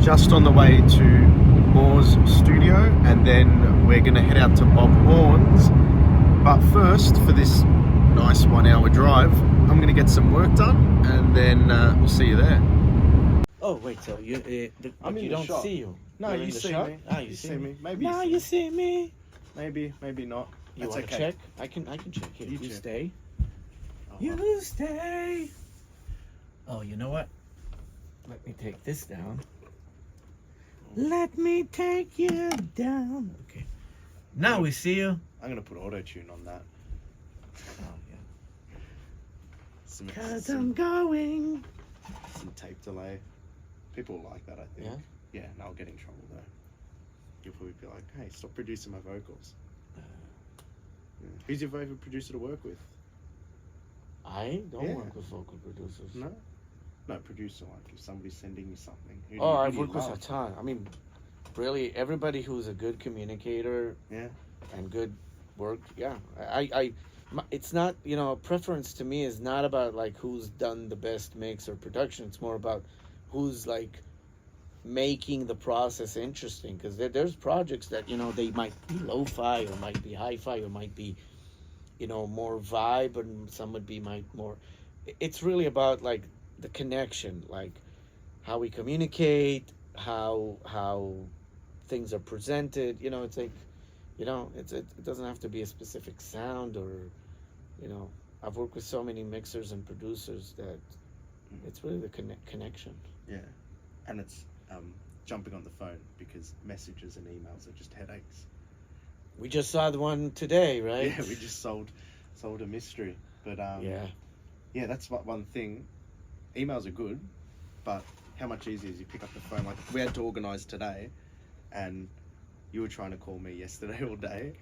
just on the way to Moore's studio, and then we're going to head out to Bob Horn's. But first, for this nice 1 hour drive, I'm going to get some work done, and then we'll see you there. Oh wait, so you I'm in you the don't shop. see you. No, You're you in the see shop? me. Ah, you see me. Maybe No, you you see see me. Maybe not. You That's want to okay. check? I can check. Here, You you check. stay. Oh, You stay. Oh, you know what? Let me take this down. Let me take you down. Okay. Now we see you. I'm going to put auto-tune on that. Oh yeah. Some, 'Cause I'm going. some tape delay. People will like that, I think. Yeah? Yeah, and I'll get in trouble though. You'll probably be like, hey, stop producing my vocals. Yeah. Who's your favorite producer to work with? I don't Yeah. work with vocal producers. No? No, producer, like if somebody's sending you something. Who do Oh, you- who I've do you worked with a love? ton. I mean, really, everybody who's a good communicator Yeah. and good work. Yeah, it's not, a preference to me is not about like who's done the best mix or production. It's more about who's like making the process interesting, because there's projects that they might be lo-fi or might be hi-fi or might be more vibe, and some would be more. It's really about like the connection, like how we communicate, how things are presented. It's like it doesn't have to be a specific sound, or I've worked with so many mixers and producers that it's really the connection. Yeah. And it's jumping on the phone, because messages and emails are just headaches. We just saw the one today, right? Yeah, we just sold a mystery. But yeah, that's one thing. Emails are good, but how much easier is you pick up the phone? Like, we had to organise today, and you were trying to call me yesterday all day,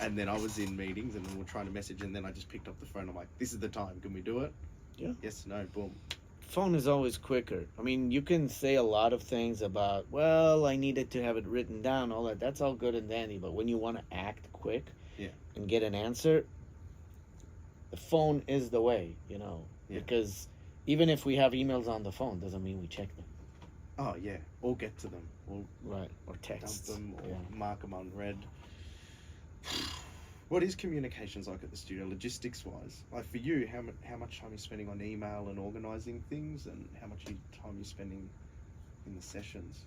and then I was in meetings, and we were trying to message, and then I just picked up the phone. I'm like, this is the time. Can we do it? Yeah. Yes, no, boom. Phone is always quicker. I mean, you can say a lot of things about, well, I needed to have it written down, all that. That's all good and dandy. But when you want to act quick and get an answer, the phone is the way, because even if we have emails on the phone, doesn't mean we check them. Oh, yeah. Or get to them. Or right. Or text them, or mark them unread. What is communications like at the studio, logistics-wise? Like for you, how much time are you spending on email and organising things, and how much time are you spending in the sessions?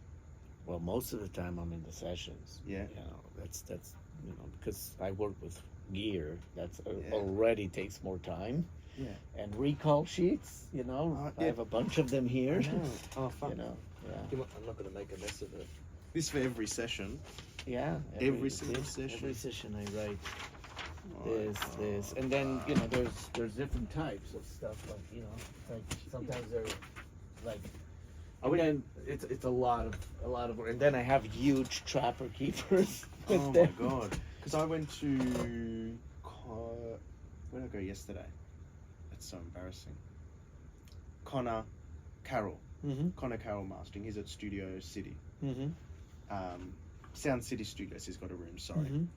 Well, most of the time I'm in the sessions. Yeah. That's because I work with gear. That's already takes more time. Yeah. And recall sheets, I have a bunch of them here. Oh, fuck. Yeah. I'm not going to make a mess of it. This for every session? Yeah. Every single session? Every session I write this. And then, there's different types of stuff. Like, sometimes they're like, and then it's a lot of work. And then I have huge trapper keepers. Oh my God. Because I went to, where did I go yesterday? That's so embarrassing. Connor Carroll mastering. He's at Studio City. Sound City Studios. He's got a room. Sorry.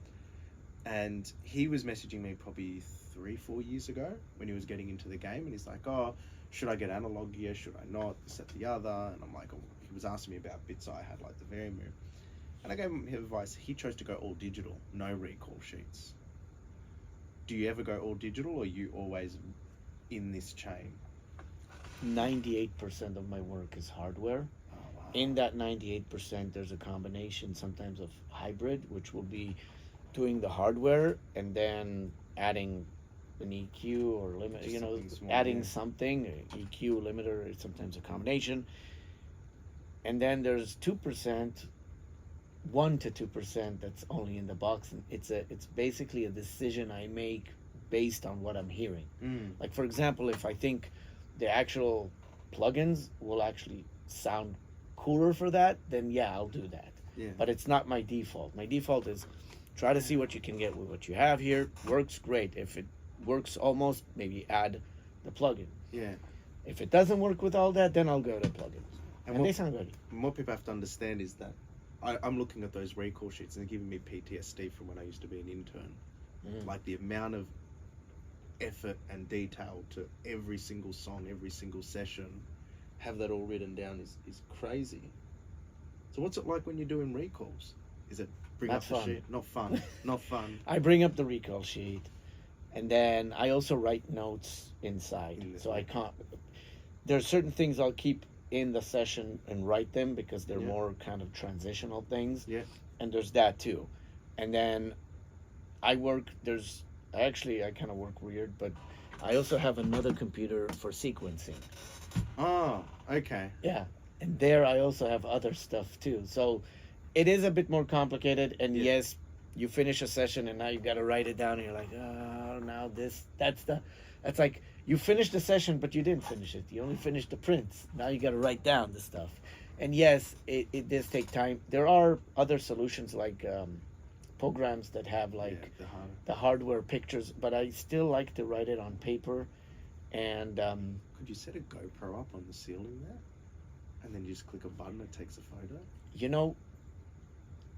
And he was messaging me probably 3-4 years ago when he was getting into the game, and he's like, "Oh, should I get analog gear? Should I not? This, that, the other." And I'm like, he was asking me about bits I had, like the Varimu, and I gave him advice. He chose to go all digital, no recall sheets. Do you ever go all digital, or are you always in this chain? 98% of my work is hardware. Oh, wow. In that 98%, there's a combination sometimes of hybrid, which will be doing the hardware and then adding an EQ or limit, adding something, EQ, limiter, it's sometimes a combination. And then there's 2%, 1 to 2% that's only in the box, and it's basically a decision I make based on what I'm hearing. Like, for example, if I think the actual plugins will actually sound cooler for that, then I'll do that. But it's not my default. My default is try to see what you can get with what you have here. Works great. If it works almost, maybe add the plugin. If it doesn't work with all that, then I'll go to plugins. And they sound good. What people have to understand is that I'm looking at those recall sheets, and they're giving me PTSD from when I used to be an intern. Like the amount of effort and detail to every single song, every single session, have that all written down is crazy. So what's it like when you're doing recalls? Is it bring Not up the fun. sheet? Not fun. Not fun. I bring up the recall sheet, and then I also write notes inside. So I can't. There are certain things I'll keep in the session and write them because they're more kind of transitional things. Yeah. And there's that too. And then I kind of work weird, but I also have another computer for sequencing. Oh, okay. Yeah. And there I also have other stuff too. So it is a bit more complicated. And yes, you finish a session and now you've got to write it down and you're like, oh, now that's like you finished the session, but you didn't finish it. You only finished the prints. Now you got to write down the stuff. And yes, it does take time. There are other solutions like programs that have like the hardware pictures, but I still like to write it on paper. And could you set a GoPro up on the ceiling there, and then you just click a button, it takes a photo? You know,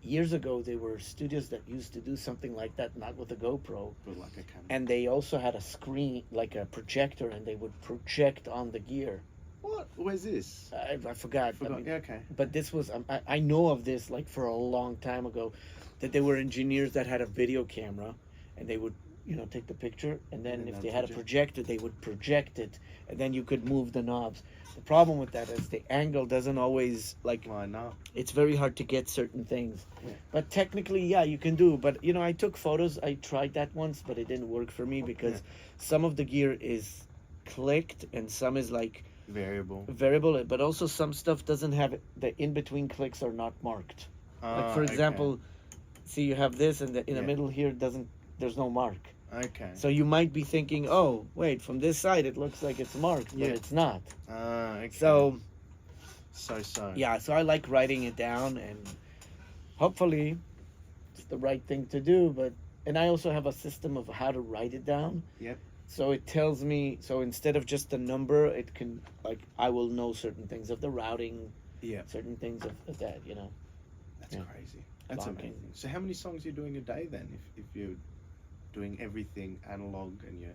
years ago there were studios that used to do something like that, not with a GoPro, but like a camera. And they also had a screen, like a projector, and they would project on the gear. What? Where's this? I forgot. I mean, yeah, okay. But this was, I know of this like for a long time ago, that there were engineers that had a video camera, and they would, take the picture, and then if they had a projector, they would project it, and then you could move the knobs. The problem with that is the angle doesn't always line up. It's very hard to get certain things. Yeah. But technically, yeah, you can do. But I took photos. I tried that once, but it didn't work for me because some of the gear is clicked and some is like variable, but also some stuff doesn't have it. The in between clicks are not marked. Like for example, see, you have this, and in the middle here there's no mark. Okay. So you might be thinking, oh, wait, from this side it looks like it's marked, but it's not. Okay. So. Yeah, so I like writing it down, and hopefully it's the right thing to do. And I also have a system of how to write it down. Yep. So it tells me, so instead of just a number, it can, I will know certain things of the routing. Yeah. Certain things of that, That's crazy. That's amazing. So how many songs are you doing a day then? If you're doing everything analog and you're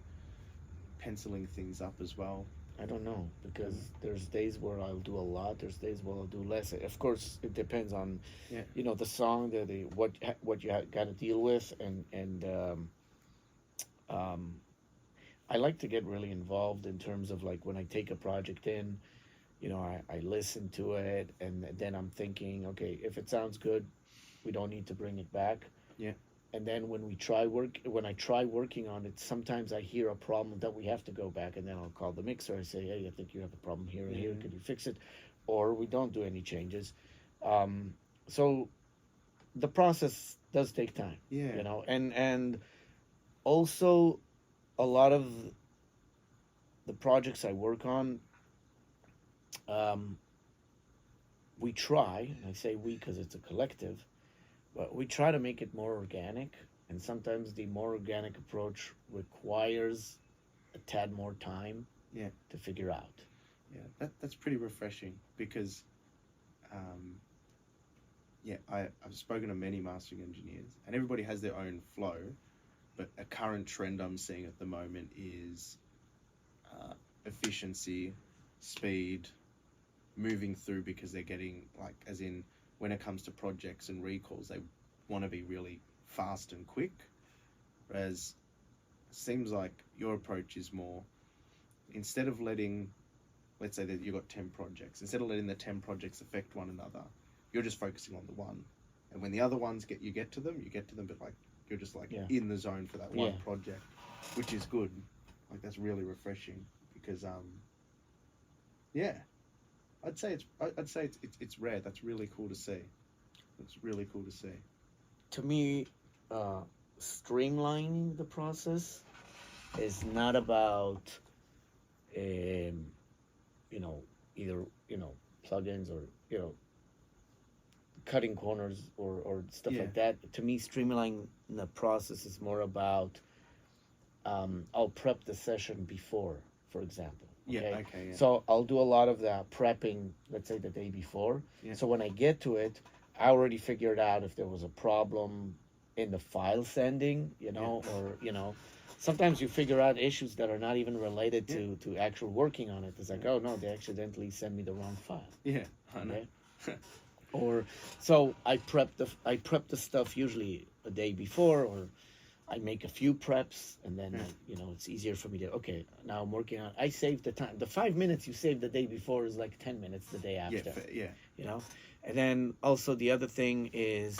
penciling things up as well? I don't know, because there's days where I'll do a lot, there's days where I'll do less. Of course, it depends on, the song, what you got to deal with, and I like to get really involved in terms of like when I take a project in, I listen to it, and then I'm thinking, okay, if it sounds good, we don't need to bring it back. Yeah. And then when I try working on it, sometimes I hear a problem that we have to go back, and then I'll call the mixer. I say, hey, I think you have a problem here and here. Could you fix it? Or we don't do any changes. So the process does take time. Yeah. And also a lot of the projects I work on, we try. I say we because it's a collective. But we try to make it more organic, and sometimes the more organic approach requires a tad more time to figure out. Yeah, that's pretty refreshing because, I've spoken to many mastering engineers, and everybody has their own flow, but a current trend I'm seeing at the moment is efficiency, speed, moving through because they're getting, as in, when it comes to projects and recalls, they want to be really fast and quick, whereas it seems like your approach is more, instead of letting, let's say that you've got 10 projects, instead of letting the 10 projects affect one another, you're just focusing on the one, and when the other ones get to them, but you're just in the zone for that one project, which is good. That's really refreshing because I'd say it's rare. That's really cool to see. It's really cool to see. To me, streamlining the process is not about, either plugins or cutting corners or stuff like that. To me, streamlining the process is more about, I'll prep the session before, for example. Okay? So I'll do a lot of the prepping, let's say the day before. Yeah. So when I get to it, I already figured out if there was a problem in the file sending, or, sometimes you figure out issues that are not even related to actual working on it. It's like, oh no, they accidentally sent me the wrong file. Yeah, I know. Or so I prep the stuff usually a day before, or I make a few preps, and then it's easier for me to now I'm working on. I save the time. The 5 minutes you save the day before is like 10 minutes the day after. You know, and then also the other thing is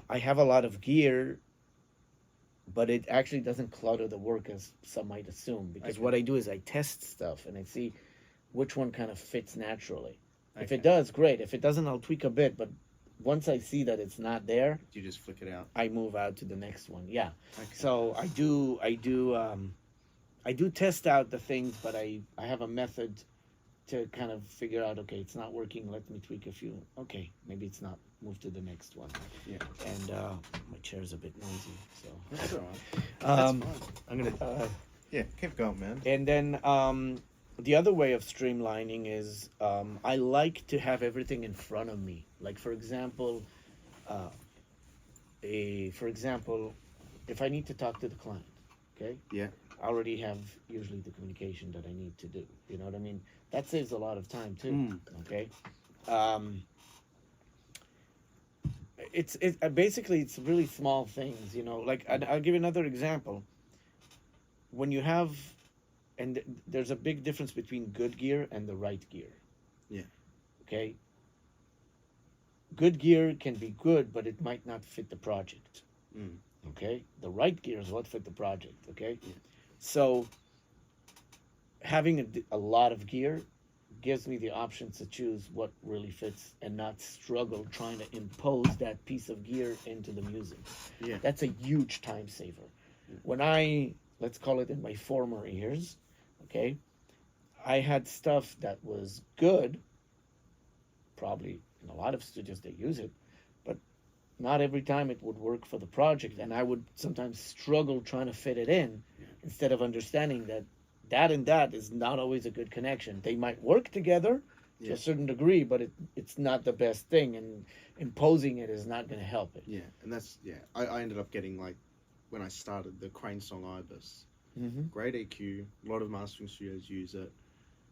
I have a lot of gear, but it actually doesn't clutter the work as some might assume, because what I do is I test stuff and I see which one kind of fits naturally. If it does, great. If it doesn't, I'll tweak a bit. But once I see that it's not there, you just flick it out. I move out to the next one. Yeah. So I do test out the things, but I have a method to kind of figure out. Okay, it's not working. Let me tweak a few. Okay, maybe it's not. Move to the next one. Yeah. And my chair's a bit noisy, so that's all right. That's fine. I'm gonna. Keep going, man. And then the other way of streamlining is I like to have everything in front of me. Like for example, if I need to talk to the client, okay? Yeah. I already have usually the communication that I need to do. You know what I mean? That saves a lot of time too. Okay. It's basically it's really small things. Like I'll give you another example. When you have and there's a big difference between good gear and the right gear. Yeah. Okay. Good gear can be good, but it might not fit the project. Okay. The right gear is what fit the project. Okay. Yeah. So having a lot of gear gives me the options to choose what really fits and not struggle trying to impose that piece of gear into the music. Yeah. That's a huge time saver. Yeah. When let's call it in my former years, okay, I had stuff that was good. Probably in a lot of studios they use it, but not every time it would work for the project, and I would sometimes struggle trying to fit it in instead of understanding that and that is not always a good connection. They might work together to a certain degree, but it's not the best thing, and imposing it is not going to help it. Yeah, and that's I ended up getting, like, when I started, the Crane Song Ibis. Great EQ, a lot of mastering studios use it,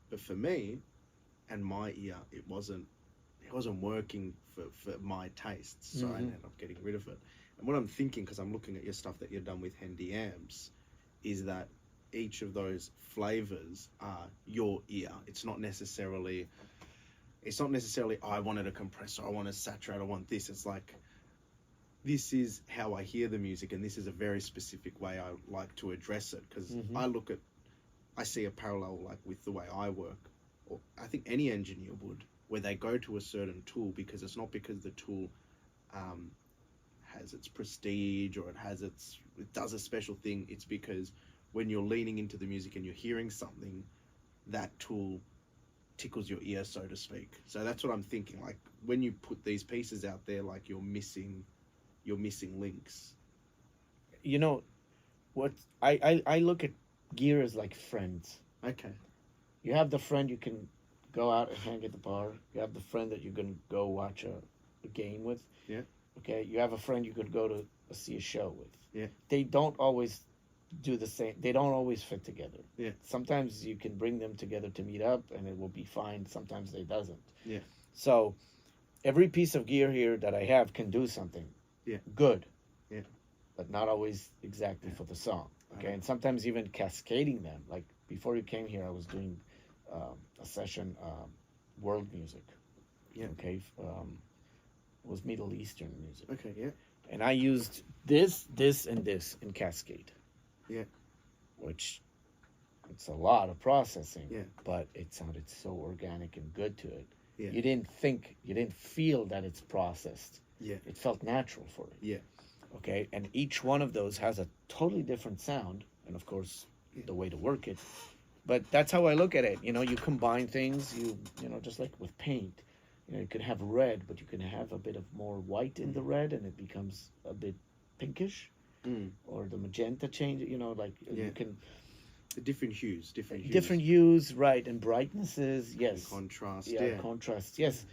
but for me and my ear, it wasn't working for my tastes, so I ended up getting rid of it. And what I'm thinking, because I'm looking at your stuff that you've done with Handy Amps, is that each of those flavors are your ear. It's not necessarily I wanted a compressor, I want a saturator, I want this. It's like, this is how I hear the music, and this is a very specific way I like to address it, because I see a parallel, like, with the way I work, or I think any engineer would, where they go to a certain tool because it's not because the tool has its prestige or it does a special thing. It's because when you're leaning into the music and you're hearing something, that tool tickles your ear, so to speak. So that's what I'm thinking. Like, when you put these pieces out there, like, you're missing links. You know what? I look at gear as like friends. Okay. You have the friend you can go out and hang at the bar. You have the friend that you can go watch a game with. Yeah. Okay. You have a friend you could go to see a show with. Yeah. They don't always do the same. They don't always fit together. Yeah. Sometimes you can bring them together to meet up and it will be fine. Sometimes they doesn't. Yeah. So every piece of gear here that I have can do something. Yeah. Good. Yeah. But not always exactly for the song. Okay. And sometimes even cascading them. Like before you came here, I was doing a session, world music. Yeah. Okay. It was Middle Eastern music. Okay. Yeah. And I used this, and this in cascade. Yeah. Which it's a lot of processing. Yeah. But it sounded so organic and good to it. Yeah. You didn't feel that it's processed. Yeah. It felt natural for it. Yeah. Okay. And each one of those has a totally different sound, and of course, the way to work it. But that's how I look at it. You know, you combine things. You know, just like with paint. You know, you could have red, but you can have a bit of more white in the red, and it becomes a bit pinkish. Or the magenta change. You know, like you can. The different hues. Different hues, right, and brightnesses. Yes. And contrast. Yeah, contrast. Yes.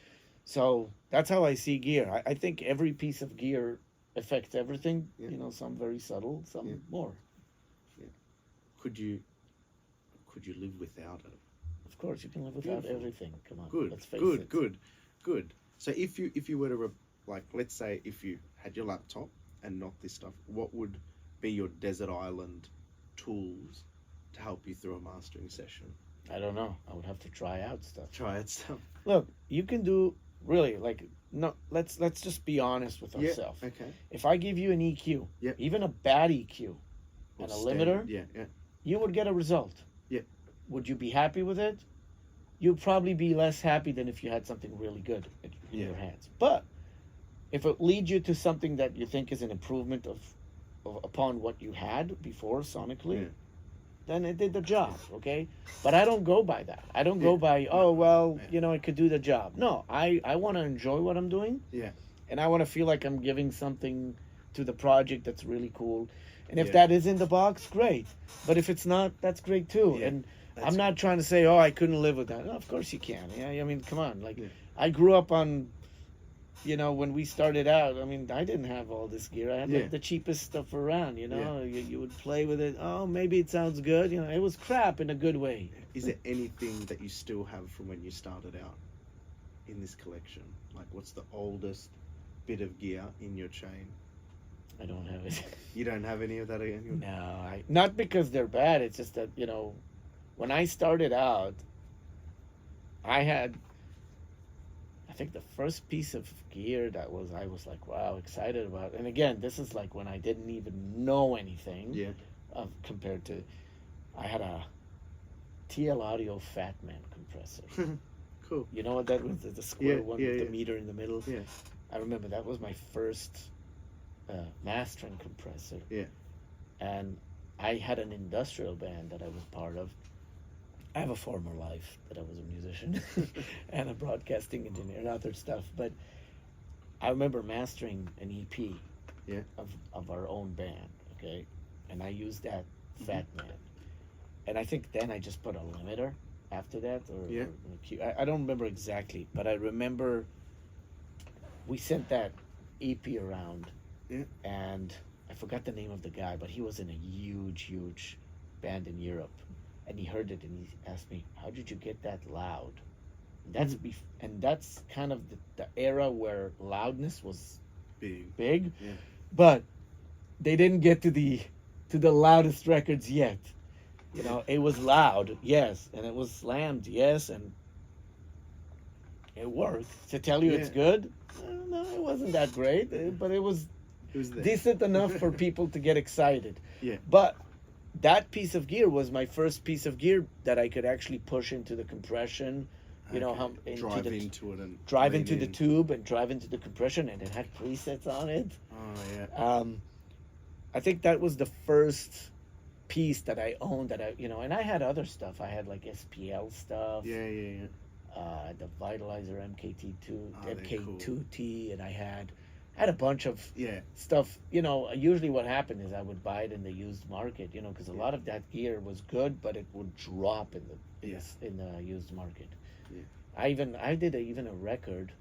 So that's how I see gear. I think every piece of gear affects everything. Yeah. You know, some very subtle, some more. Yeah. Could you live without it? Of course, you can live without everything. Come on, Good. Let's face Good. it. Good. So if you were to like, let's say if you had your laptop and not this stuff, what would be your desert island tools to help you through a mastering session? I don't know. I would have to try out stuff. Try it stuff. Look, you can do really like no. Let's just be honest with Yeah. ourselves. Okay. If I give you an EQ, Yeah. even a bad EQ, and a limiter, Yeah. Yeah. you would get a result. Yeah. Would you be happy with it? You'd probably be less happy than if you had something really good in Yeah. your hands. But if it leads you to something that you think is an improvement of upon what you had before sonically, Yeah. then it did the job, okay? But I don't go by that. I don't go Yeah. by, oh, well, Yeah. you know, it could do the job. No, I want to enjoy what I'm doing. Yeah. And I want to feel like I'm giving something to the project that's really cool. And if Yeah. that is in the box, great. But if it's not, that's great too. Yeah. And That's I'm not trying to say, oh, I couldn't live with that. No, of course you can. Yeah, I mean, come on. Like, Yeah. I grew up on, you know, when we started out, I mean, I didn't have all this gear. I had Yeah. like the cheapest stuff around, you know. You would play with it. Oh, maybe it sounds good. You know, it was crap in a good way. Is there anything that you still have from when you started out in this collection? Like, what's the oldest bit of gear in your chain? I don't have it. You don't have any of that in your... No, not because they're bad. It's just that, you know, when I started out, I had, I think the first piece of gear that I was like, wow, excited about. And again, this is like when I didn't even know anything. Yeah. Compared to, I had a TL Audio Fat Man compressor. Cool. You know what that was? The square one with the yeah. meter in the middle. Yeah. I remember that was my first mastering compressor. Yeah. And I had an industrial band that I was part of. I have a former life that I was a musician and a broadcasting engineer and other stuff. But I remember mastering an EP Yeah. of our own band, okay? And I used that Fat Man. And I think then I just put a limiter after that. Yeah. I don't remember exactly, but I remember we sent that EP around. Yeah. And I forgot the name of the guy, but he was in a huge band in Europe. And he heard it and he asked me, how did you get that loud? That's and that's kind of the era where loudness was big. Yeah. But they didn't get to the loudest records yet. You know, it was loud, yes, and it was slammed, yes, and it worked. To tell you it's good, no, it wasn't that great, but it was there. decent enough for people to get excited. Yeah. But that piece of gear was my first piece of gear that I could actually push into the compression. You know, drive into it and drive lean into the in. tube and drive into the compression, and it had presets on it. Oh yeah. I think that was the first piece that I owned that and I had other stuff. I had like SPL stuff. Yeah. The Vitalizer MKT2, Oh, they're MK2T, and I had a bunch of Yeah. stuff. You know, usually what happened is I would buy it in the used market. You know, because a lot of that gear was good, but it would drop in the used market. Yeah. I did even a record.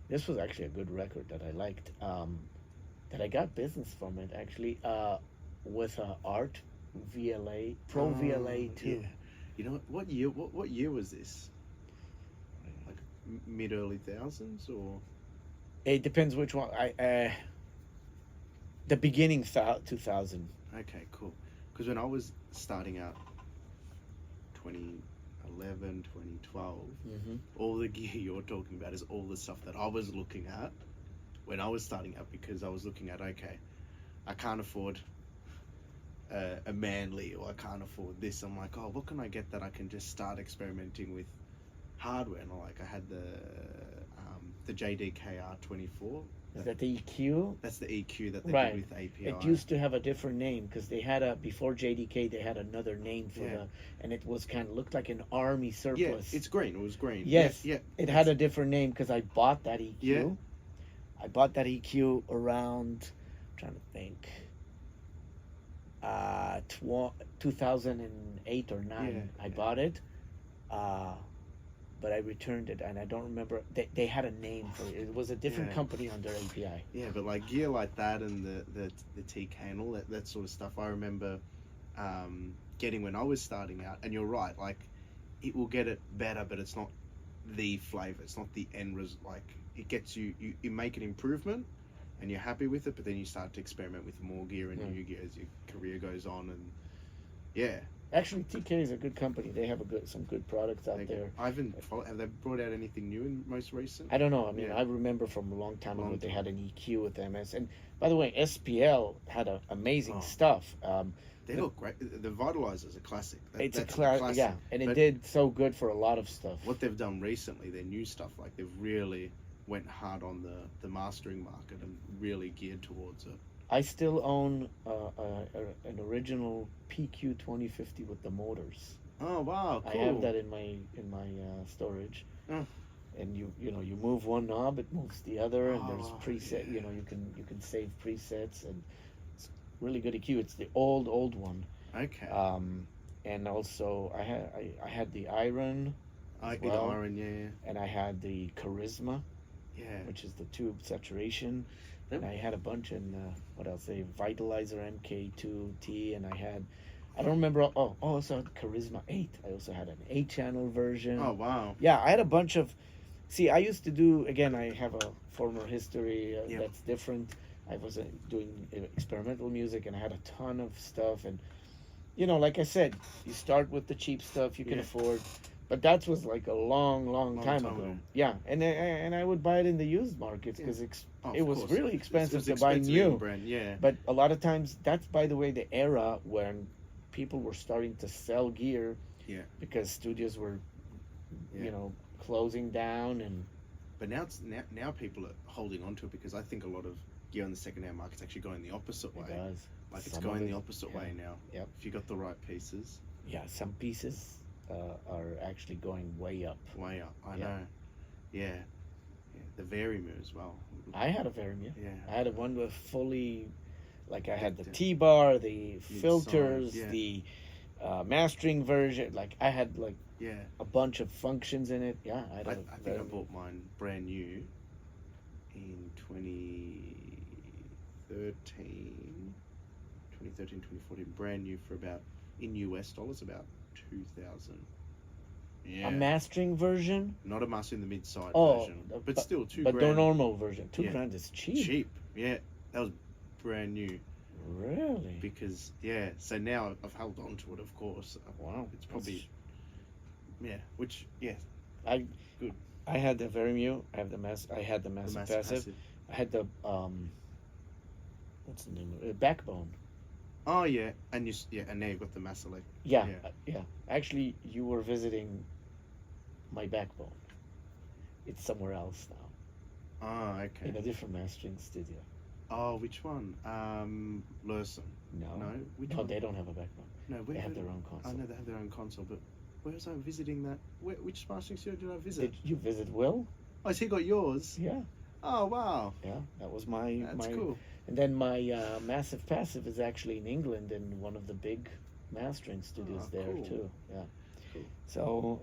This was actually a good record that I liked. That I got business from it actually. With Art VLA Pro VLA 2. Yeah. You know what year? What year was this? Like mid early thousands or? It depends which one. The beginning 2000. Okay, cool. Because when I was starting out, 2011, 2012, all the gear you're talking about is all the stuff that I was looking at when I was starting out, because I was looking at, okay, I can't afford a Manly, or I can't afford this. I'm like, oh, what can I get that I can just start experimenting with hardware? And I had the JDK R24. Is that the EQ? That's the EQ that they Right. did with API. It used to have a different name because they had before JDK they had another name for and it was looked like an army surplus. Yeah, it's green. It was green. Yes, Yeah. it had a different name because I bought that EQ. Yeah. I bought that EQ around, I'm trying to think, 2008 or 9. I bought it, but I returned it, and I don't remember. They had a name for it. It was a different company under API. Yeah, but like gear like that and the TK and all that sort of stuff, I remember getting when I was starting out. And you're right, like it will get it better, but it's not the flavor. It's not the end result. Like it gets you make an improvement, and you're happy with it. But then you start to experiment with more gear and new gear as your career goes on. And yeah, Actually, TK is a good company. They have some good products out there. I haven't followed, have they brought out anything new in most recent? I don't know. I mean, Yeah. I remember from a long time ago they had an EQ with MS. And by the way, SPL had amazing stuff. They look great. The Vitalizer's a classic. It's a classic, yeah, and it did so good for a lot of stuff. What they've done recently, their new stuff, like they've really went hard on the mastering market and really geared towards it. I still own an original PQ 2050 with the motors. Oh wow, cool. I have that in my storage. Oh. And you move one knob, it moves the other, and there's preset. Yeah. You can save presets, and it's really good EQ. It's the old one. Okay. And also I had the Iron. The Iron, yeah. And I had the Charisma. Yeah. Which is the tube saturation. And I had a bunch in what else? A Vitalizer MK2T, and I don't remember. Also had Charisma 8. I also had an 8-channel version. Oh wow. Yeah, I had a bunch of. See, I used to do, again, I have a former history that's different. I was doing experimental music, and I had a ton of stuff. And like I said, you start with the cheap stuff you can afford. But that was like a long time ago. Yeah, and I would buy it in the used markets because it was really expensive to buy new. Brand, yeah. But a lot of times, that's, by the way, the era when people were starting to sell gear. Yeah. Because studios were, closing down, and. But now people are holding on to it because I think a lot of gear in the second-hand market's actually going the opposite way. It does. Like it's going the opposite way now. Yep. If you got the right pieces. Yeah, some pieces. Are actually going way up. Way up, I know. Yeah. The Verimir as well. I had a Verimir. Yeah. I had one with fully, like I had the T-bar, the filters, the mastering version. Like I had a bunch of functions in it. Yeah, I think I bought mine brand new in 2013, 2014, brand new for about, in US dollars, about 2,000. Yeah. A mastering version? Not a mastering, the mid-side version. But still, $2,000. But the normal version. $2,000 is cheap. Cheap, yeah. That was brand new. Really? Because, so now I've held on to it, of course. Wow. It's probably, which, good. I had the Verimir. I had the Massive Passive. I had the, what's the name of it? Backbone. Oh yeah, and now you've got the Massillek. Yeah. Actually, you were visiting my Backbone. It's somewhere else now. Oh, okay. In a different mastering studio. Oh, which one? Lursen. No. Which one? They don't have a Backbone. No, they have their own console. I know they have their own console, but where was I visiting that? Which mastering studio did I visit? Did you visit Will? Oh, has he got yours? Yeah. Oh wow. Yeah, that was my. That's cool. And then my Massive Passive is actually in England in one of the big mastering studios there too. Yeah. Cool. So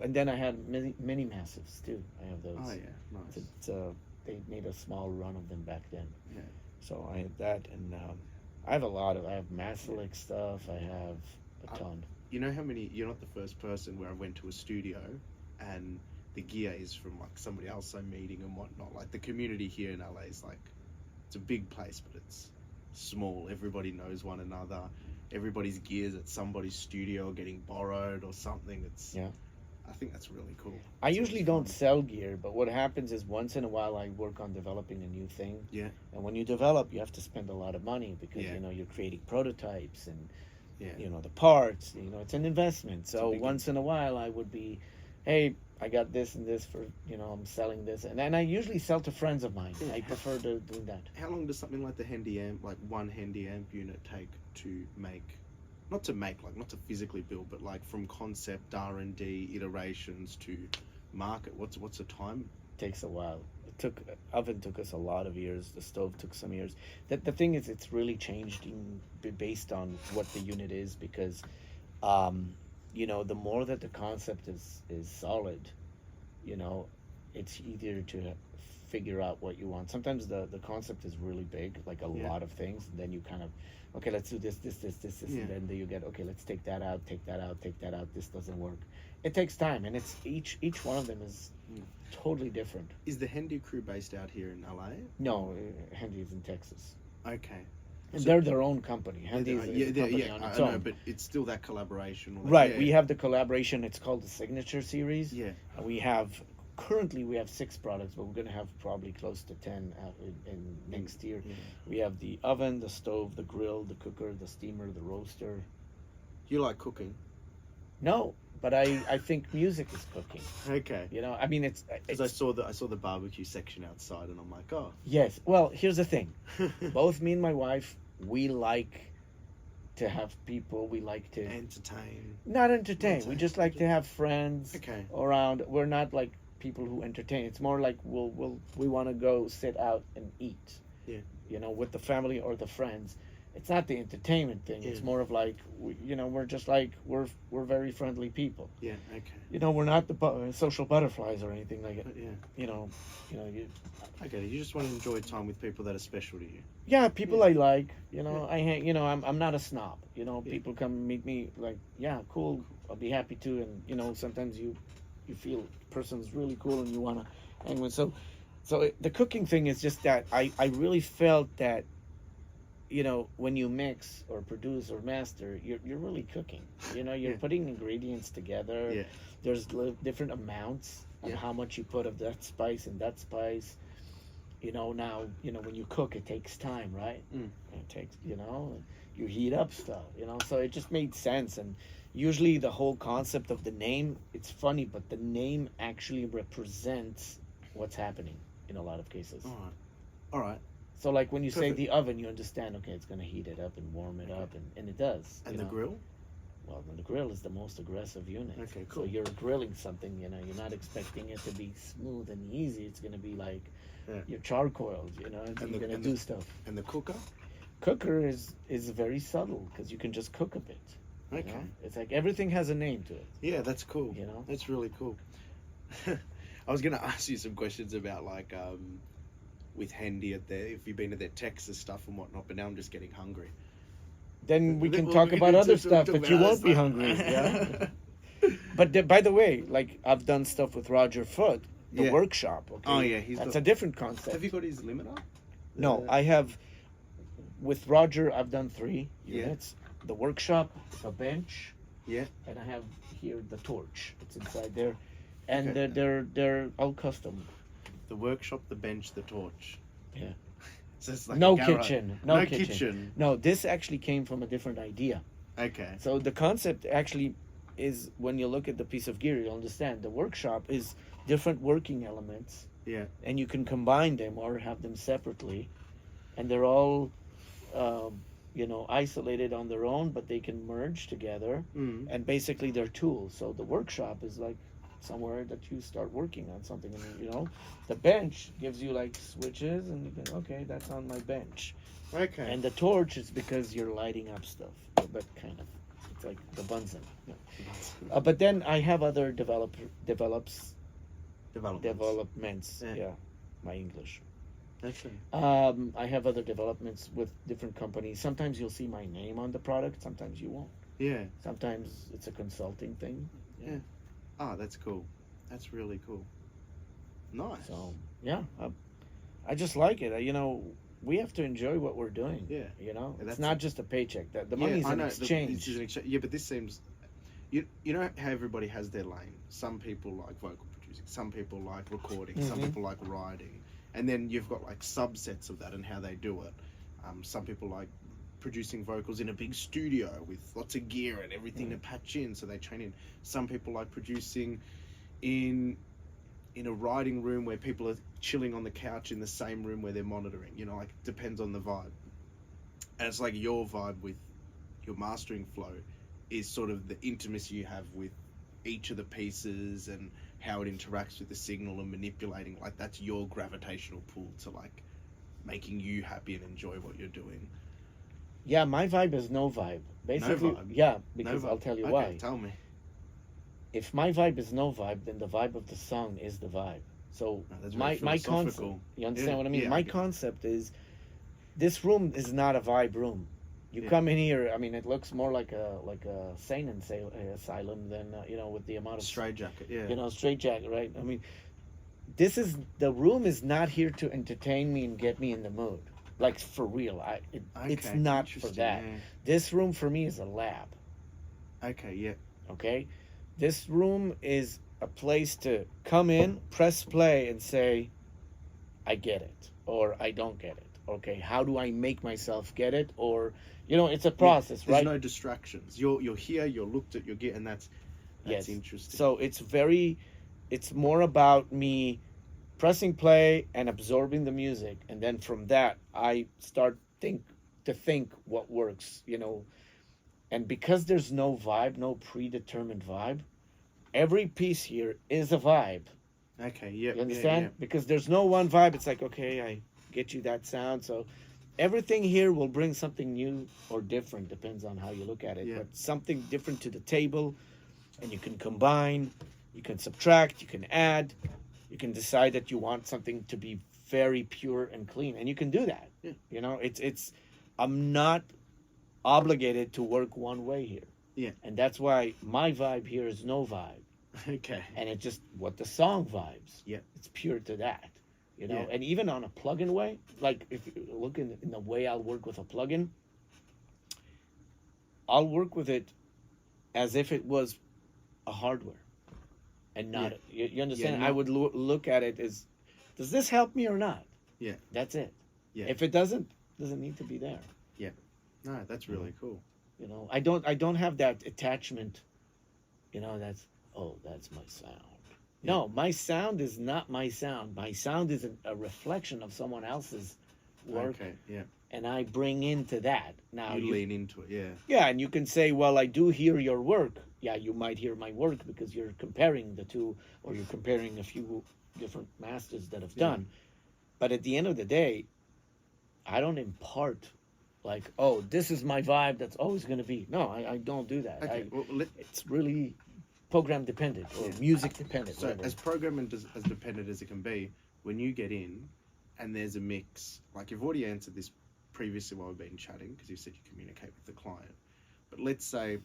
and then I had mini Massives too. I have those. Oh yeah, nice. They made a small run of them back then. Yeah. So I had that, and I have I have Massillek stuff. I have a ton. You know how many? You're not the first person where I went to a studio, and the gear is from like somebody else I'm meeting and whatnot. Like the community here in LA is like, it's a big place, but it's small. Everybody knows one another. Everybody's gear's at somebody's studio or getting borrowed or something. I think that's really cool. I usually don't sell gear, but what happens is once in a while I work on developing a new thing. Yeah. And when you develop, you have to spend a lot of money because you're creating prototypes and the parts. It's an investment. So once in a while I would be, hey, I got this and this for, I'm selling this. And I usually sell to friends of mine. I prefer doing that. How long does something like the handy amp, like one handy amp unit take to make, not to physically build, but like from concept, R&D, iterations to market? What's the time? Takes a while. Oven took us a lot of years. The stove took some years. The thing is, it's really changed based on what the unit is because, the more that the concept is solid, it's easier to figure out what you want. Sometimes the concept is really big, like a lot of things, and then you kind of, okay, let's do this, and then you get, okay, let's take that out, take that out, take that out. This doesn't work. It takes time, and it's each one of them is totally different. Is the Hendy crew based out here in LA? No, Handy is in Texas. Okay. And they're their own company. Handy is a company on its own. Know, but it's still that collaboration. Right. We have the collaboration. It's called the Signature Series. Yeah. Currently we have 6 products, but we're going to have probably close to 10 in next year. Yeah. We have the oven, the stove, the grill, the cooker, the steamer, the roaster. You like cooking? No, but I think music is cooking. Okay. You know, I mean, it's I saw the barbecue section outside, and I'm like, oh. Yes. Well, here's the thing. Both me and my wife, we like to have people. We like to entertain. Not entertain. We just like to have friends around. We're not like people who entertain. It's more like we want to go sit out and eat. Yeah. You know, with the family or the friends. It's not the entertainment thing. It's more of like, we're just like, we're very friendly people. Yeah, okay. You know, we're not the social butterflies or anything like it. Yeah. I get it. You just want to enjoy time with people that are special to you. Yeah, people I like. You know, I hang. You know, I'm not a snob. You know, people come meet me like, yeah, cool. I'll be happy to. And sometimes you feel the person's really cool and you want to hang with. So the cooking thing is just that I really felt that. When you mix or produce or master, you're really cooking. You're putting ingredients together. Yeah. There's different amounts of how much you put of that spice and that spice. Now, when you cook, it takes time, right? It takes, you heat up stuff, so it just made sense. And usually the whole concept of the name, it's funny, but the name actually represents what's happening in a lot of cases. All right. So, like, when you say the oven, you understand, okay, it's going to heat it up and warm it up, and it does. And the grill? Well, the grill is the most aggressive unit. Okay, cool. So you're grilling something, you're not expecting it to be smooth and easy. It's going to be like your charcoals, you're going to do stuff. And the cooker? Cooker is very subtle, because you can just cook a bit. Okay. It's like everything has a name to it. Yeah, that's cool. That's really cool. I was going to ask you some questions about, like, with Handy if you've been to their Texas stuff and whatnot, but now I'm just getting hungry. Then we can talk about other stuff, but you won't be hungry. Yeah. But by the way, like, I've done stuff with Roger Foote, the workshop. Okay? Oh yeah, that's a different concept. Have you got his limiter? No, I have. With Roger, I've done 3 units. The workshop, the bench. Yeah. And I have here the torch. It's inside there, and they're all custom. The workshop, the bench, the torch. Yeah. So it's like no kitchen. No kitchen. kitchen. No, this actually came from a different idea. Okay. So the concept actually is, when you look at the piece of gear, you'll understand the workshop is different working elements. Yeah. And you can combine them or have them separately. And they're all, isolated on their own, but they can merge together. Mm. And basically they're tools. So the workshop is like somewhere that you start working on something, and the bench gives you like switches, and you can, okay, that's on my bench. Okay. And the torch is because you're lighting up stuff, but kind of, it's like the Bunsen. But then I have other developments. Yeah, my English. Okay. I have other developments with different companies. Sometimes you'll see my name on the product, sometimes you won't. Yeah. Sometimes it's a consulting thing. Yeah. Oh, that's cool. That's really cool. Nice. So, yeah, I just like it. We have to enjoy what we're doing. Yeah. It's not just a paycheck. The money's an exchange. Yeah, but this seems... You know how everybody has their lane? Some people like vocal producing. Some people like recording. Mm-hmm. Some people like writing. And then you've got, like, subsets of that and how they do it. Some people like producing vocals in a big studio with lots of gear and everything to patch in, so they train in. Some people like producing in a writing room where people are chilling on the couch in the same room where they're monitoring. Like, it depends on the vibe. And it's like your vibe with your mastering flow is sort of the intimacy you have with each of the pieces and how it interacts with the signal and manipulating. Like, that's your gravitational pull to, like, making you happy and enjoy what you're doing. Yeah, my vibe is no vibe. Basically, no vibe. Yeah, because I'll tell you why. Tell me. If my vibe is no vibe, then the vibe of the song is the vibe. So That's very my concept, philosophical. you understand Yeah, what I mean? yeah, My I get it. concept is this room is not a vibe room. You come in here, I mean, it looks more like a sane asylum than with the amount of Straight jacket, yeah. straight jacket, right? I mean, the room is not here to entertain me and get me in the mood, like for real. It's Okay, not for interesting, that. yeah. This room for me is a lab. Okay, yeah. Okay, this room is a place to come in, press play, and say, I get it, or I don't get it. Okay, how do I make myself get it? Or, it's a process, There's right? no distractions. You're here, you're looked at, you're getting that's Yes. interesting. So it's more about me pressing play and absorbing the music, and then from that I start to think what works, and because there's no vibe, no predetermined vibe, every piece here is a vibe. Okay, yeah. You understand? Because there's no one vibe. It's like, okay, I get you that sound. So everything here will bring something new or different, depends on how you look at it. Yeah. But something different to the table, and you can combine, you can subtract, you can add, you can decide that you want something to be very pure and clean, and you can do that. Yeah. It's I'm not obligated to work one way here. Yeah. And that's why my vibe here is no vibe. Okay. And it's just what the song vibes. Yeah. It's pure to that. Yeah. And even on a plugin way, like if you look in the way I'll work with a plugin, I'll work with it as if it was a hardware and not you understand. Yeah, I would look at it as, does this help me or not? Yeah. That's it. Yeah. If it doesn't need to be there. No, that's really cool. I don't have that attachment. That's my sound. Yeah. No, my sound is not my sound. My sound is a reflection of someone else's work, Okay, yeah. and I bring into that. Now You lean into it, yeah. yeah, and you can say, well, I do hear your work. Yeah, you might hear my work because you're comparing the two, or you're comparing a few different masters that have done. But at the end of the day, I don't impart like, oh, this is my vibe, that's always going to be. No, I don't do that. Okay, it's really program dependent or music dependent. So whatever. as program and as dependent as it can be, when you get in and there's a mix, like you've already answered this previously while we've been chatting, because you said you communicate with the client. But let's say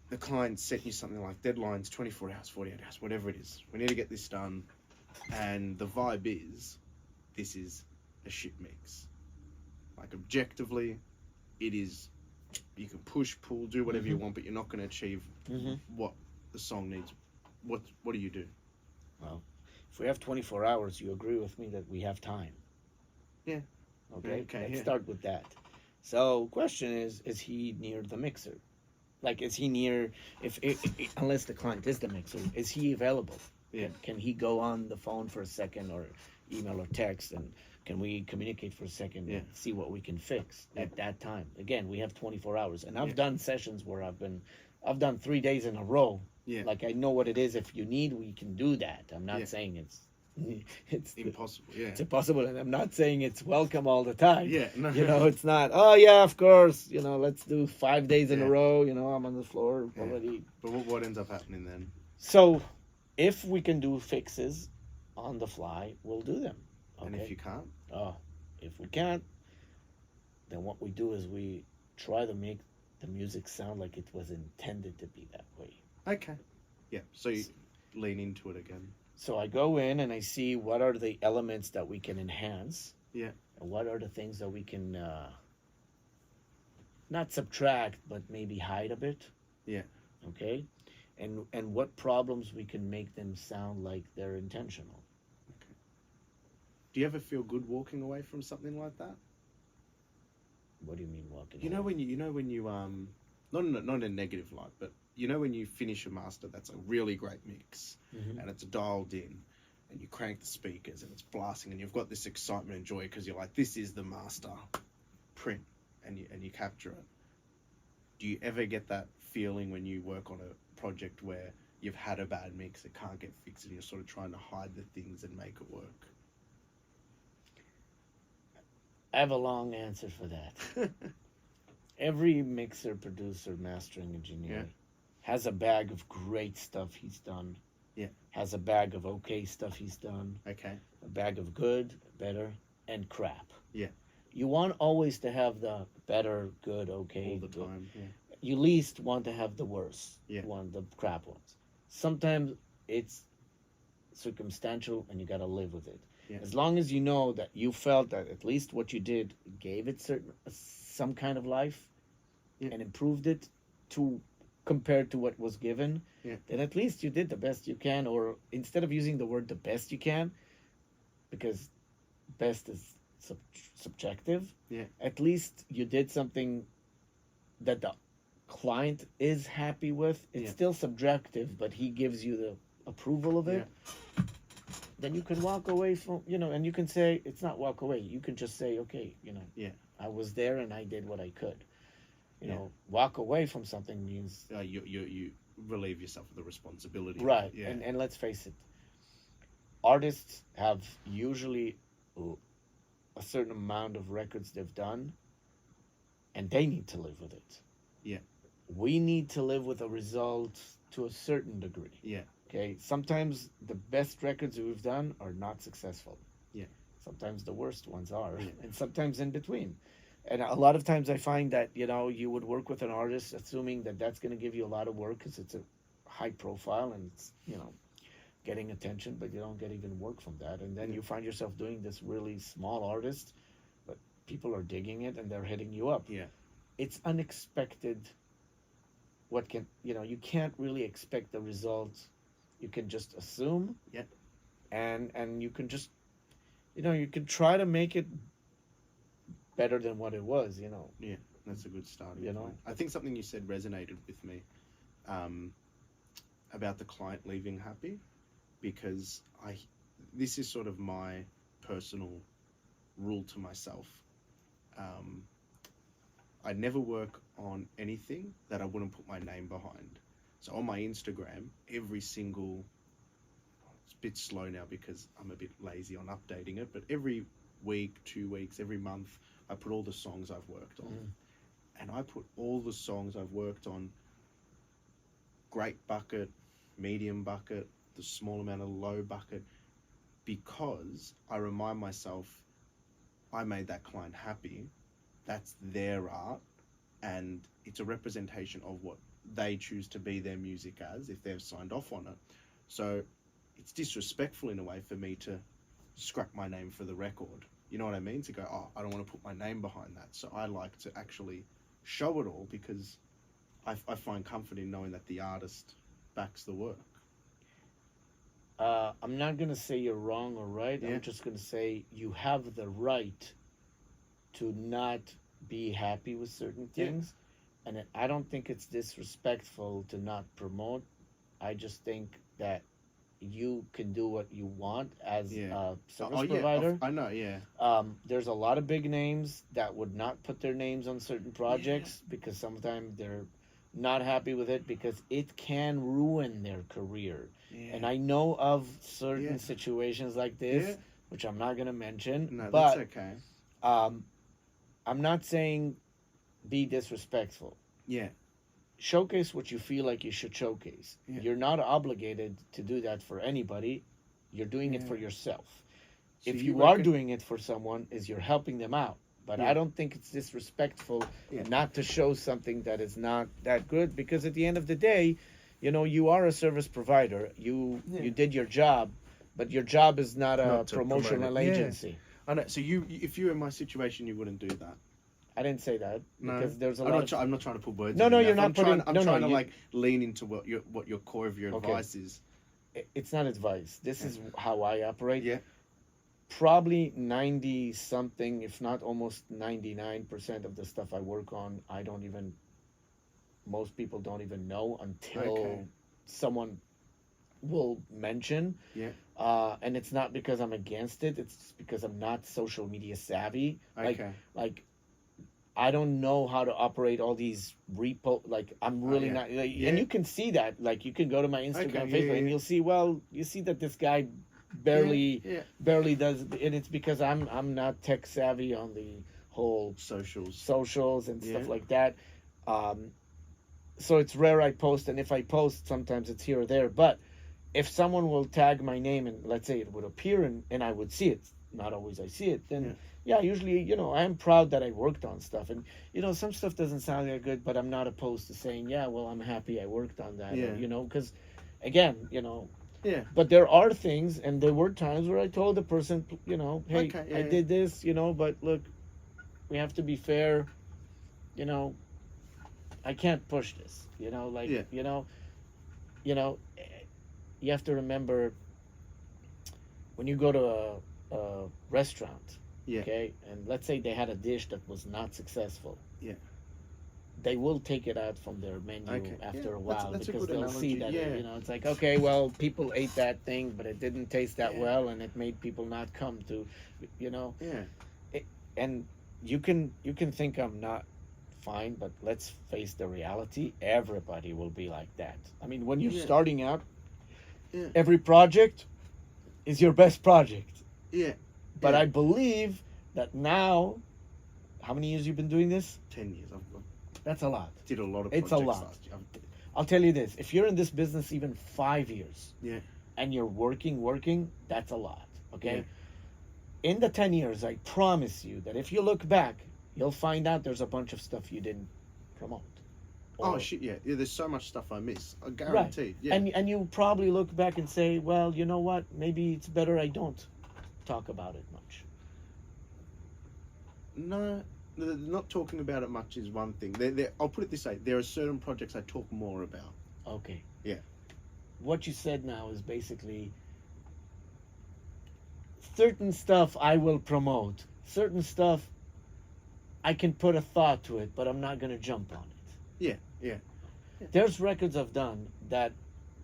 the client sent you something like deadlines, 24 hours, 48 hours, whatever it is. We need to get this done. And the vibe is, this is a shit mix. Like objectively, it is, you can push, pull, do whatever you want, but you're not going to achieve what the song needs. What do you do? Well, if we have 24 hours, you agree with me that we have time. Yeah. Okay, Okay, let's yeah. start with that. So question is he near the mixer? Like, is he near, if unless the client is the mixer, is he available? Yeah. Can he go on the phone for a second, or email or text, and can we communicate for a second and see what we can fix at that time? Again, we have 24 hours, and I've done sessions where I've done 3 days in a row. Yeah. Like, I know what it is. If you need, we can do that. I'm not saying it's Impossible. Yeah. it's impossible, and I'm not saying it's welcome all the time. Yeah. No. It's not, oh yeah, of course, let's do 5 days in a Yeah. row, I'm on the floor already. But what ends up happening then? So if we can do fixes on the fly, we'll do them. Okay? And if you can't? If we can't, then what we do is we try to make the music sound like it was intended to be that way. Okay. Yeah. So you lean into it again. So I go in and I see what are the elements that we can enhance. Yeah. And what are the things that we can not subtract, but maybe hide a bit. Yeah. Okay. And what problems we can make them sound like they're intentional. Okay. Do you ever feel good walking away from something like that? What do you mean walking You away? know when you not in a negative light, but when you finish a master that's a really great mix, and it's dialed in, and you crank the speakers and it's blasting, and you've got this excitement and joy because you're like, this is the master print, and you capture it. Do you ever get that feeling when you work on a project where you've had a bad mix, it can't get fixed, and you're sort of trying to hide the things and make it work? I have a long answer for that. Every mixer, producer, mastering engineer has a bag of great stuff he's done Yeah. has a bag of okay stuff he's done, Okay. a bag of good, better, and crap. Yeah. You want always to have the better, good, okay, All the good. time. Yeah. You least want to have the worst Yeah. one, the crap ones. Sometimes it's circumstantial and you got to live with it. Yeah. As long as you know that you felt that at least what you did gave it some kind of life, Yeah. and improved it to compared to what was given, Yeah. then at least you did the best you can. Or instead of using the word the best you can, because best is subjective, Yeah. at least you did something that the client is happy with. It's Yeah. still subjective, but he gives you the approval of it. Then you can walk away from, and you can say, it's not walk away. You can just say, okay, Yeah. I was there and I did what I could. Yeah. Walk away from something means You relieve yourself of the responsibility. right. Yeah. And let's face it, artists have usually a certain amount of records they've done, and they need to live with it. Yeah. We need to live with a result to a certain degree. Yeah. Okay. Sometimes the best records we've done are not successful. Yeah. Sometimes the worst ones are, Yeah. and sometimes in between. And a lot of times I find that, you would work with an artist assuming that that's going to give you a lot of work because it's a high profile and it's, getting attention, but you don't get even work from that. And then you find yourself doing this really small artist, but people are digging it and they're hitting you up. Yeah. It's unexpected. You can't really expect the results. You can just assume. Yeah. And you can just, you can try to make it better than what it was. Yeah. That's a good starting You know? point. I think something you said resonated with me about the client leaving happy, because this is sort of my personal rule to myself. I never work on anything that I wouldn't put my name behind. So on my Instagram, every single, it's a bit slow now because I'm a bit lazy on updating it, but every week, 2 weeks, every month, I put all the songs I've worked on. And I put all the songs I've worked on, great bucket, medium bucket, the small amount of low bucket, because I remind myself I made that client happy. That's their art, and it's a representation of what they choose to be their music as if they've signed off on it. So it's disrespectful in a way for me to scrap my name for the record. You know what I mean? To go, oh, I don't want to put my name behind that. So I like to actually show it all, because I find comfort in knowing that the artist backs the work. I'm not going to say you're wrong or right. Yeah. I'm just going to say you have the right to not be happy with certain things. Yeah. And I don't think it's disrespectful to not promote. I just think that you can do what you want as a service provider. I know, yeah. There's a lot of big names that would not put their names on certain projects because sometimes they're not happy with it because it can ruin their career. Yeah. And I know of certain situations like this, which I'm not going to mention. No, but, that's okay. I'm not saying be disrespectful. Yeah. Showcase what you feel like you should showcase. Yeah. You're not obligated to do that for anybody. You're doing it for yourself. So if you are doing it for someone, you're helping them out. But I don't think it's disrespectful not to show something that is not that good, because at the end of the day, you are a service provider. You did your job, but your job is not a promotional agency. I know. So if you were in my situation, you wouldn't do that. I didn't say that because there's a I'm lot. I'm not trying to put words. No, in your you're mouth. not putting. I'm trying to like lean into what your core of your advice is. It's not advice. This is how I operate. Yeah. Probably 90 something, if not almost 99% of the stuff I work on, most people don't even know until someone will mention. Yeah. And it's not because I'm against it. It's just because I'm not social media savvy. Okay. Like I don't know how to operate all these I'm really not. And you can see that. Like you can go to my Instagram, Facebook, and you'll see. Well, you see that this guy barely does, and it's because I'm not tech savvy on the whole socials and stuff like that. So it's rare I post, and if I post, sometimes it's here or there. But if someone will tag my name and let's say it would appear and I would see it, not always I see it, then yeah, usually, I'm proud that I worked on stuff. And, some stuff doesn't sound that good, but I'm not opposed to saying, yeah, well, I'm happy I worked on that. Yeah. Because, again, Yeah. but there are things, and there were times where I told the person, hey, Okay, I did this, but look, we have to be fair, I can't push this, you have to remember when you go to a restaurant, Yeah. okay, and let's say they had a dish that was not successful. Yeah. They will take it out from their menu after a while that's because a good they'll analogy. see that Yeah. it's like, okay, well, people ate that thing, but it didn't taste that well, and it made people not come to, Yeah. And you can think I'm not fine, but let's face the reality. Everybody will be like that. I mean, when you're starting out, every project is your best project. Yeah. But I believe that now, how many years you've been doing this? 10 years. I've That's a lot. did a lot of It's a projects lot. last year. I'll tell you this: if you're in this business even 5 years, Yeah. and you're working, that's a lot. Okay. In the 10 years, I promise you that if you look back, you'll find out there's a bunch of stuff you didn't promote. Oh shit! Yeah. There's so much stuff I miss. I guarantee. Yeah. And you probably look back and say, well, you know what? Maybe it's better I don't talk about it much. No, not talking about it much is one thing. I'll put it this way: there are certain projects I talk more about. Okay. Yeah. What you said now is basically certain stuff I will promote. Certain stuff I can put a thought to it, but I'm not going to jump on it. Yeah. Yeah. There's records I've done that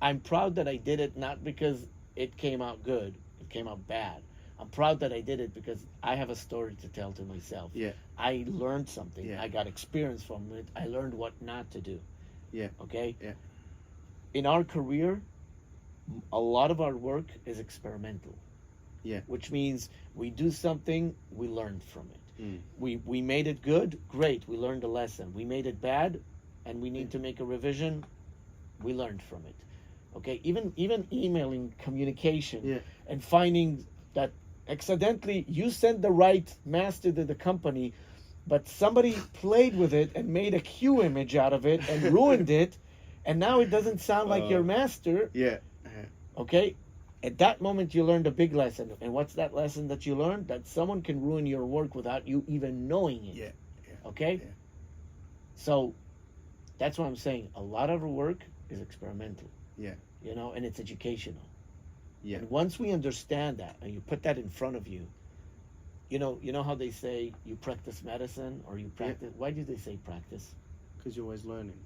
I'm proud that I did it, not because it came out good, it came out bad. I'm proud that I did it because I have a story to tell to myself. Yeah. I learned something. Yeah. I got experience from it. I learned what not to do. Yeah. Okay? Yeah. In our career, a lot of our work is experimental. Yeah. Which means we do something, we learn from it. Mm. We made it good, great, we learned a lesson. We made it bad, and we need to make a revision, we learned from it. Okay? Even emailing communication and finding that accidentally you sent the right master to the company, but somebody played with it and made a Q image out of it and ruined it, and now it doesn't sound like your master. Yeah. Okay? At that moment, you learned a big lesson. And what's that lesson that you learned? That someone can ruin your work without you even knowing it. Yeah. Okay? Yeah. So that's what I'm saying. A lot of our work is experimental. Yeah. And it's educational. Yeah. And once we understand that and you put that in front of you, you know how they say you practice medicine or you practice. Why do they say practice? Because you're always learning.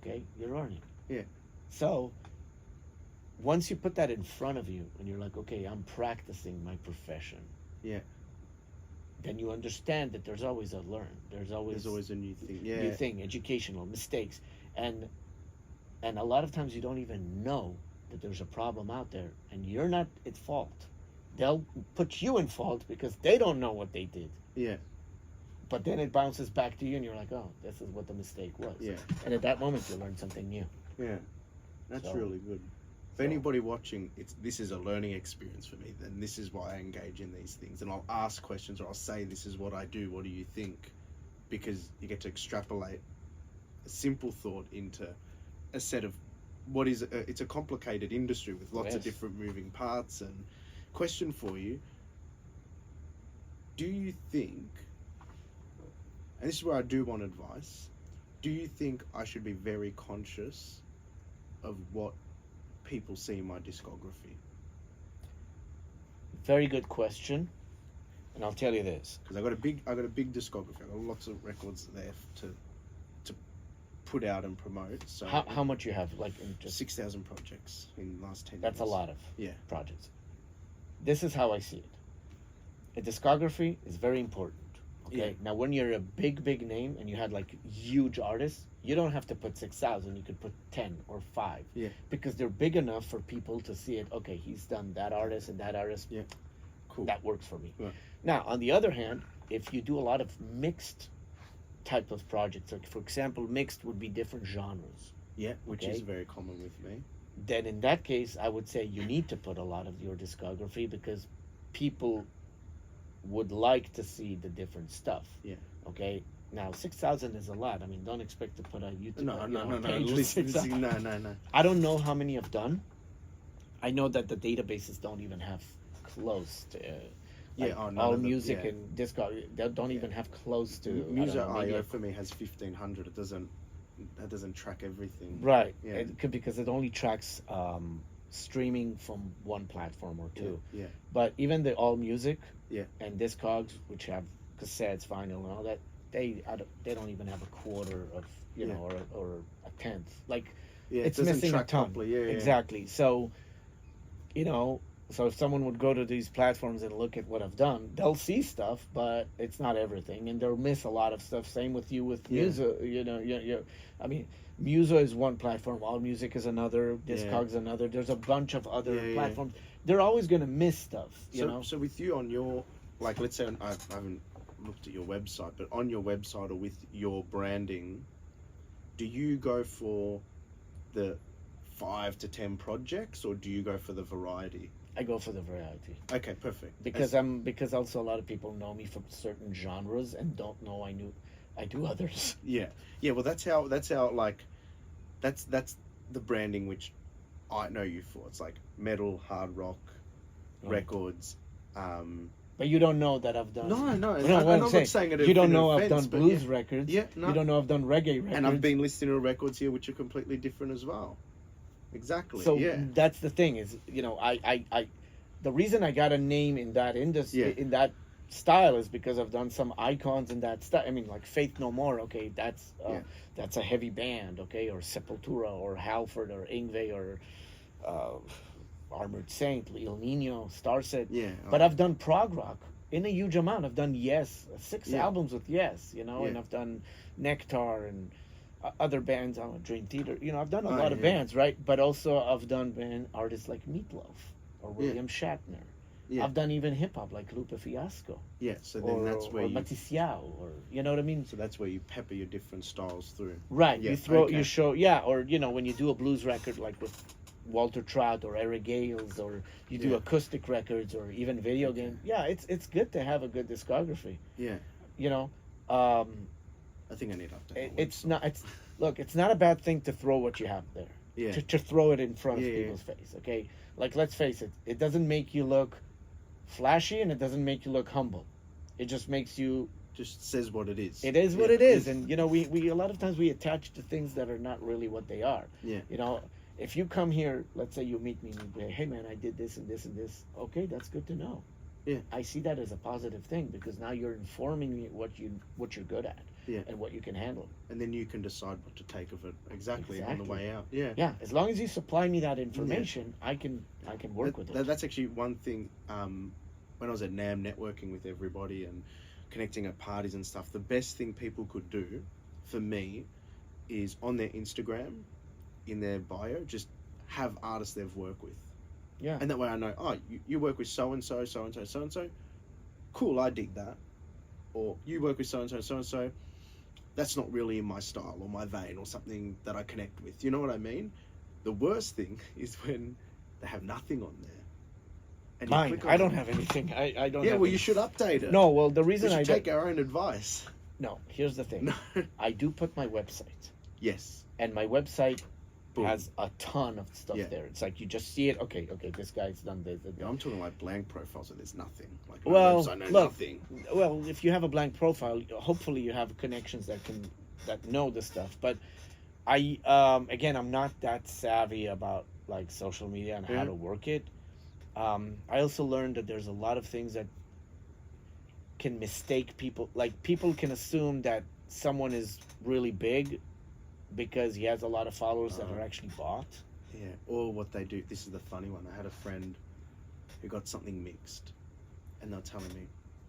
Okay? You're learning. Yeah. So once you put that in front of you and you're like, okay, I'm practicing my profession. Yeah. Then you understand that there's always a learn. There's always a new thing. Yeah. New thing, educational, mistakes. And a lot of times you don't even know that there's a problem out there and you're not at fault. They'll put you in fault because they don't know what they did. Yeah. But then it bounces back to you and you're like, oh, this is what the mistake was. Yeah. And at that moment you learn something new. Yeah. That's really good. For anybody watching, this is a learning experience for me. Then this is why I engage in these things, and I'll ask questions or I'll say, "This is what I do. What do you think?" Because you get to extrapolate a simple thought into a set of what is. It's a complicated industry with lots of different moving parts. And question for you: do you think? And this is where I do want advice. Do you think I should be very conscious of what people see in my discography? Very good question, and I'll tell you this. Because I got a big discography. I got lots of records there to put out and promote. So how much you have, like in just 6,000 projects in the last 10 years. That's a lot of Yeah. projects. This is how I see it. A discography is very important. Okay. Yeah. Now, when you're a big name and you had like huge artists, you don't have to put 6,000. You could put 10 or 5. Yeah. Because they're big enough for people to see it. Okay, he's done that artist and that artist. Yeah. Cool. That works for me. Yeah. Now, on the other hand, if you do a lot of mixed type of projects, like for example, mixed would be different genres. Yeah, which Okay. is very common with me. then in that case, I would say you need to put a lot of your discography because people would like to see the different stuff. Yeah. Okay. Now 6,000 is a lot. I mean, don't expect to put a YouTube No. page with Listen, 6,000. no. I don't know how many I've done. I know that the databases don't even have close to. All music and disco, they don't even have close to. Music.io for me has 1,500. That doesn't track everything. Right. Yeah. Because it only tracks streaming from one platform or two. Yeah. But even the All Music. Yeah. And Discogs, which have cassettes, vinyl, and all that, they don't even have a quarter of or a tenth. Like it's missing a ton. Properly. Yeah. Exactly. So, so if someone would go to these platforms and look at what I've done, they'll see stuff, but it's not everything, and they'll miss a lot of stuff. Same with you with Musa. I mean, Musa is one platform, All Music is another, Discogs another. There's a bunch of other platforms. They're always going to miss stuff. You know. So with you on your, like, let's say I haven't looked at your website, but on your website or with your branding, do you go for the 5 to 10 projects, or do you go for the variety? I go for the variety. Okay, perfect. Because also a lot of people know me from certain genres and don't know I do others. Yeah. Well, that's how like that's the branding which I know you for. It's like metal, hard rock, records. But you don't know that I've done. No. I'm not saying it. You don't know I've done blues records. Yeah. No. You don't know I've done reggae records. And I've been listening to records here which are completely different as well. Exactly. So that's the thing is, I the reason I got a name in that industry in that style is because I've done some icons in that style. I mean, like Faith No More. Okay, that's a heavy band. Okay, or Sepultura or Halford or Yngwie or Armored Saint, El Nino, Starset. Yeah. But I've done prog rock in a huge amount. I've done six albums with and I've done Nectar and other bands on Dream Theater. I've done a lot of bands, right? But also I've done artists like Meatloaf or William Shatner. Yeah. I've done even hip hop like Lupe Fiasco. Yeah, so then that's where Matisiao, or you know what I mean. So that's where you pepper your different styles through. Right. Yeah, you show or when you do a blues record like with Walter Trout or Eric Gales, or you do acoustic records or even video game. Yeah, it's good to have a good discography. Yeah. I think I need to update. It's not a bad thing to throw what you have there. Yeah. To throw it in front of people's face. Okay. Like, let's face it. It doesn't make you look flashy and it doesn't make you look humble. It just makes you. Just says what it is. It is what it is, and we a lot of times we attach to things that are not really what they are. Yeah. If you come here, let's say you meet me and you say, "Hey man, I did this and this and this." Okay, that's good to know. Yeah. I see that as a positive thing because now you're informing me what you're good at. Yeah. And what you can handle. And then you can decide what to take of it exactly. On the way out. Yeah. Yeah. As long as you supply me that information, I can work with it. That's actually one thing. When I was at NAM networking with everybody and connecting at parties and stuff, the best thing people could do for me is on their Instagram, in their bio, just have artists they've worked with. Yeah. And that way I know, you work with so-and-so, so-and-so, so-and-so. Cool, I dig that. Or you work with so-and-so, so-and-so. That's not really in my style or my vein or something that I connect with. You know what I mean? The worst thing is when they have nothing on there. And Mine, I don't have anything. I don't. Yeah, well, you should update it. No, well, the reason I take our own advice. No, here's the thing. No. I do put my website. Yes. And my website has a ton of stuff there. It's like you just see it. Okay, this guy's done this. Yeah, I'm talking like blank profiles, so there's nothing. Like nothing. Well, if you have a blank profile, hopefully you have connections that know the stuff. But I again, I'm not that savvy about like social media and how to work it. I also learned that there's a lot of things that can mistake people. Like people can assume that someone is really big because he has a lot of followers that are actually bought. Yeah, or what they do. This is the funny one. I had a friend who got something mixed, and they're telling me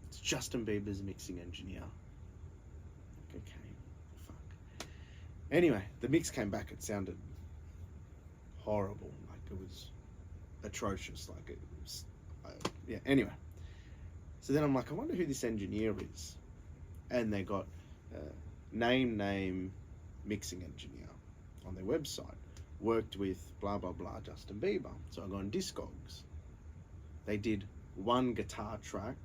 it's Justin Bieber's mixing engineer. Like, okay, fuck. Anyway, the mix came back. It sounded horrible. Like it was atrocious. Like it was. Anyway, so then I'm like, I wonder who this engineer is, and they got name. Mixing engineer on their website. worked with blah blah blah Justin Bieber. So I go on Discogs. They did one guitar track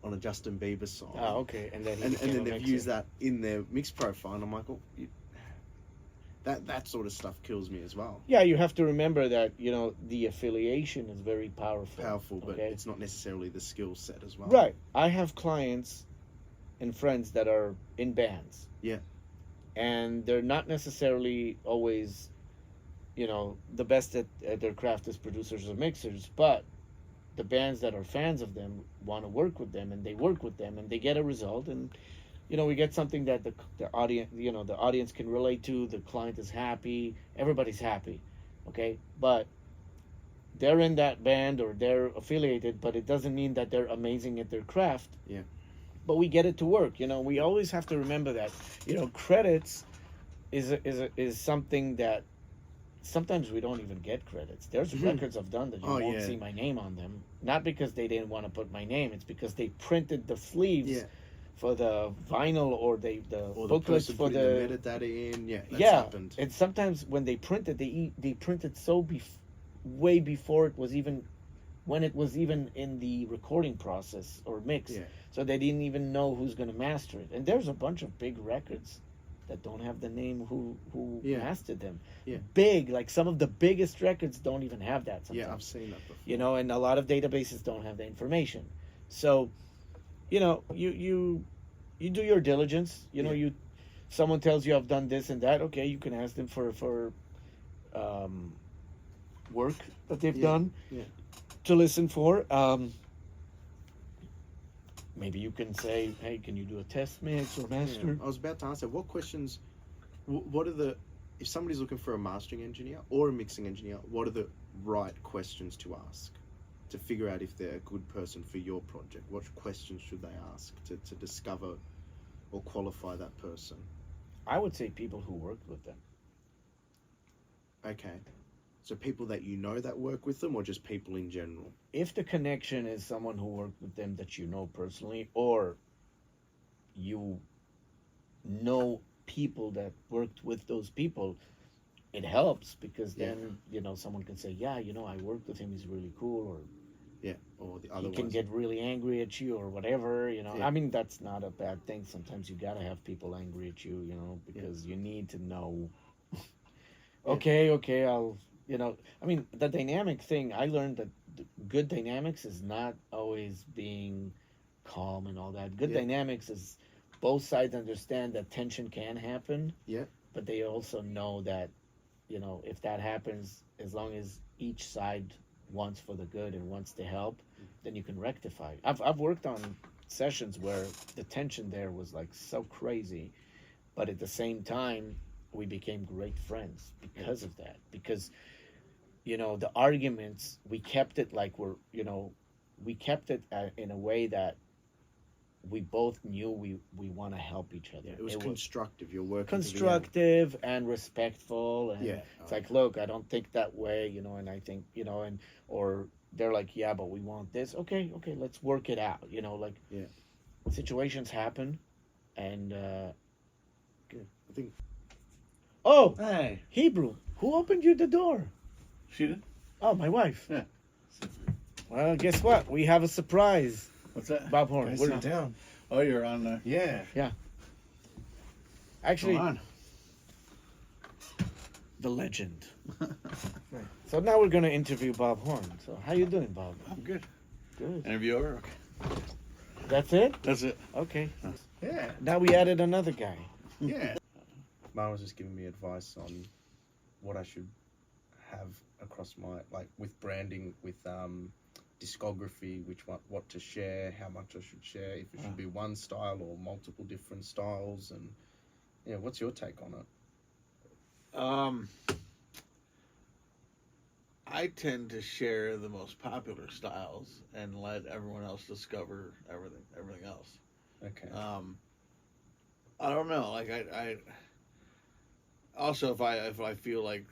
on a Justin Bieber song. Oh, okay. And then they've used that in their mix profile, and I'm like, that sort of stuff kills me as well. Yeah, you have to remember that, the affiliation is very powerful. But it's not necessarily the skill set as well. Right. I have clients and friends that are in bands. Yeah. And they're not necessarily always, the best at their craft as producers or mixers, but the bands that are fans of them want to work with them, and they work with them, and they get a result, and we get something that the audience, the audience can relate to. The client is happy, everybody's happy, okay? But they're in that band or they're affiliated, but it doesn't mean that they're amazing at their craft. Yeah. But we get it to work. We always have to remember that. Credits is something that sometimes we don't even get credits. There's records I've done that you won't see my name on them. Not because they didn't want to put my name. It's because they printed the sleeves for the vinyl or the booklets for the metadata in. Yeah, that's happened. And sometimes when they printed, they printed so way before it was even, when it was even in the recording process or mix. Yeah. So they didn't even know who's going to master it. And there's a bunch of big records that don't have the name who mastered them. Yeah. Big, like some of the biggest records don't even have that sometimes. Yeah, I've seen that before. And a lot of databases don't have the information. So, you do your diligence. Someone tells you I've done this and that. Okay, you can ask them for work that they've done to listen for. Maybe you can say, hey, can you do a test mix or master? Yeah. I was about to ask that. What questions, if somebody's looking for a mastering engineer or a mixing engineer, what are the right questions to ask to figure out if they're a good person for your project? What questions should they ask to discover or qualify that person? I would say people who worked with them. Okay. So people that that work with them, or just people in general? If the connection is someone who worked with them that you know personally, or you know people that worked with those people, it helps, because then, someone can say, yeah, I worked with him, he's really cool, or or the other he can get really angry at you or whatever, I mean, that's not a bad thing. Sometimes you gotta have people angry at you, because you need to know, okay, I'll, I mean, the dynamic thing, I learned that good dynamics is not always being calm and all that. Good dynamics is both sides understand that tension can happen, but they also know that, if that happens, as long as each side wants for the good and wants to help, then you can rectify. I've worked on sessions where the tension there was like so crazy, but at the same time, we became great friends because of that. Because, the arguments, we kept it like we kept it in a way that we both knew we want to help each other. It was constructive. You're working constructive and respectful, and it's like, look, I don't think that way, and I think, or they're like, yeah, but we want this. Okay, let's work it out. Situations happen, and I think. Oh, hey, Hebrew, who opened you the door? She did. Oh, my wife. Yeah. Well, guess what? We have a surprise. What's that? Bob Horn. Sit down. Oh, you're on there. Yeah. Actually, the legend. So now we're going to interview Bob Horn. So how you doing, Bob? I'm good. Good. Interview over? Okay. That's it? That's it. Okay. Yeah. Now we added another guy. Yeah. Mom was just giving me advice on what I should have across my, like, with branding, with discography, what to share, how much I should share, if it should be one style or multiple different styles, and what's your take on it? I tend to share the most popular styles and let everyone else discover everything else. Okay. I don't know. Like I also, if I feel like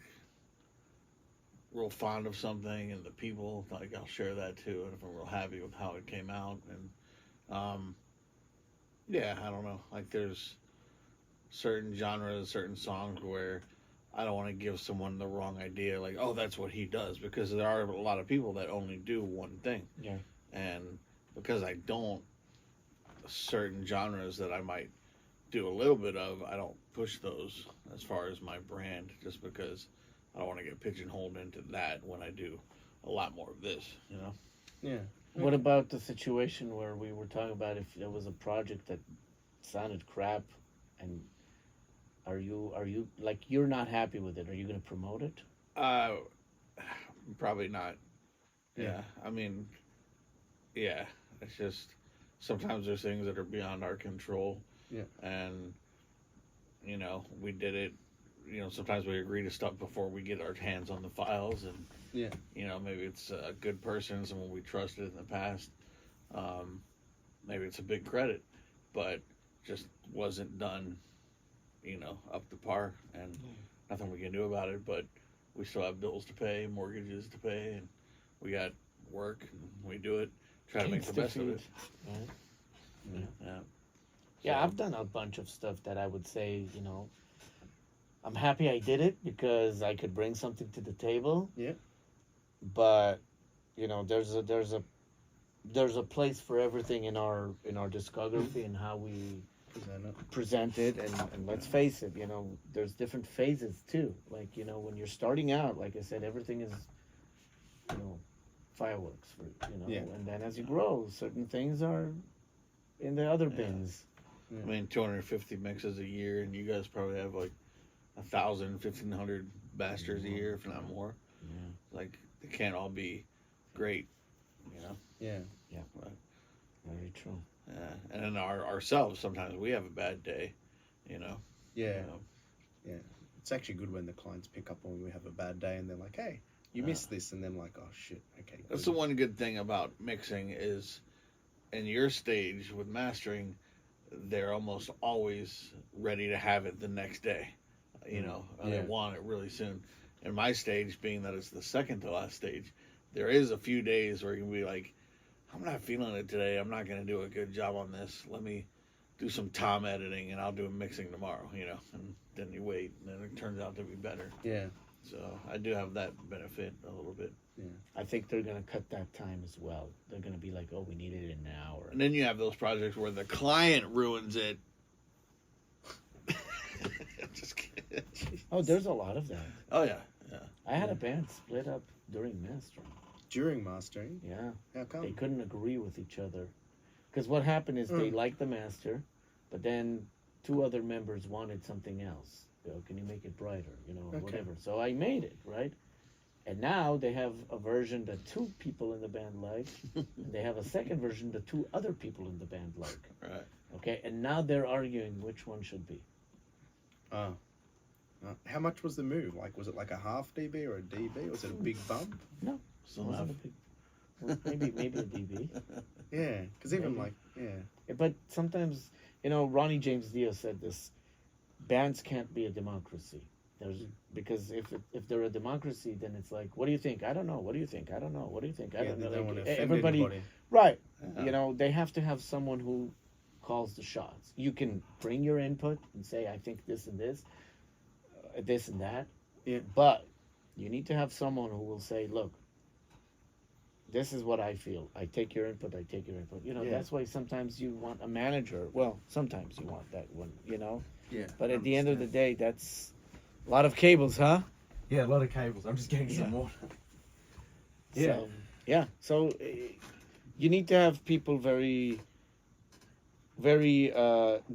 real fond of something and the people, like, I'll share that too. And if I'm real happy with how it came out, and I don't know. Like, there's certain genres, certain songs where I don't want to give someone the wrong idea, like, oh, that's what he does, because there are a lot of people that only do one thing. Yeah. And because I don't, certain genres that I might do a little bit of, I don't push those as far as my brand, just because I don't want to get pigeonholed into that when I do a lot more of this, you know? Yeah. What about the situation where we were talking about if there was a project that sounded crap, and are you like you're not happy with it? Are you going to promote it? Uh, Probably not. Yeah. Yeah. I mean, yeah. It's just sometimes there's things that are beyond our control. Yeah. And, you know, we did it. You know, sometimes we agree to stuff before we get our hands on the files. And, Yeah. you know, maybe it's a good person, someone we trusted in the past. Maybe it's a big credit, but just wasn't done, you know, up to par. And nothing we can do about it, but we still have bills to pay, mortgages to pay, and we got work, and we do it, try to make the best of it. Right? Yeah. Yeah, So, I've done a bunch of stuff that I would say, I'm happy I did it because I could bring something to the table. Yeah. But, there's a place for everything in our discography and how we present it, and let's face it, there's different phases too. Like, when you're starting out, like I said, everything is, fireworks for Yeah. and then as you grow, certain things are in the other bins. I mean, 250 mixes a year, and you guys probably have like 1,000, 1,500 masters a year, if not more. Yeah. Like, they can't all be great, you know? Yeah. But, Very true. yeah. And then ourselves, sometimes we have a bad day, you know? Yeah. You know? Yeah. It's actually good when the clients pick up when we have a bad day and they're like, hey, you missed this. And then like, oh, shit. Okay. That's the one good thing about mixing is in your stage with mastering, they're almost always ready to have it the next day. You know, they want it really soon. In my stage, being that it's the second to last stage, there is a few days where you can be like, I'm not feeling it today. I'm not going to do a good job on this. Let me do some tom editing and I'll do a mixing tomorrow, you know. And then you wait and then it turns out to be better. Yeah. So I do have that benefit a little bit. Yeah. I think they're going to cut that time as well. They're going to be like, oh, we need it in an hour. And then you have those projects where the client ruins it. Just kidding. Oh, there's a lot of that. Oh, yeah. I had a band split up during mastering. During mastering? Yeah. How come? They couldn't agree with each other. Because what happened is they liked the master, but then two other members wanted something else. Can you make it brighter? Whatever. So I made it, right? And now they have a version that two people in the band like, and they have a second version that two other people in the band like. Right. Okay, and now they're arguing which one should be. Oh. How much was the move? Like, was it like a half dB or a dB? Was it a big bump? No, Still wasn't a big. Well, maybe a dB. Yeah, because even Maybe. like, But sometimes, Ronnie James Dio said this: bands can't be a democracy. Because if they're a democracy, then it's like, what do you think? I don't know. What do you think? I don't know. What do you think? I don't know. they don't want to offend Everybody, anybody. right? Yeah. They have to have someone who calls the shots. You can bring your input and say, I think this and this, this and that. Yeah. But you need to have someone who will say, look, this is what I feel. I take your input. I take your input. That's why sometimes you want a manager. Well, sometimes you want that one. Yeah. But at the end of the day, that's a lot of cables, huh? Yeah, a lot of cables. I'm just getting some water. Yeah. So you need to have people very, very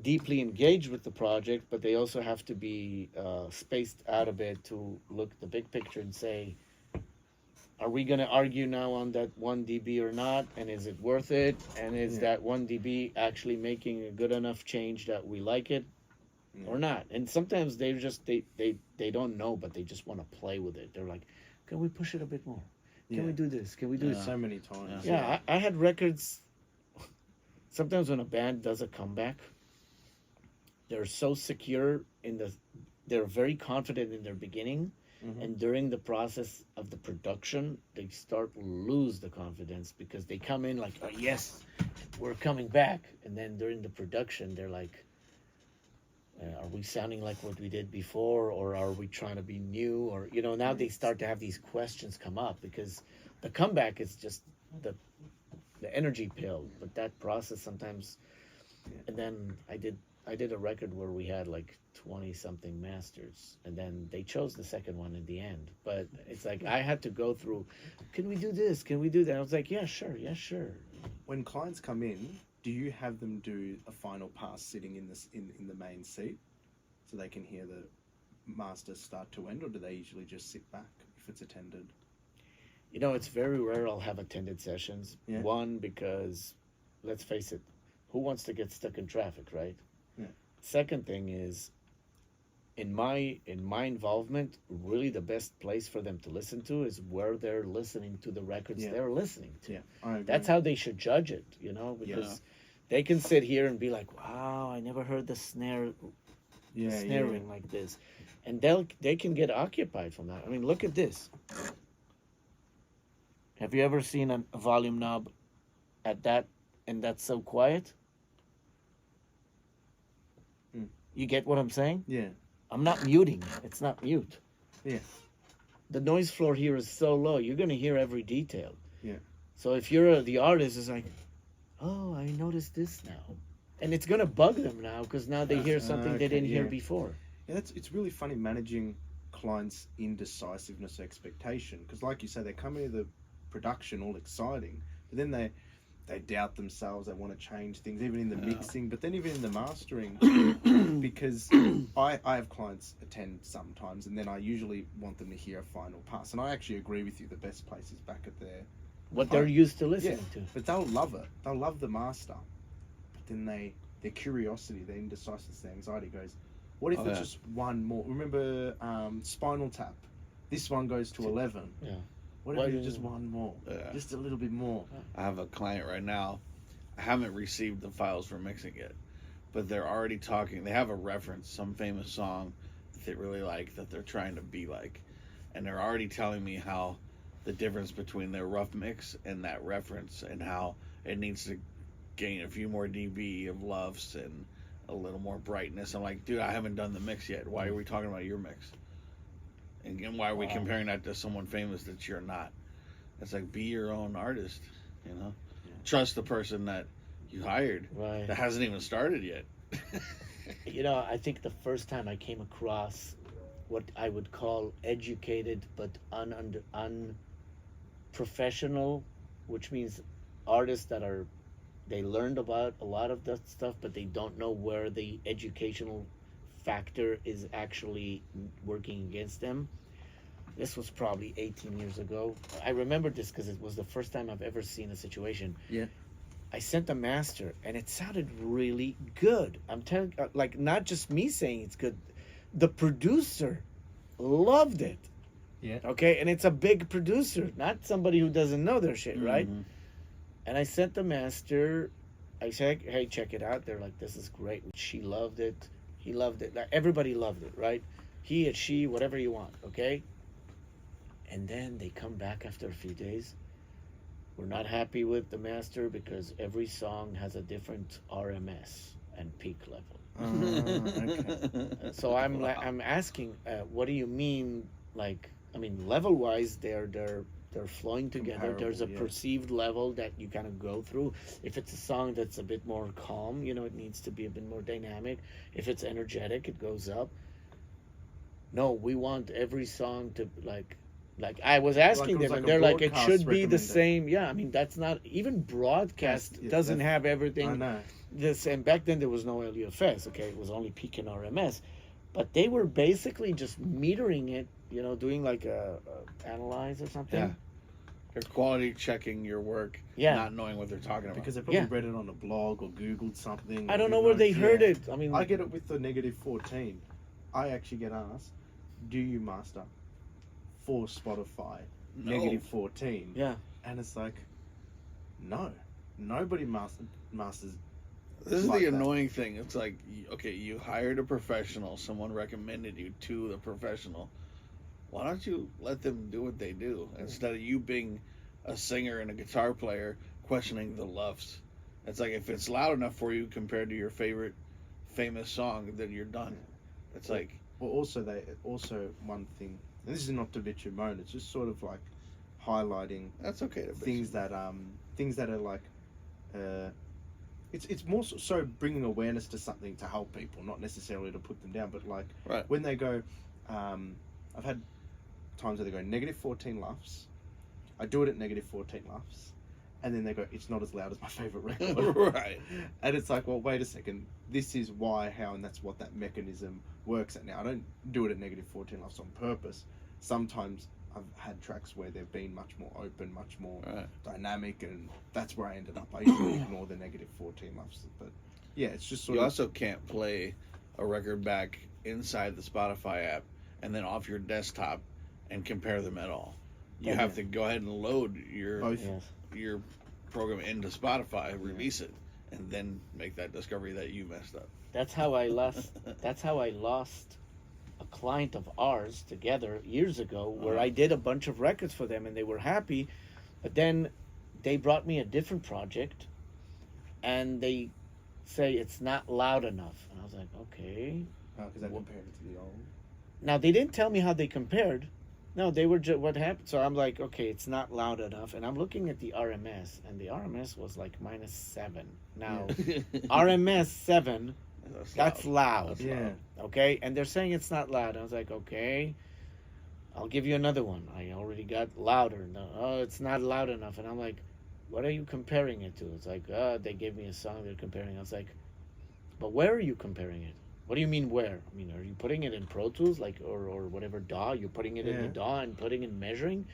deeply engaged with the project, but they also have to be spaced out a bit to look at the big picture and say, are we going to argue now on that 1 dB or not? And is it worth it? And is that 1 dB actually making a good enough change that we like it or not? And sometimes they just, they don't know, but they just want to play with it. They're like, can we push it a bit more? Can we do this? Can we do this? So many times. Yeah, I had records. Sometimes when a band does a comeback, they're so secure they're very confident in their beginning. Mhm. And during the process of the production, they start to lose the confidence because they come in like, oh, yes, we're coming back. And then during the production, they're like, Are we sounding like what we did before, or are we trying to be new? Or now they start to have these questions come up because the comeback is just the energy pill. But that process sometimes, and then I did a record where we had like 20 something masters, and then they chose the second one in the end. But it's like I had to go through, can we do this? Can we do that? I was like, yeah, sure. When clients come in, do you have them do a final pass sitting in this in the main seat so they can hear the master start to end, or do they usually just sit back if it's attended? It's very rare I'll have attended sessions. Yeah. One, because let's face it, who wants to get stuck in traffic, right? Yeah. Second thing is, in my involvement, really the best place for them to listen to is where they're listening to the records they're listening to. Yeah, I agree. That's how they should judge it, because they can sit here and be like, wow, I never heard the snaring like this. And they can get occupied from that. I mean, look at this. Have you ever seen a volume knob at that, and that's so quiet? You get what I'm saying? Yeah. I'm not muting. It's not mute. Yeah. The noise floor here is so low, you're going to hear every detail. Yeah. So if you're the artist, it's like, oh, I noticed this now. And it's going to bug them now because now they hear something they didn't hear before. Yeah, it's really funny managing clients' indecisiveness expectation, because like you say, they come into the production all exciting, but then they doubt themselves, they want to change things, even in the mixing, but then even in the mastering, because I have clients attend sometimes, and then I usually want them to hear a final pass, and I actually agree with you, the best place is back at what they're used to listening to. But they'll love it, they'll love the master, but then their curiosity, their indecisiveness, their anxiety goes, what if it's just one more? Remember Spinal Tap? This one goes to 11. Yeah. What if it's just one more? Yeah. Just a little bit more. I have a client right now. I haven't received the files for mixing yet, but they're already talking. They have a reference, some famous song that they really like, that they're trying to be like. And they're already telling me how the difference between their rough mix and that reference, and how it needs to gain a few more dB of lufs and a little more brightness. I'm like, dude, I haven't done the mix yet. Why are we talking about your mix? And why are we comparing that to someone famous that you're not? It's like, be your own artist, Yeah. Trust the person that you hired that hasn't even started yet. I think the first time I came across what I would call educated but unprofessional, which means artists that they learned about a lot of that stuff, but they don't know where the educational factor is actually working against them. This was probably 18 years ago. I remember this because it was the first time I've ever seen a situation. Yeah. I sent a master and it sounded really good. I'm telling, like, not just me saying it's good. The producer loved it. Yeah. Okay, and it's a big producer, not somebody who doesn't know their shit, right? Mm-hmm. And I sent the master. I said, hey, check it out. They're like, this is great. She loved it. He loved it. Like, everybody loved it, right? He and she, whatever you want, okay? And then they come back after a few days. We're not happy with the master because every song has a different RMS and peak level. Okay. So I'm asking, what do you mean? Like, I mean, level-wise, they're flowing together. There's a perceived level that you kind of go through. If it's a song that's a bit more calm, it needs to be a bit more dynamic. If it's energetic, it goes up. No, we want every song to like I was asking them, and they're like, it should be the same. Yeah, I mean, that's not even broadcast doesn't have everything. I know. And back then there was no LUFS. Okay, it was only peak and RMS, but they were basically just metering it. Doing like a analyze or something. Yeah. They're quality checking your work, not knowing what they're talking about. Because they probably read it on a blog or Googled something. I don't know where they heard it. I mean, I get it with the -14. I actually get asked, do you master for Spotify -14? Yeah. And it's like, no. Nobody masters. This is like the that. annoying thing. It's like, okay, you hired a professional. Someone recommended you to the professional. Why don't you let them do what they do instead of you being a singer and a guitar player questioning the lufs? It's like, if it's loud enough for you compared to your favorite famous song, then you're done. It's like, Well, also one thing, and this is not to bitch and moan. It's just sort of like highlighting that's okay to things that are like, it's more so bringing awareness to something to help people, not necessarily to put them down. But like Right. when they go, I've had times where they go -14 laughs. I do it at -14 laughs, and then they go, it's not as loud as my favorite record. Right. And it's like, well, wait a second. This is why, how, and that's what that mechanism works at. Now, I don't do it at -14 laughs on purpose. Sometimes I've had tracks where they've been much more open, much more dynamic, and that's where I ended up. I usually ignore the -14 laughs. But yeah, it's just sort You of. also can't play a record back inside the Spotify app and then off your desktop and compare them at all. You have to go ahead and load your Both. your program into Spotify, release it, and then make that discovery that you messed up. That's how I lost. That's how I lost a client of ours together years ago, where I did a bunch of records for them, and they were happy. But then they brought me a different project, and they say it's not loud enough, and I was like, okay. Because I compared it to the old. Now they didn't tell me how they compared. No, they were just what happened. So I'm like, okay, it's not loud enough, and I'm looking at the RMS, and the RMS was like -7. Now RMS 7. That's loud. Yeah. Okay, and they're saying it's not loud. I was like, okay, I'll give you another one. I already got louder. No, oh, it's not loud enough. And I'm like, what are you comparing it to? It's like, they gave me a song they're comparing. I was like, but where are you comparing it? What do you mean where? I mean, are you putting it in Pro Tools, like, or whatever DAW? You're putting it in the DAW and putting it measuring?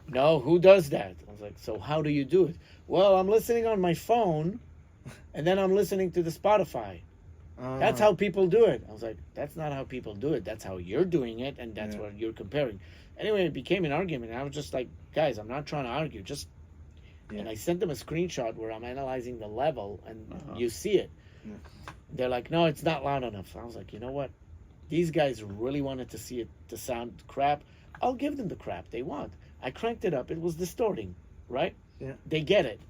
No, who does that? I was like, so how do you do it? Well, I'm listening on my phone, and then I'm listening to the Spotify. That's how people do it. I was like, that's not how people do it. That's how you're doing it, and that's what you're comparing. Anyway, it became an argument. And I was just like, guys, I'm not trying to argue. Just, and I sent them a screenshot where I'm analyzing the level, and you see it. Yeah. They're like, no, it's not loud enough. I was like, you know what? These guys really wanted to see it to sound crap. I'll give them the crap they want. I cranked it up. It was distorting, right? Yeah. They get it.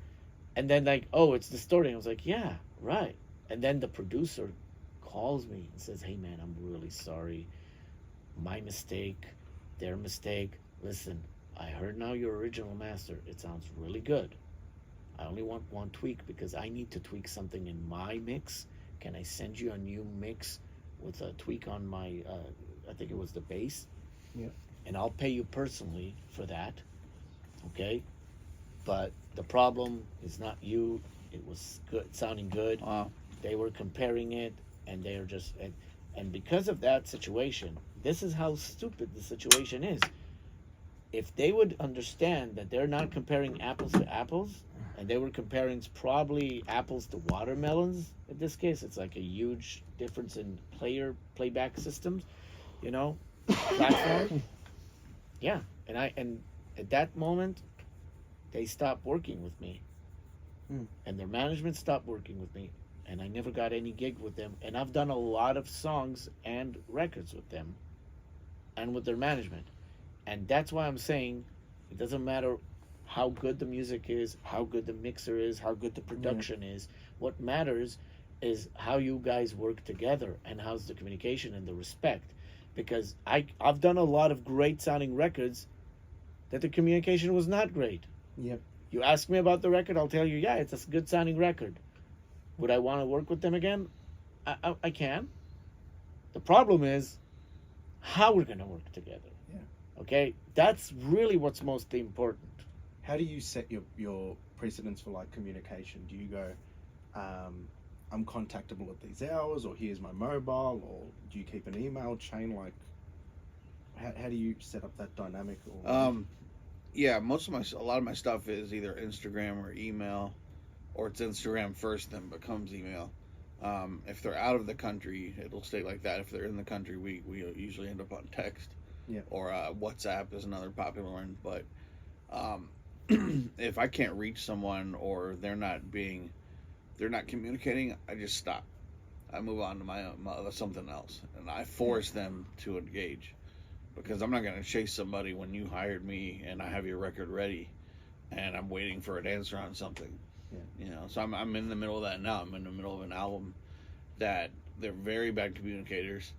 And then like, oh, it's distorting. I was like, yeah, right. And then the producer calls me and says, hey, man, I'm really sorry. My mistake, their mistake. Listen, I heard now your original master. It sounds really good. I only want one tweak because I need to tweak something in my mix. Can I send you a new mix with a tweak on my, I think it was the bass? Yeah. And I'll pay you personally for that. Okay? But the problem is not you. It was good, sounding good. Wow. They were comparing it, and they're just, and because of that situation, this is how stupid the situation is. If they would understand that they're not comparing apples to apples, and they were comparing probably apples to watermelons, in this case, it's like a huge difference in playback systems, platform. Yeah, and at that moment, they stopped working with me, and their management stopped working with me, and I never got any gig with them. And I've done a lot of songs and records with them, and with their management, and that's why I'm saying it doesn't matter how good the music is, how good the mixer is, how good the production is. What matters is how you guys work together and how's the communication and the respect. Because I've done a lot of great sounding records that the communication was not great. Yep. You ask me about the record, I'll tell you, yeah, it's a good sounding record. Would I want to work with them again? I can. The problem is how we're going to work together. Yeah. Okay? That's really what's most important. How do you set your precedents for like communication? Do you go, I'm contactable at these hours, or here's my mobile, or do you keep an email chain? Like, how do you set up that dynamic? Or yeah, a lot of my stuff is either Instagram or email, or it's Instagram first, then becomes email. If they're out of the country, it'll stay like that. If they're in the country, we usually end up on text. Yeah. Or WhatsApp is another popular one, but. If I can't reach someone or they're not communicating, I just stop. I move on to my something else, and I force them to engage, because I'm not going to chase somebody when you hired me and I have your record ready, and I'm waiting for an answer on something. Yeah. So I'm in the middle of that now. I'm in the middle of an album that they're very bad communicators.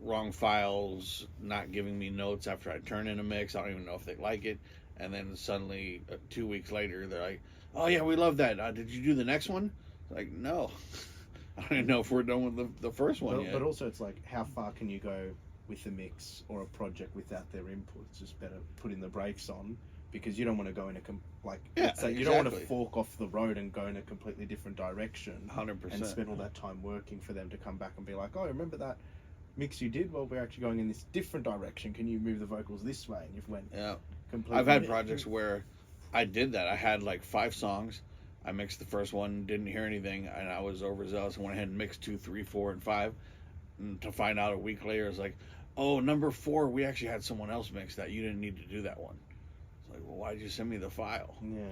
Wrong files, not giving me notes after I turn in a mix. I don't even know if they like it. And then suddenly, 2 weeks later, they're like, "Oh yeah, we love that. Did you do the next one?" Like, no, I don't even know if we're done with the first one yet. But also, it's like, how far can you go with a mix or a project without their input? It's just better putting the brakes on, because you don't want to go in you don't want to fork off the road and go in a completely different direction. 100%. And spend all that time working for them to come back and be like, "Oh, remember that mix you did? Well, we're actually going in this different direction. Can you move the vocals this way?" And you've went completely. I've had projects where I did that. I had like 5 songs. I mixed the first one, didn't hear anything, and I was overzealous and went ahead and mixed 2, 3, 4, and 5. And to find out a week later, it's like, "Oh, number 4, we actually had someone else mix that. You didn't need to do that one." It's like, well, why did you send me the file? Yeah.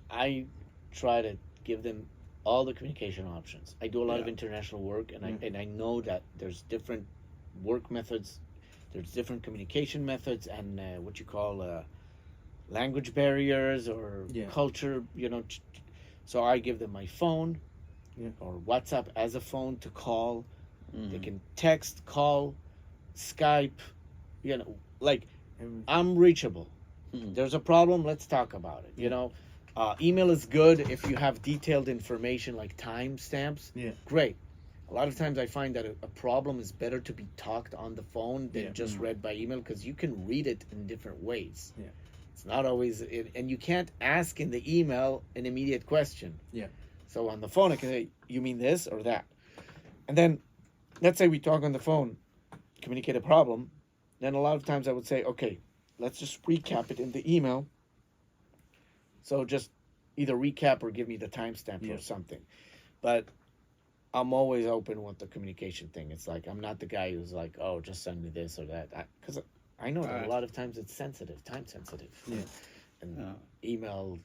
I try to give them all the communication options. I do a lot of international work, and I know that there's different work methods, there's different communication methods, and what you call language barriers or culture. So I give them my phone or WhatsApp as a phone to call. They can text, call, Skype. I'm reachable. There's a problem, let's talk about it. Email is good if you have detailed information like timestamps. Great. A lot of times I find that a problem is better to be talked on the phone than just read by email, because you can read it in different ways. It's not always, and you can't ask in the email an immediate question. So on the phone, I can say, "You mean this or that?" And then, let's say we talk on the phone, communicate a problem. Then a lot of times I would say, "Okay, let's just recap it in the email." So just either recap or give me the timestamp or something. But I'm always open with the communication thing. It's like, I'm not the guy who's like, "Oh, just send me this or that." Because I know that a lot of times it's sensitive, time sensitive. And email,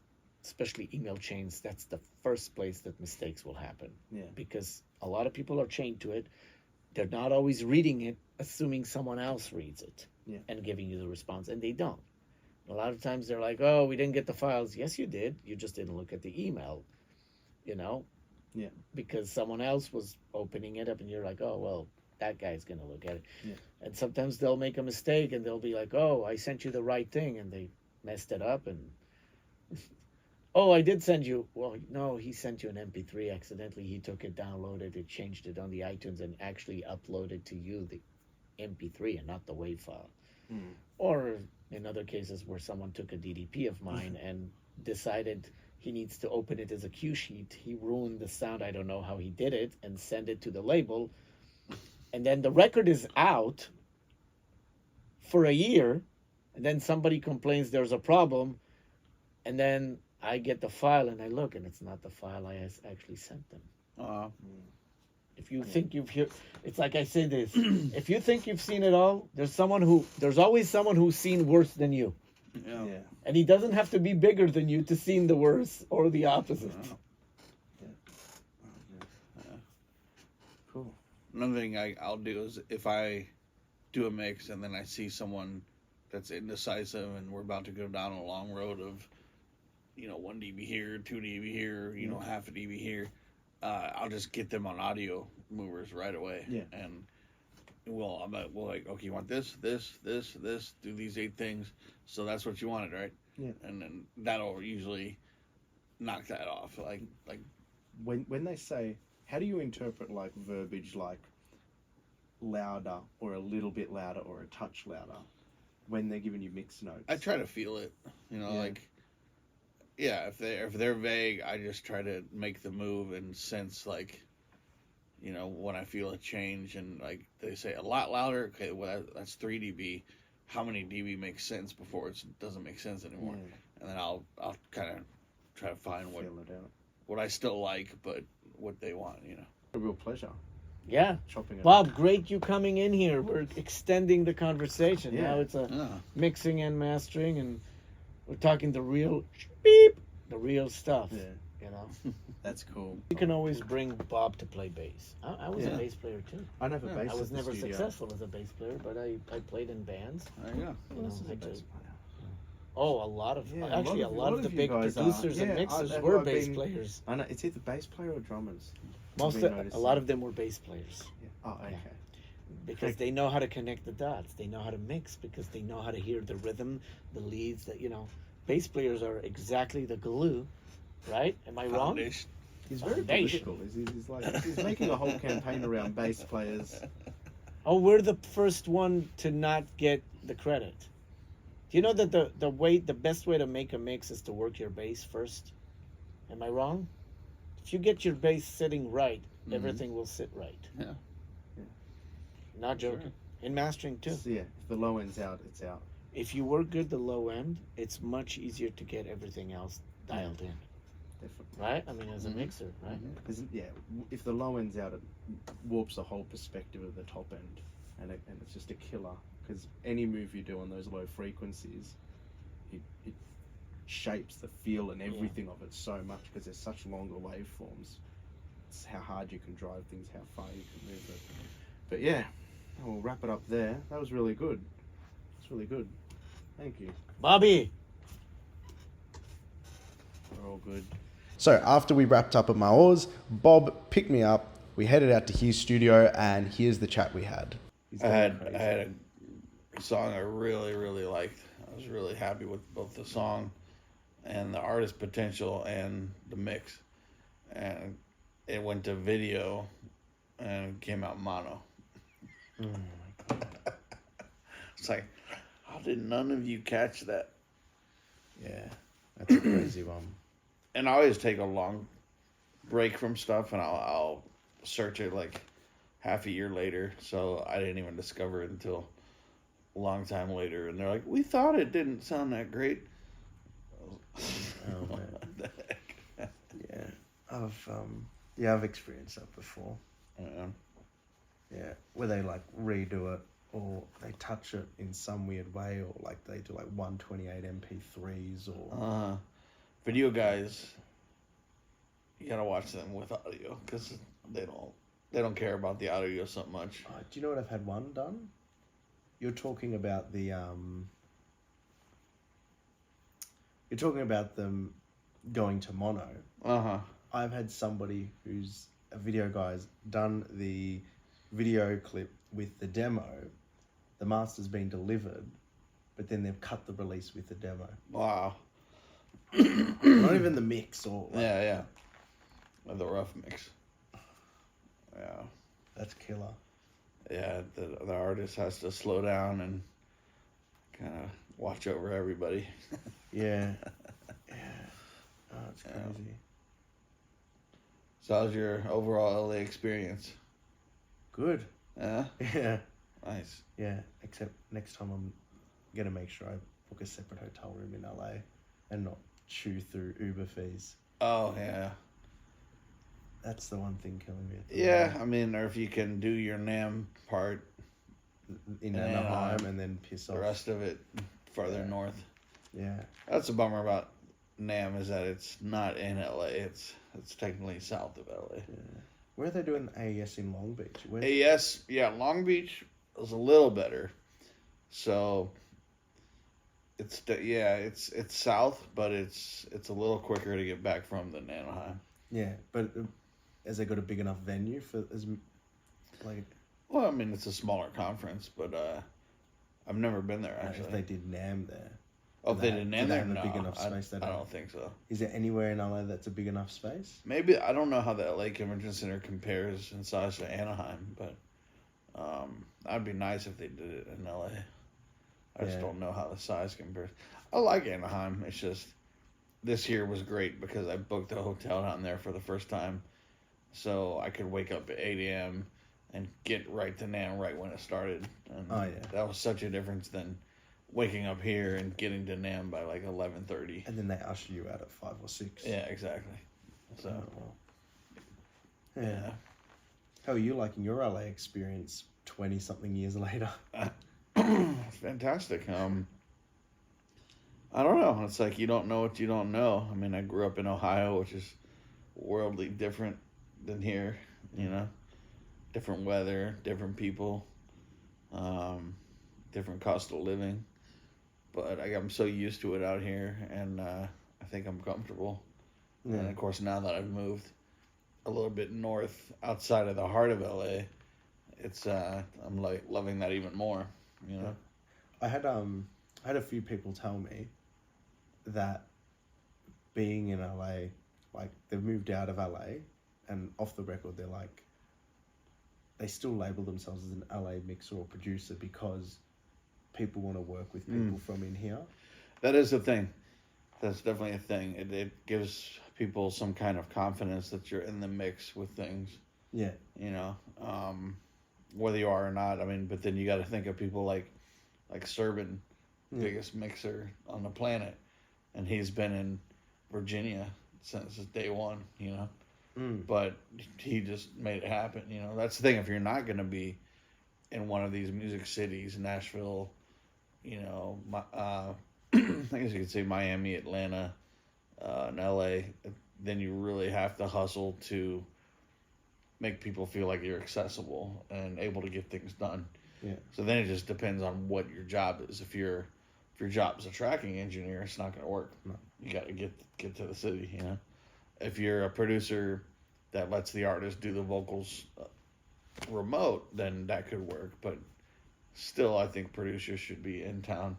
especially email chains, that's the first place that mistakes will happen. Because a lot of people are chained to it. They're not always reading it, assuming someone else reads it and giving you the response, and they don't. A lot of times they're like, "Oh, we didn't get the files." Yes, you did. You just didn't look at the email, because someone else was opening it up, and you're like, "Oh, well, that guy's going to look at it." And sometimes they'll make a mistake, and they'll be like, "Oh, I sent you the right thing," and they messed it up, and "Oh, I did send you." Well, no, he sent you an MP3 accidentally. He took it, downloaded it, changed it on the iTunes, and actually uploaded to you the MP3 and not the WAV file. Or in other cases where someone took a DDP of mine and decided he needs to open it as a cue sheet, he ruined the sound. I don't know how he did it, and send it to the label. And then the record is out for a year, and then somebody complains there's a problem, and then I get the file and I look, and it's not the file I actually sent them. If you think it's like I say this: if you think you've seen it all, there's always someone who's seen worse than you. And he doesn't have to be bigger than you to see the worse or the opposite. Cool. Another thing I'll do is, if I do a mix and then I see someone that's indecisive and we're about to go down a long road of, 1 dB here, 2 dB here, half a dB here, I'll just get them on audio movers right away. And we'll like, "Okay, you want this, this, this, this, do these 8 things. So that's what you wanted, right?" And then that'll usually knock that off. Like when they say, how do you interpret like verbiage like louder or a little bit louder or a touch louder when they're giving you mix notes? I try to feel it, if they're vague, I just try to make the move and sense, like, when I feel a change, and like they say a lot louder. Okay, well, that's 3 dB. How many dB makes sense before it doesn't make sense anymore? And then I'll kind of try to find what I still like, but what they want. A real pleasure. Yeah. Chopping it Bob, up. great you coming in here. We're extending the conversation. Now it's mixing and mastering, and we're talking the real stuff. That's cool. You can always bring Bob to play bass. I was a bass player too. I never bass. I was never successful as a bass player, but I played in bands. There you go. This is a bass player. Oh, a lot of Yeah, actually a lot of the you big guys are. producers and Yeah, mixers I've were been- bass players. I know it's either bass player or drummers. A lot of them were bass players Yeah. Oh, okay. because they know how to connect the dots. They know how to mix because they know how to hear the rhythm, the leads. That bass players are exactly the glue, right? Am I wrong? Foundation. He's very Foundation. political. He's like he's making a whole campaign around bass players. Oh, we're the first one to not get the credit. Do you know that the best way to make a mix is to work your bass first? Am I wrong? If you get your bass sitting right, everything will sit right. Yeah. Not joking. In mastering too. So, yeah, if the low end's out, it's out. If you work good the low end, it's much easier to get everything else dialed in. Definitely. Right? I mean, as a mixer, right? Because if the low end's out, it warps the whole perspective of the top end, and it's just a killer. Because any move you do on those low frequencies, it shapes the feel and everything of it so much because there's such longer waveforms. It's how hard you can drive things, how far you can move it. But yeah, we'll wrap it up there. That was really good. It's really good. Thank you. Bobby! We're all good. So after we wrapped up at my oars, Bob picked me up. We headed out to his studio, and here's the chat we had. I had a song I really, really liked. I was really happy with both the song and the artist potential and the mix. And it went to video and came out mono. Oh my God. It's like, how did none of you catch that? Yeah, that's a crazy one. And I always take a long break from stuff, and I'll search it like half a year later. So I didn't even discover it until a long time later. And they're like, "We thought it didn't sound that great." Oh man. What the heck? Yeah, I've experienced that before. Yeah. Yeah, where they like redo it or they touch it in some weird way, or like they do like 128 MP3s or. Video guys, you gotta watch them with audio because they don't care about the audio so much. Do you know what I've had one done? You're talking about the You're talking about them going to mono. I've had somebody who's a video guy's done the video clip with the demo. The master's been delivered, but then they've cut the release with the demo. Wow. Not even the mix or like, Yeah. The rough mix. Yeah. That's killer. Yeah, the artist has to slow down and kind of watch over everybody. Yeah. Yeah. Oh, it's crazy. So how's your overall LA experience? Good. Yeah? Yeah. Nice. Yeah. Except next time I'm gonna make sure I book a separate hotel room in LA and not chew through Uber fees. Oh, yeah. That's the one thing killing me. Yeah, I mean, or if you can do your NAM part, In Anaheim and then piss the off. rest of it farther north. Yeah. That's a bummer about NAM is that it's not in LA. It's technically south of LA. Yeah. Where are they doing the AES in Long Beach? Where? AES, yeah, Long Beach was a little better. So it's south, but it's a little quicker to get back from than Anaheim. Yeah, but has they got a big enough venue for as like? Well, I mean, it's a smaller conference, but I've never been there actually. If they did NAM there. Oh, if they did do NAM they there, have a no, big enough space? I don't think so. Is there anywhere in LA that's a big enough space? Maybe, I don't know how the LA Convention Center compares in size to Anaheim, but that'd be nice if they did it in LA. I just don't know how the size compares. I like Anaheim. It's just this year was great because I booked a hotel down there for the first time, so I could wake up at 8 a.m. and get right to NAM right when it started. And that was such a difference than waking up here and getting to NAM by like 11:30. And then they usher you out at 5 or 6. Yeah, exactly. So, yeah. How are you liking your LA experience 20-something years later? It's fantastic. I don't know. It's like you don't know what you don't know. I mean, I grew up in Ohio, which is worldly different than here, you know. Different weather, different people, different cost of living. but I'm so used to it out here, and I think I'm comfortable. Yeah. And of course, now that I've moved a little bit north outside of the heart of LA, it's I'm like loving that even more. You know. I had a few people tell me that being in LA, like they've moved out of LA, and off the record they're like, they still label themselves as an LA mixer or producer because people want to work with people from in here. That is a thing. That's definitely a thing. It gives people some kind of confidence that you're in the mix with things. Yeah. You know, whether you are or not. I mean, but then you got to think of people like Serban, biggest mixer on the planet, and he's been in Virginia since day one. You know, but he just made it happen. You know, that's the thing. If you're not going to be in one of these music cities, Nashville, you know, I guess you could say Miami, Atlanta, and LA, then you really have to hustle to make people feel like you're accessible and able to get things done. Yeah. So then it just depends on what your job is. If your job is a tracking engineer, it's not going to work. No. You got to get to the city, you know. If you're a producer that lets the artist do the vocals remote, then that could work. But still, I think producers should be in town.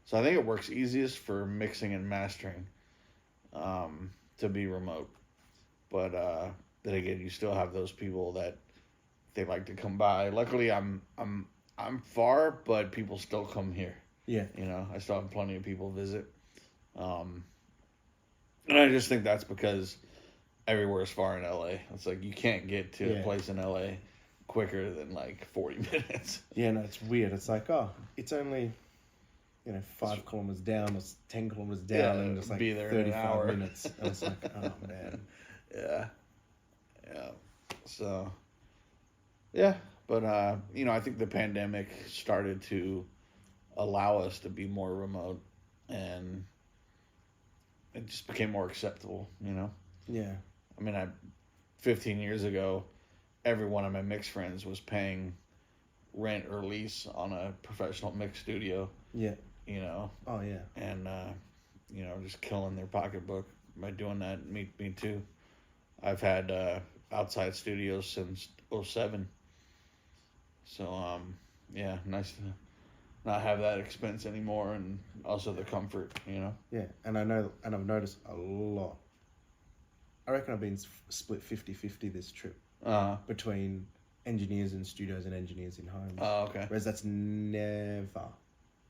So I think it works easiest for mixing and mastering to be remote. But then again, you still have those people that they like to come by. Luckily, I'm far, but people still come here. Yeah. You know, I still have plenty of people visit. And I just think that's because everywhere is far in LA. It's like you can't get to a place in LA quicker than like 40 minutes. Yeah, no, it's weird. It's like, oh, it's only, 5 kilometers down or 10 kilometers down, and just like be there in an 35 hour. minutes. And it's like, oh man. Yeah. So, yeah. But, I think the pandemic started to allow us to be more remote, and it just became more acceptable, you know? Yeah. I mean, 15 years ago, every one of my mix friends was paying rent or lease on a professional mix studio. Yeah. You know? Oh, yeah. And, just killing their pocketbook by doing that. Me too. I've had outside studios since 2007. So, nice to not have that expense anymore, and also the comfort, you know? Yeah, and I've noticed a lot. I reckon I've been split 50-50 this trip between engineers in studios and engineers in homes. Oh, okay. Whereas that's never,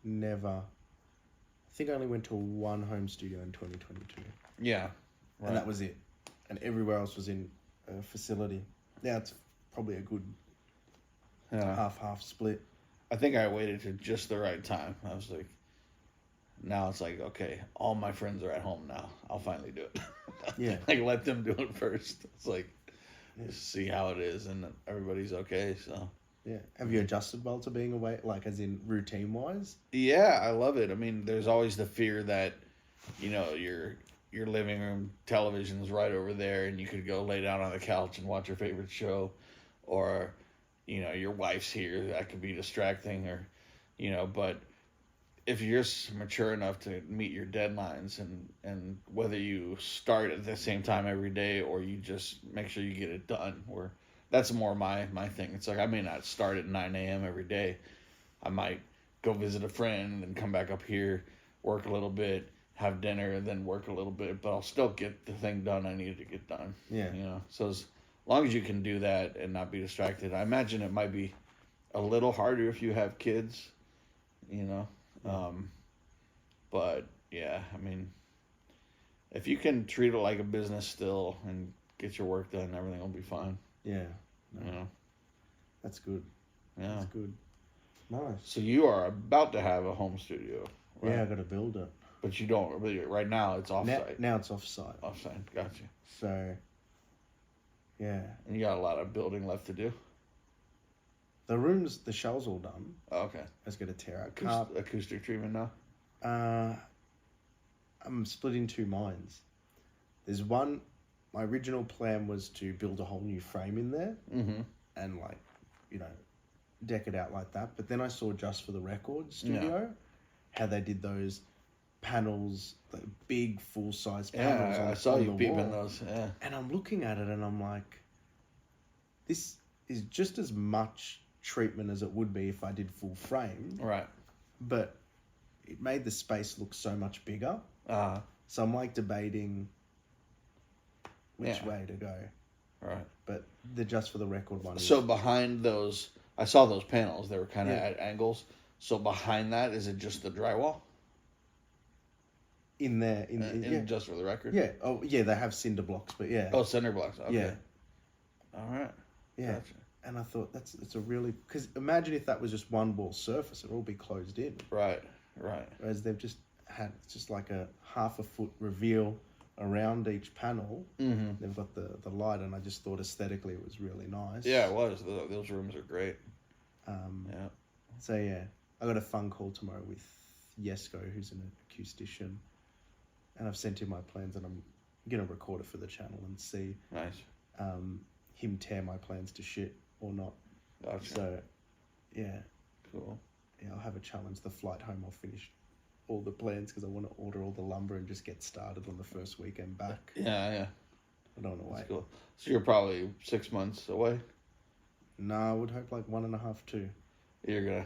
I think I only went to one home studio in 2022. Yeah. Right. And that was it. And everywhere else was in a facility. Now it's probably a good half split. I think I waited to just the right time. I was like, now it's like, okay, all my friends are at home now. I'll finally do it. Yeah. Like, let them do it first. It's like, just see how it is, and everybody's okay, so. Yeah. Have you adjusted well to being away, like as in routine-wise? Yeah, I love it. I mean, there's always the fear that, your living room television's right over there, and you could go lay down on the couch and watch your favorite show, or, your wife's here. That could be distracting, or, but if you're mature enough to meet your deadlines, and whether you start at the same time every day or you just make sure you get it done, or that's more my thing. It's like I may not start at 9 a.m. every day. I might go visit a friend and come back up here, work a little bit, have dinner, and then work a little bit, but I'll still get the thing done I need to get done. Yeah. So as long as you can do that and not be distracted. I imagine it might be a little harder if you have kids, but yeah, I mean, if you can treat it like a business still and get your work done, everything will be fine. Yeah. No. That's good. Yeah. That's good. Nice. So you are about to have a home studio, right? Yeah, I got to build it. But you don't really, right now it's off-site. Now it's off-site. Off-site, gotcha. So, yeah. And you got a lot of building left to do? The shell's all done. Oh, okay. I just got to tear out Acoustic treatment now? I'm splitting two minds. There's one, my original plan was to build a whole new frame in there and deck it out like that. But then I saw Just for the Record studio, how they did those panels, the big full size panels. Yeah, I saw you peeping those. Yeah, and I'm looking at it and I'm like, this is just as much treatment as it would be if I did full frame. right. But it made the space look so much bigger. So I'm like debating which way to go. Right. But the Just for the Record one. So behind those, I saw those panels. They were kind of at angles. So behind that, is it just the drywall? In there, in Just for the Record. Yeah. Oh, yeah. They have cinder blocks, but yeah. Oh, cinder blocks. Okay. Yeah. All right. Yeah. Gotcha. And I thought it's a really, because imagine if that was just one wall surface, it'd all be closed in. Right. Right. Whereas they've just had just like a 1/2 foot reveal around each panel. Mm-hmm. They've got the light, and I just thought aesthetically it was really nice. Yeah, it was. Those rooms are great. Yeah. So yeah, I got a phone call tomorrow with Yesko, who's an acoustician, and I've sent him my plans, and I'm gonna record it for the channel and see Nice. him tear my plans to shit or not. Gotcha. So yeah, Cool. yeah, I'll have a challenge. The flight home, I'll finish all the plans because I want to order all the lumber and just get started on the first weekend back. Yeah, yeah. I don't want to wait. That's cool. So you're probably 6 months away. No, I would hope like 1.5, 2. You're gonna.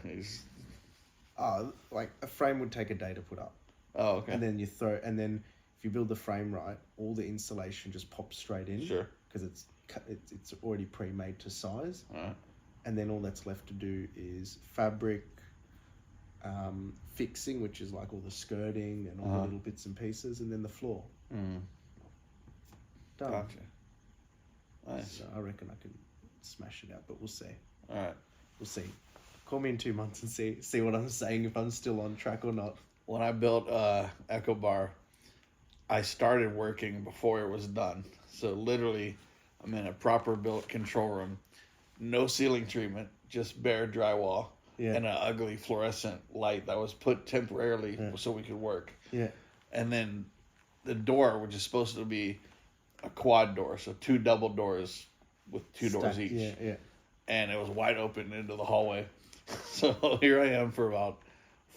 Like a frame would take a day to put up. Oh, okay. And then and then if you build the frame right, all the insulation just pops straight in. Sure. Because it's already pre-made to size. All right. And then all that's left to do is fabric fixing, which is like all the skirting and all the little bits and pieces, and then the floor. Mm. Done. Gotcha. Nice. So I reckon I can smash it out, but we'll see. All right. We'll see. Call me in 2 months and see what I'm saying, if I'm still on track or not. When I built Echo Bar, I started working before it was done. So literally, I'm in a proper built control room, no ceiling treatment, just bare drywall, and an ugly fluorescent light that was put temporarily so we could work. Yeah. And then the door, which is supposed to be a quad door, so 2 double doors with 2 doors each. Yeah, yeah. And it was wide open into the hallway. So here I am for about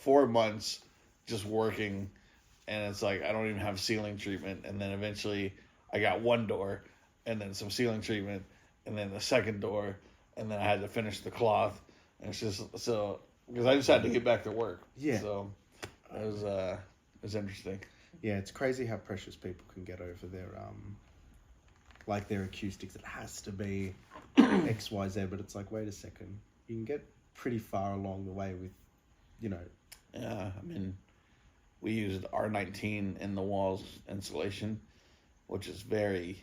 4 months just working, and it's like I don't even have ceiling treatment. And then eventually I got 1 door, and then some ceiling treatment, and then the second door, and then I had to finish the cloth. And it's just so because I just had to get back to work. Yeah. So it was interesting. Yeah, it's crazy how precious people can get over their like their acoustics. It has to be X, Y, Z, but it's like, wait a second, you can get pretty far along the way with, Yeah, I mean, we used R19 in the walls insulation, which is very,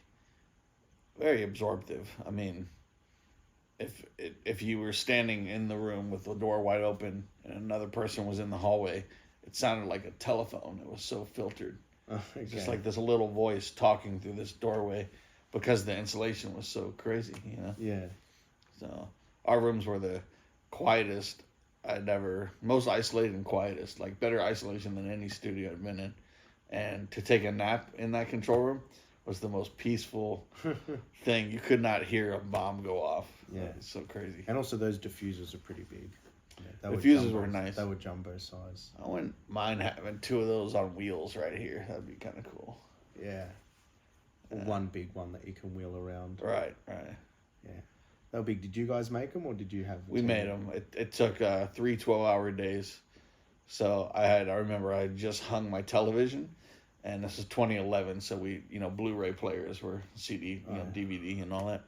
very absorptive. I mean, if you were standing in the room with the door wide open and another person was in the hallway, it sounded like a telephone. It was so filtered. Okay. Just like this little voice talking through this doorway because the insulation was so crazy, Yeah. So our rooms were the quietest most isolated and quietest, like better isolation than any studio I'd been in. And to take a nap in that control room was the most peaceful thing. You could not hear a bomb go off. Yeah. It's so crazy. And also those diffusers are pretty big. Yeah, Diffusers were nice. They were jumbo size. I wouldn't mind having 2 of those on wheels right here. That'd be kind of cool. Yeah. Or one big one that you can wheel around. Right. Yeah. They were big. Did you guys make them, or did you have... We made them. It took 3 12-hour days. So I remember I just hung my television, and this is 2011, so we, Blu-ray players were CD, DVD and all that.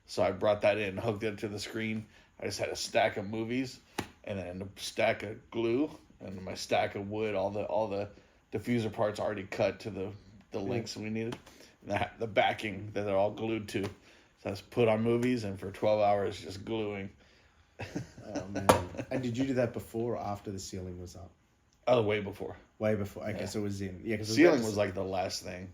So I brought that in, hooked it to the screen. I just had a stack of movies, and then a stack of glue, and my stack of wood, all the diffuser parts already cut to the lengths we needed. And the backing that they're all glued to. So I just put on movies, and for 12 hours just gluing. Oh, man. And did you do that before or after the ceiling was up? Oh, way before. Way before. Okay, so it was in. Yeah, because ceiling was like the last thing.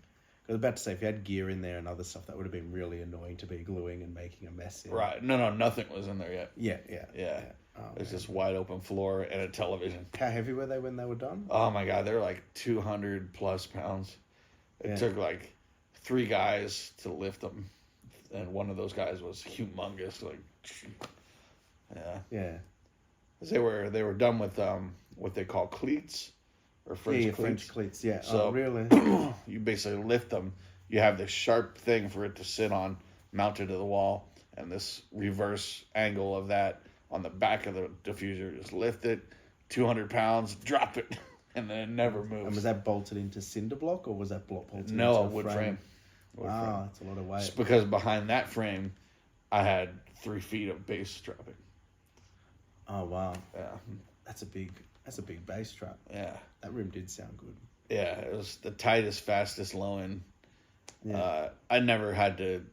I was about to say, if you had gear in there and other stuff, that would have been really annoying to be gluing and making a mess in. Right. No, nothing was in there yet. Yeah. Oh, It was just wide open floor and a television. How heavy were they when they were done? Oh my God, they were like 200 plus pounds. It took like 3 guys to lift them, and one of those guys was humongous. Like, yeah. Yeah. They were done with what they call cleats or French cleats. French cleats. Yeah. So oh, really? you basically lift them. You have this sharp thing for it to sit on, mounted to the wall, and this reverse angle of that on the back of the diffuser. Just lift it, 200 pounds, drop it, and then it never moves. And was that bolted into cinder block or was that bolted No, into a wood frame. Wood Wow, frame. that's a lot of weight. It's because behind that frame, I had 3 feet of bass dropping. Oh wow, Yeah, that's a big bass trap. yeah, That room did sound good. yeah. It was the tightest, fastest low end. Yeah. I never had to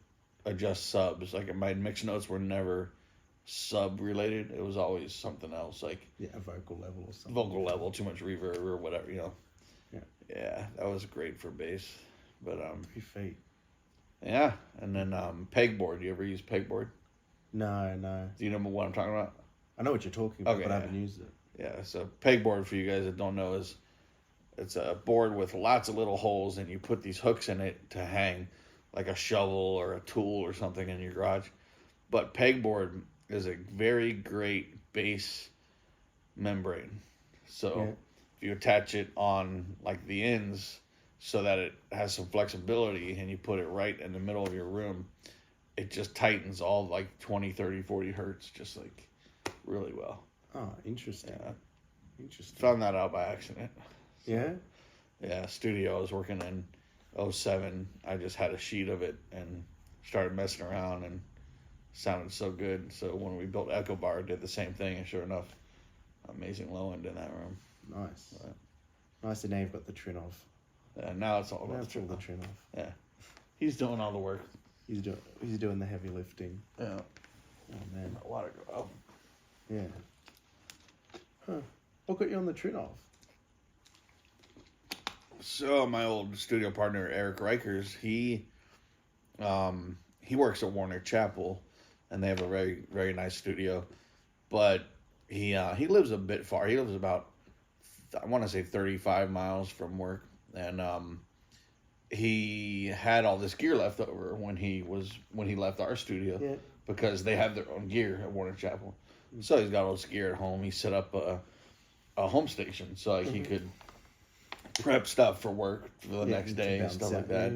adjust subs. Like my mix notes were never sub related. It was always something else, like A vocal level or something. vocal level, too much reverb or whatever. Yeah. Yeah, that was great for bass. But 3 feet. yeah, and then pegboard. You ever use pegboard? No. Do you know what I'm talking about? I know what you're talking about, Okay, but I yeah. haven't used it. Yeah, so pegboard, for you guys that don't know, is it's a board with lots of little holes, and you put these hooks in it to hang like a shovel or a tool or something in your garage. But pegboard is a very great bass membrane. So if you attach it on like the ends so that it has some flexibility and you put it right in the middle of your room, it just tightens all like 20, 30, 40 hertz just like really well. Oh, interesting. Yeah. Interesting. Found that out by accident. Yeah? Yeah, studio I was working in 07. I just had a sheet of it and started messing around and sounded so good. So when we built Echo Bar, did the same thing, and sure enough, amazing low end in that room. Nice. Right. Nice that now you've got the trin off. And now it's all Now about it's all the trin off. Yeah, he's doing all the work. He's doing the heavy lifting. Yeah, Oh man. a lot of go. Yeah. Huh. What got you on the trin off? So my old studio partner Eric Reichers, he works at Warner Chapel, and they have a very, very nice studio, but he lives a bit far. He lives about, I want to say 35 miles from work, and he had all this gear left over when he left our studio. Yeah. Because they have their own gear at Warner Chapel. So he's got all this gear at home. He set up a home station so like he could prep stuff for work for the next day and stuff like that.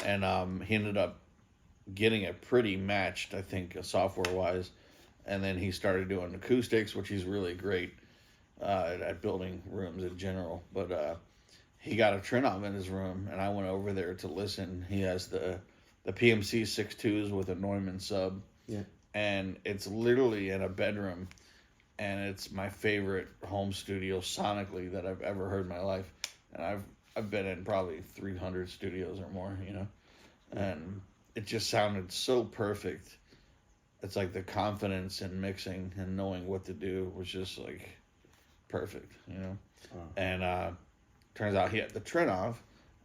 And he ended up getting it pretty matched, I think, software wise. And then he started doing acoustics, which he's really great at building rooms in general. But he got a Trinom in his room, and I went over there to listen. He has the PMC 6.2s with a Neumann sub. Yeah. And it's literally in a bedroom, and it's my favorite home studio sonically that I've ever heard in my life. And I've been in probably 300 studios or more, and it just sounded so perfect. It's like the confidence in mixing and knowing what to do was just like perfect, Oh. And turns out he had the Trinov,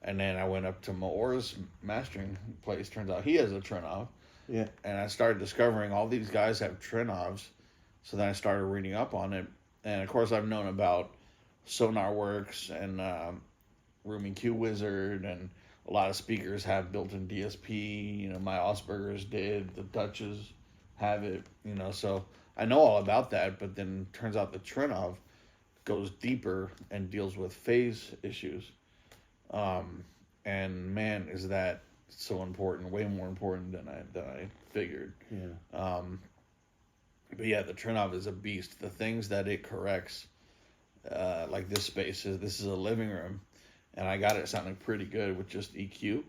and then I went up to Maor's mastering place. Turns out he has a Trinov. Yeah. And I started discovering all these guys have Trinovs. So then I started reading up on it. And of course, I've known about Sonar Works and Room EQ Wizard, and a lot of speakers have built-in DSP. My Osbergers did, the Dutches have it. So I know all about that. But then turns out the Trinov goes deeper and deals with phase issues. And man, is that so important, way more important than I figured. Yeah. But yeah, the Trinov is a beast. The things that it corrects, like this space this is a living room, and I got it sounding pretty good with just EQ,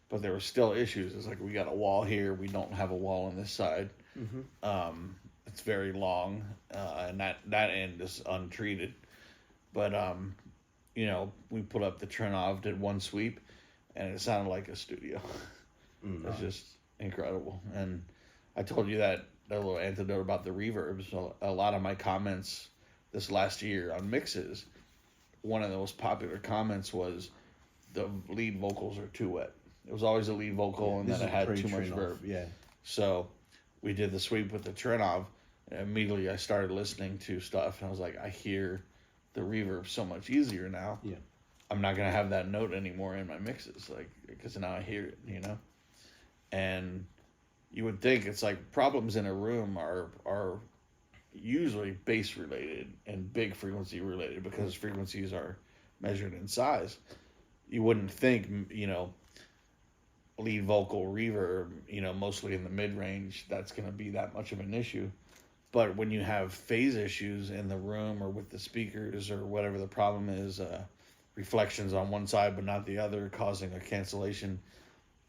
but there were still issues. It's like we got a wall here, we don't have a wall on this side. Mm-hmm. It's very long, and that end is untreated. But we put up the Trinov, did one sweep, and it sounded like a studio. It's just incredible. And I told you that little anecdote about the reverbs. So a lot of my comments this last year on mixes, one of the most popular comments was the lead vocals are too wet. It was always a lead vocal, and then it had too much verb. Yeah. So we did the sweep with the Trinov, and immediately I started listening to stuff, and I was like, I hear the reverb so much easier now. Yeah. I'm not gonna have that note anymore in my mixes, like, because now I hear it, And you would think it's like problems in a room are usually bass related and big frequency related because frequencies are measured in size. You wouldn't think, lead vocal reverb, mostly in the mid range, that's going to be that much of an issue. But when you have phase issues in the room or with the speakers or whatever the problem is, reflections on one side but not the other, causing a cancellation,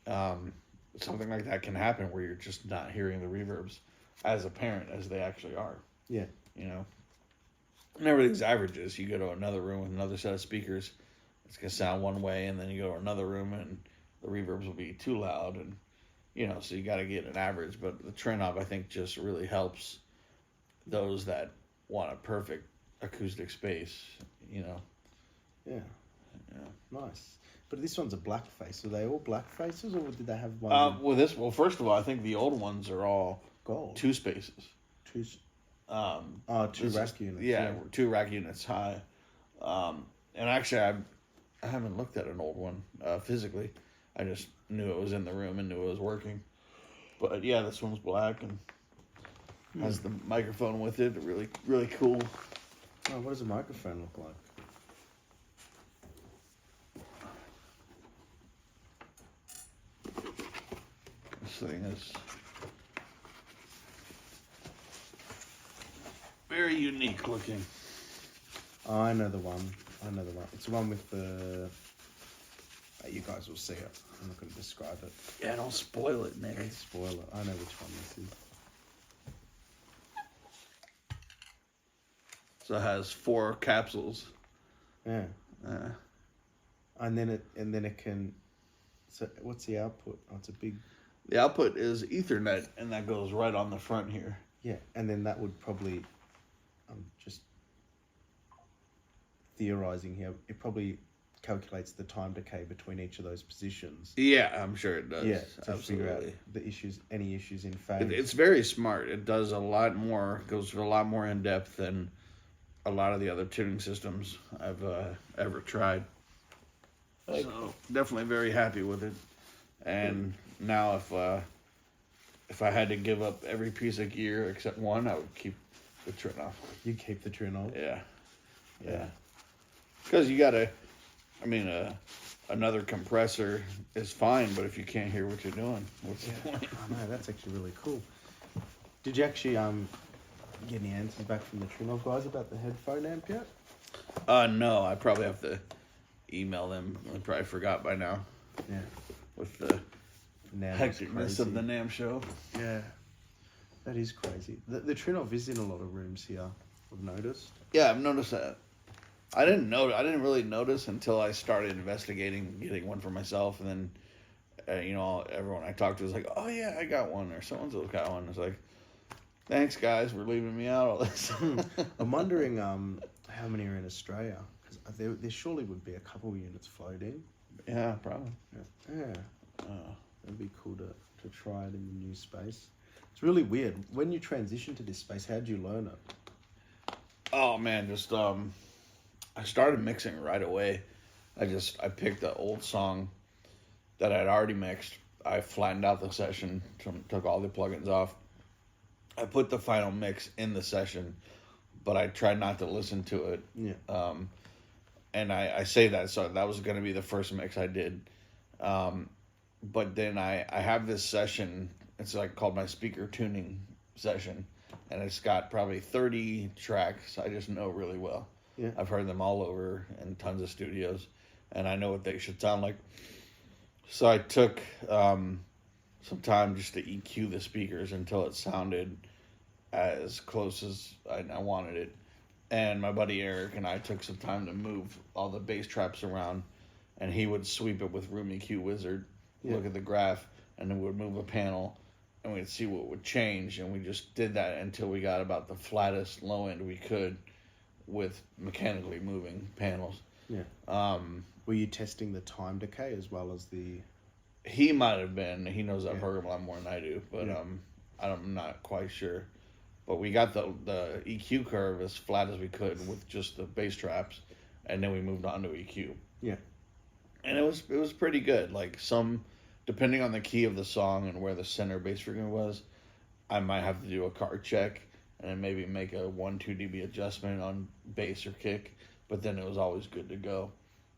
something like that can happen where you're just not hearing the reverbs as apparent as they actually are. Yeah. And everything's averages. You go to another room with another set of speakers, it's going to sound one way, and then you go to another room and the reverbs will be too loud, and so you got to get an average. But the trend knob, I think, just really helps those that want a perfect acoustic space. Yeah. Nice. But this one's a black face. Are they all black faces, or did they have one? Well, first of all, I think the old ones are all gold. 2 spaces. Two rack units. Yeah, 2 rack units high. And actually, I haven't looked at an old one physically. I just knew it was in the room and knew it was working. But yeah, this one's black and has the microphone with it. Really, really cool. Oh, what does a microphone look like? This thing is very unique looking. Oh, I know the one. It's the one with the... you guys will see it. I'm not going to describe it. Yeah, don't spoil it, Nick. Don't spoil it. I know which one this is. So it has 4 capsules. Yeah. And then it can... So what's the output? Oh, it's a big... The output is Ethernet, and that goes right on the front here. Yeah, and then that would probably... I'm just theorizing here. It probably calculates the time decay between each of those positions. Yeah, I'm sure it does. Yeah, to absolutely. figure out the issues, any issues in phase. It's very smart. It does a lot more, goes a lot more in depth than a lot of the other tuning systems I've ever tried. So definitely very happy with it. And now if I had to give up every piece of gear except one, I would keep the Trinov. You keep the Trinov? Yeah. Because you gotta, another compressor is fine, but if you can't hear what you're doing, what's the point? I know, that's actually really cool. Did you actually get any answers back from the Trinov guys about the headphone amp yet? No, I probably have to email them. I probably forgot by now. Yeah. With the NAMM hecticness of the NAMM show. Yeah. That is crazy. The Trinov is in a lot of rooms here, I've noticed. Yeah, I've noticed that. I didn't really notice until I started investigating getting one for myself, and then everyone I talked to was like, "Oh yeah, I got one," or "So-and-so's got one." It's like, "Thanks guys for leaving me out all this." I'm wondering how many are in Australia, because there surely would be a couple units floating. Yeah, probably. Yeah. That'd be cool to try it in the new space. It's really weird. When you transition to this space, how'd you learn it? Oh man, just I started mixing right away. I picked the old song that I'd already mixed. I flattened out the session, took all the plugins off. I put the final mix in the session, but I tried not to listen to it. Yeah. And I say that, so that was going to be the first mix I did. But then I have this session, it's like called my speaker tuning session, and it's got probably 30 tracks I just know really well. Yeah. I've heard them all over in tons of studios, and I know what they should sound like. So I took some time just to EQ the speakers until it sounded as close as I wanted it. And my buddy Eric and I took some time to move all the bass traps around, and he would sweep it with Room EQ Wizard, look at the graph, and then we would move a panel, and we'd see what would change. And we just did that until we got about the flattest low end we could with mechanically moving panels. Yeah. Were you testing the time decay as well as the... He might have been. He knows I've heard him a lot more than I do, but I'm not quite sure. But we got the EQ curve as flat as we could with just the bass traps, and then we moved on to EQ. Yeah. And it was pretty good. Like depending on the key of the song and where the center bass frequency was, I might have to do a card check and then maybe make a 1-2 dB adjustment on bass or kick, but then it was always good to go.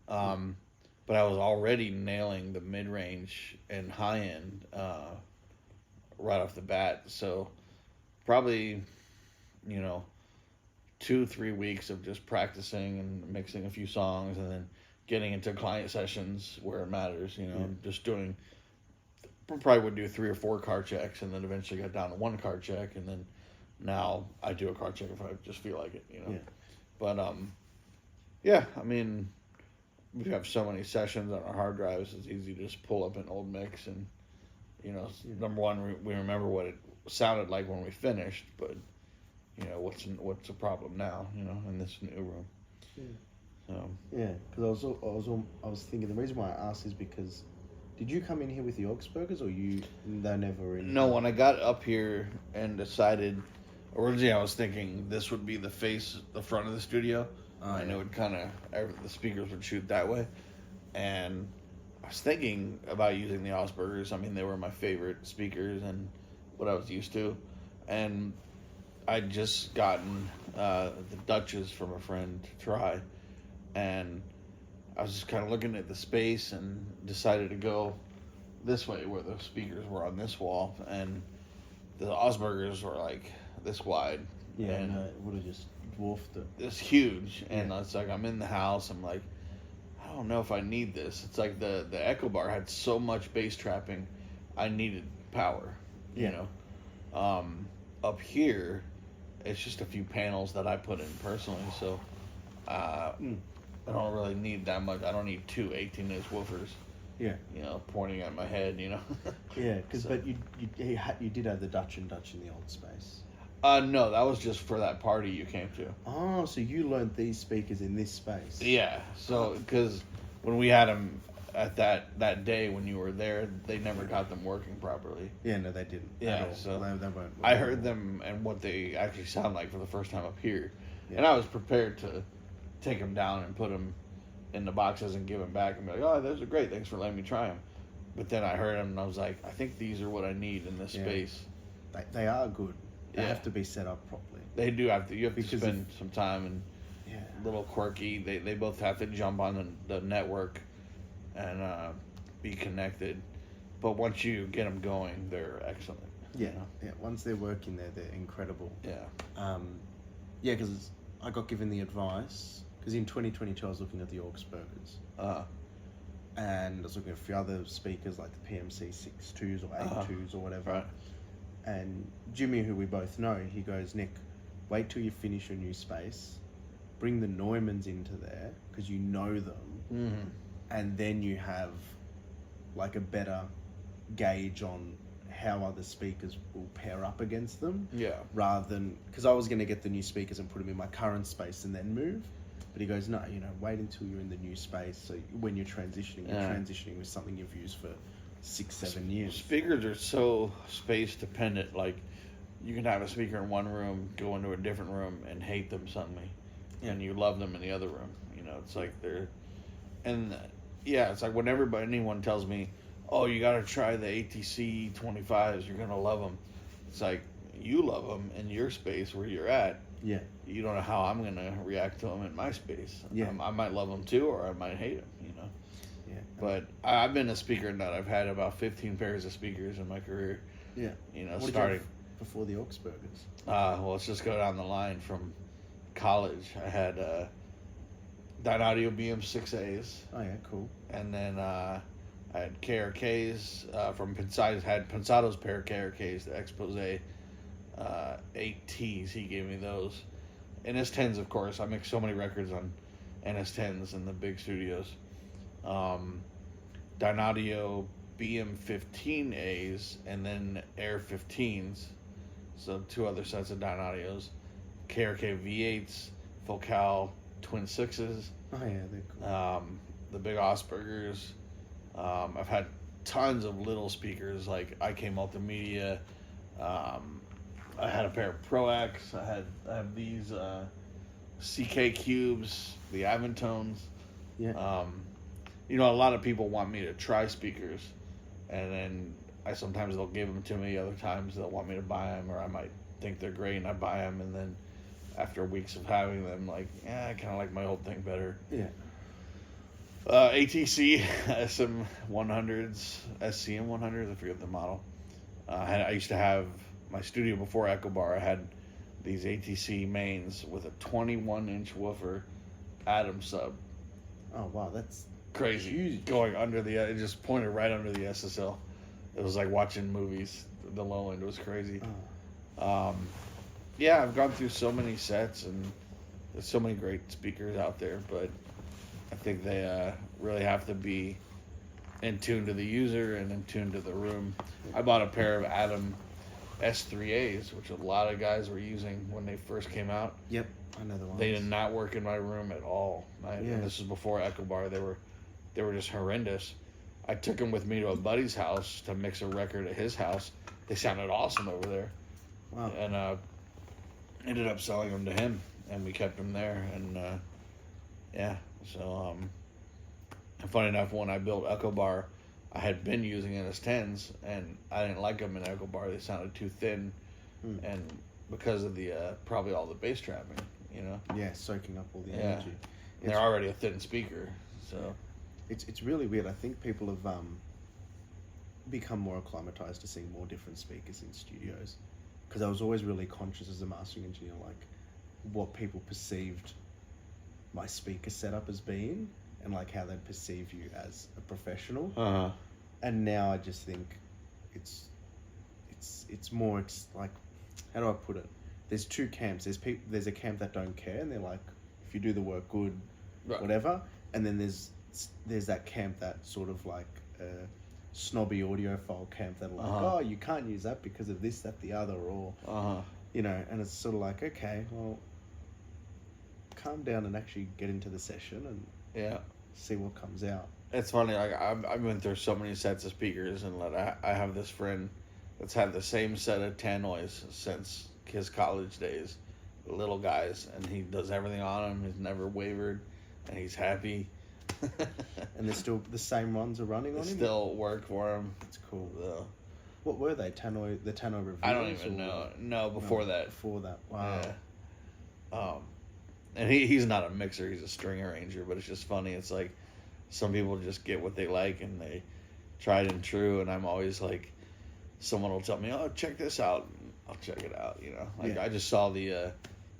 But I was already nailing the mid range and high end right off the bat, so probably 2-3 weeks of just practicing and mixing a few songs, and then getting into client sessions where it matters. Just doing. Probably would do 3 or 4 car checks, and then eventually got down to 1 car check, and then now I do a car check if I just feel like it. Yeah. But yeah, I mean, we have so many sessions on our hard drives. It's easy to just pull up an old mix, and number one, we remember what it sounded like when we finished, but what's the problem now? In this new room. Yeah. So. Yeah, because I was thinking the reason why I asked is because did you come in here with the Augsburgers, or they're never in? No, when I got up here and decided, originally I was thinking this would be the front of the studio, and it would kind of the speakers would shoot that way, and I was thinking about using the Augsburgers. I mean, they were my favorite speakers and what I was used to, and I'd just gotten the Dutches from a friend to try, and I was just kind of looking at the space and decided to go this way where the speakers were on this wall, and the Augsburgers were like this wide. Yeah, and it would have just dwarfed it. It's huge, and it's like I'm in the house. I'm like, I don't know if I need this. It's like the Echo Bar had so much bass trapping, I needed power. Up here, it's just a few panels that I put in personally, so. I don't really need that much. I don't need 2 18-inch woofers. Yeah. Pointing at my head. Yeah, because but you did have the Dutch in the old space. No, that was just for that party you came to. Oh, so you learned these speakers in this space? Yeah. So because when we had them at that day when you were there, they never got them working properly. Yeah, no, they didn't. Yeah. So they weren't. I heard them and what they actually sound like for the first time up here, and I was prepared to take them down and put them in the boxes and give them back and be like, oh, those are great, thanks for letting me try them. But then I heard them and I was like, I think these are what I need in this space. They are good. They have to be set up properly. They do have to. You have to spend some time and a little quirky. They both have to jump on the network and be connected. But once you get them going, they're excellent. Yeah, once they're working there, they're incredible. Yeah. Because I got given the advice. Because in 2022, I was looking at the Augsburgers. And I was looking at a few other speakers like the PMC 6.2s or 8.2s or whatever. Right. And Jimmy, who we both know, he goes, Nick, wait till you finish your new space. Bring the Neumanns into there because you know them. Mm-hmm. And then you have like a better gauge on how other speakers will pair up against them. Yeah. Rather than... Because I was going to get the new speakers and put them in my current space and then move. But he goes, no, wait until you're in the new space. So when you're transitioning with something you've used for 6-7 years. Speakers are so space dependent. Like, you can have a speaker in one room, go into a different room, and hate them suddenly. And you love them in the other room. It's like they're... And, it's like whenever anyone tells me, oh, you got to try the ATC 25s, you're going to love them. It's like, you love them in your space where you're at. Yeah. You don't know how I'm going to react to them in my space. Yeah. I might love them too, or I might hate them, Yeah. But I've been a speaker nut. I've had about 15 pairs of speakers in my career. Yeah. Starting... What did you have before the Augsburgers? Well, let's just go down the line from college. I had Dynaudio BM6As. Oh, yeah, cool. And then I had KRKs from Pensato's. Had Pensato's pair of KRKs, the Expose 8Ts. He gave me those. NS10s, of course. I make so many records on NS10s in the big studios. Dynaudio BM15As and then Air 15s. So 2 other sets of Dynaudios. KRK V8s, Focal Twin 6s. Oh, yeah, they're cool. The big Augsburgers. I've had tons of little speakers like IK Multimedia. I had a pair of Pro X. I have these CK Cubes, the Avantones. Yeah. A lot of people want me to try speakers, and then sometimes they'll give them to me. Other times they'll want me to buy them, or I might think they're great, and I buy them, and then after weeks of having them, like, yeah, I kind of like my old thing better. Yeah. ATC SM100s, SCM100s, I forget the model. I used to have my studio before Echo Bar. I had these ATC mains with a 21-inch woofer Atom sub. Oh wow, that's Crazy. huge. Going under it just pointed right under the SSL. It was like watching movies. The low end was crazy. Oh. Yeah, I've gone through so many sets, and there's so many great speakers out there, but I think they really have to be in tune to the user and in tune to the room. I bought a pair of Atom S3As, which a lot of guys were using when they first came out. Yep, I know the ones. They did not work in my room at all. And this was before Echo Bar. They were just horrendous. I took them with me to a buddy's house to mix a record at his house. They sounded awesome over there. Wow. And ended up selling them to him, and we kept them there. And yeah, so funny enough, when I built Echo Bar, I had been using NS10s, and I didn't like them in Echo Bar. They sounded too thin, and because of the probably all the bass trapping, you know. Yeah, soaking up all the energy. They're already a thin speaker, so. It's really weird. I think people have become more acclimatized to seeing more different speakers in studios, because I was always really conscious as a mastering engineer, like what people perceived my speaker setup as being, and like how they perceive you as a professional. And now I just think it's more. It's like, how do I put it? There's two camps. There's a camp that don't care, and they're like, if you do the work good, Right. whatever. And then there's that camp that sort of like snobby audiophile camp that are like, oh, you can't use that because of this, that, the other, or you know. And it's sort of like, okay, well, calm down and actually get into the session and see what comes out. It's funny, like I've been through so many sets of speakers, and like I have this friend that's had the same set of Tannoys since his college days, the little guys, and he does everything on them. He's never wavered, and he's happy. And there's still the same ones are running on him? Still work for him. That's cool. So, What were they? The Tannoy reviews? I don't even know. No, before that. Before that. Wow. Yeah. And he's not a mixer, he's a string arranger, but it's just funny. It's like some people just get what they like, and they tried and true, and I'm always like, someone will tell me, oh, check this out, and I'll check it out, you know. Like I just saw the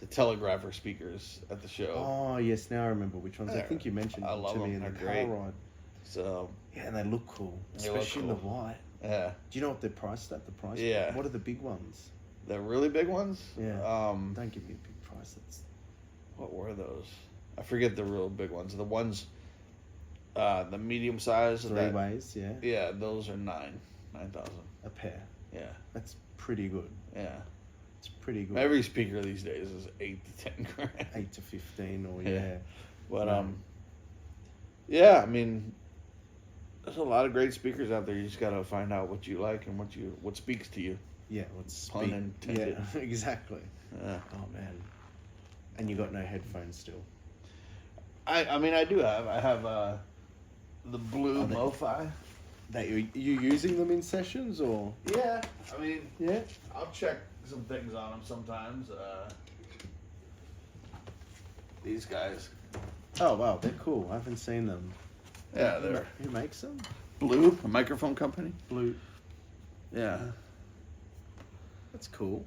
telegrapher speakers at the show. Oh yes, now I remember which ones. I think you mentioned I love to me them. in the They're car great. ride. So Yeah, and they look cool, They look especially in the cool. white. yeah, Do you know what they're priced at? The price? Yeah. What are the big ones? the really big ones. Yeah. Don't give me a big price. That's What were those? I forget the real big ones. The ones, the medium size. three ways. Yeah. Yeah, those are 9,000. A pair. Yeah, That's pretty good. yeah. It's pretty good. Every speaker these days is 8 to 10 grand. 8 to 15, or Yeah. But Right. yeah, I mean, there's a lot of great speakers out there. You just gotta find out what you like and what speaks to you. Yeah. What's Pun intended. Yeah, exactly. Yeah. Oh man. And you got no headphones still. I mean, I do have. I have the blue Are they- MoFi. That you using them in sessions, or Yeah, I mean, yeah? I'll check some things on them sometimes. These guys. Oh wow, they're cool. I haven't seen them. Yeah, they're Who makes them? Blue, a microphone company. Blue. Yeah, That's cool.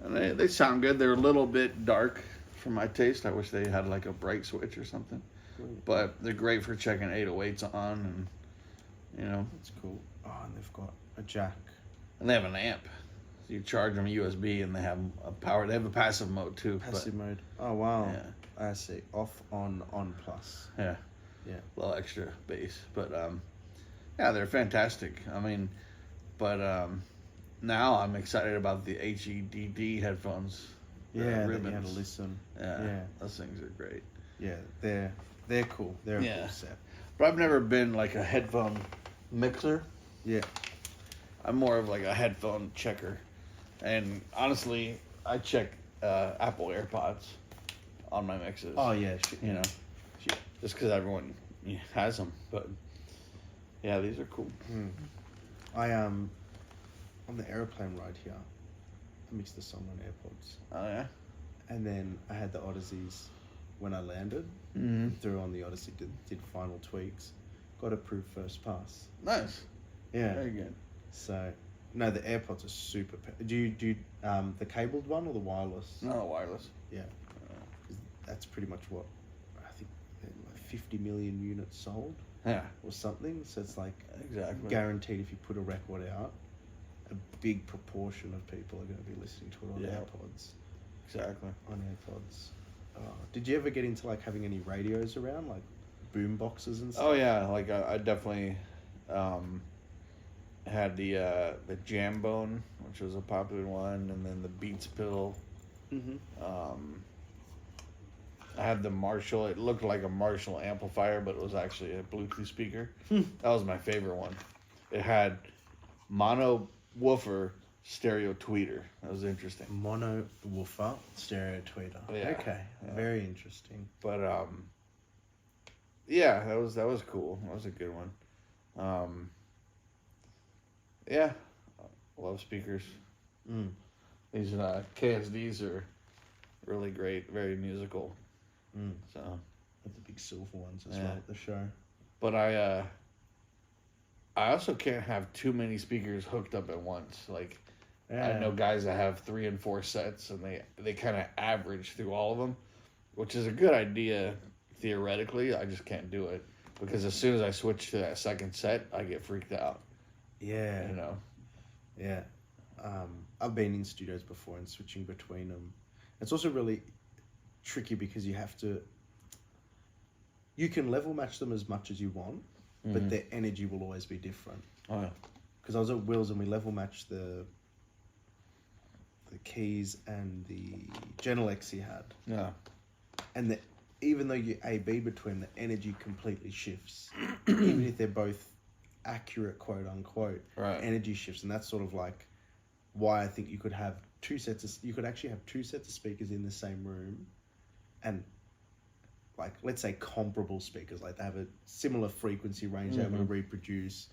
and they sound good. They're a little bit dark for my taste. I wish they had like a bright switch or something. Great. But they're great for checking 808s on, and you know, That's cool. Oh, and they've got a jack. and they have an amp. So you charge them USB, and they have a power. They have a passive mode too. Passive mode. Oh wow. Yeah. I see. Off, on, plus. Yeah. Yeah. A little extra bass, but yeah, they're fantastic. I mean, but now I'm excited about the HEDD headphones. Yeah, that you had ribbons. to listen. Yeah, Yeah. those things are great. Yeah, they're cool. They're a Yeah. cool set. But I've never been like a headphone mixer. Yeah. I'm more of like a headphone checker, and honestly, I check Apple AirPods on my mixes. Oh yeah. You know, just because everyone has them. But yeah, these are cool. I on the airplane ride here, mixed the song on AirPods. Oh yeah. And then I had the Odysseys when I landed. Mm-hmm. Threw on the Odyssey, did final tweaks, got approved first pass. Nice. Yeah. Very good. So, no, the AirPods are super. Do you the cabled one or the wireless? No, wireless. Yeah. 'Cause that's pretty much what I think, like 50 million units sold Yeah. or something. So it's like Exactly. guaranteed if you put a record out, a big proportion of people are going to be listening to it on Yeah. AirPods. Exactly. On AirPods. Did you ever get into like having any radios around, like boom boxes and stuff? Oh yeah, like I definitely had the Jambone, which was a popular one, and then the Beats Pill. Mm-hmm. I had the Marshall. It looked like a Marshall amplifier, but it was actually a Bluetooth speaker. That was my favorite one. It had mono woofer stereo tweeter. That was interesting. Mono woofer stereo tweeter. Yeah. Okay. Yeah. Very interesting. But yeah, that was cool. That was a good one. Yeah, love speakers. These KSDs are really great, very musical. So, With the big silver ones as Yeah. well at the show. but I also can't have too many speakers hooked up at once. Like I know guys that have 3 and 4 sets, and they kind of average through all of them, which is a good idea theoretically. I just can't do it because as soon as I switch to that second set, I get freaked out. Yeah. You know. Yeah. I've been in studios before and switching between them. It's also really tricky because you can level match them as much as you want, but their energy will always be different. Oh yeah. Because I was at Will's and we level matched the keys and the Genelex he had. Yeah. And even though you A/B between, the energy completely shifts. Even if they're both accurate, quote unquote, Right. energy shifts. And that's sort of like why I think you could have you could actually have 2 sets of speakers in the same room and like, let's say comparable speakers, like they have a similar frequency range, they're able to reproduce,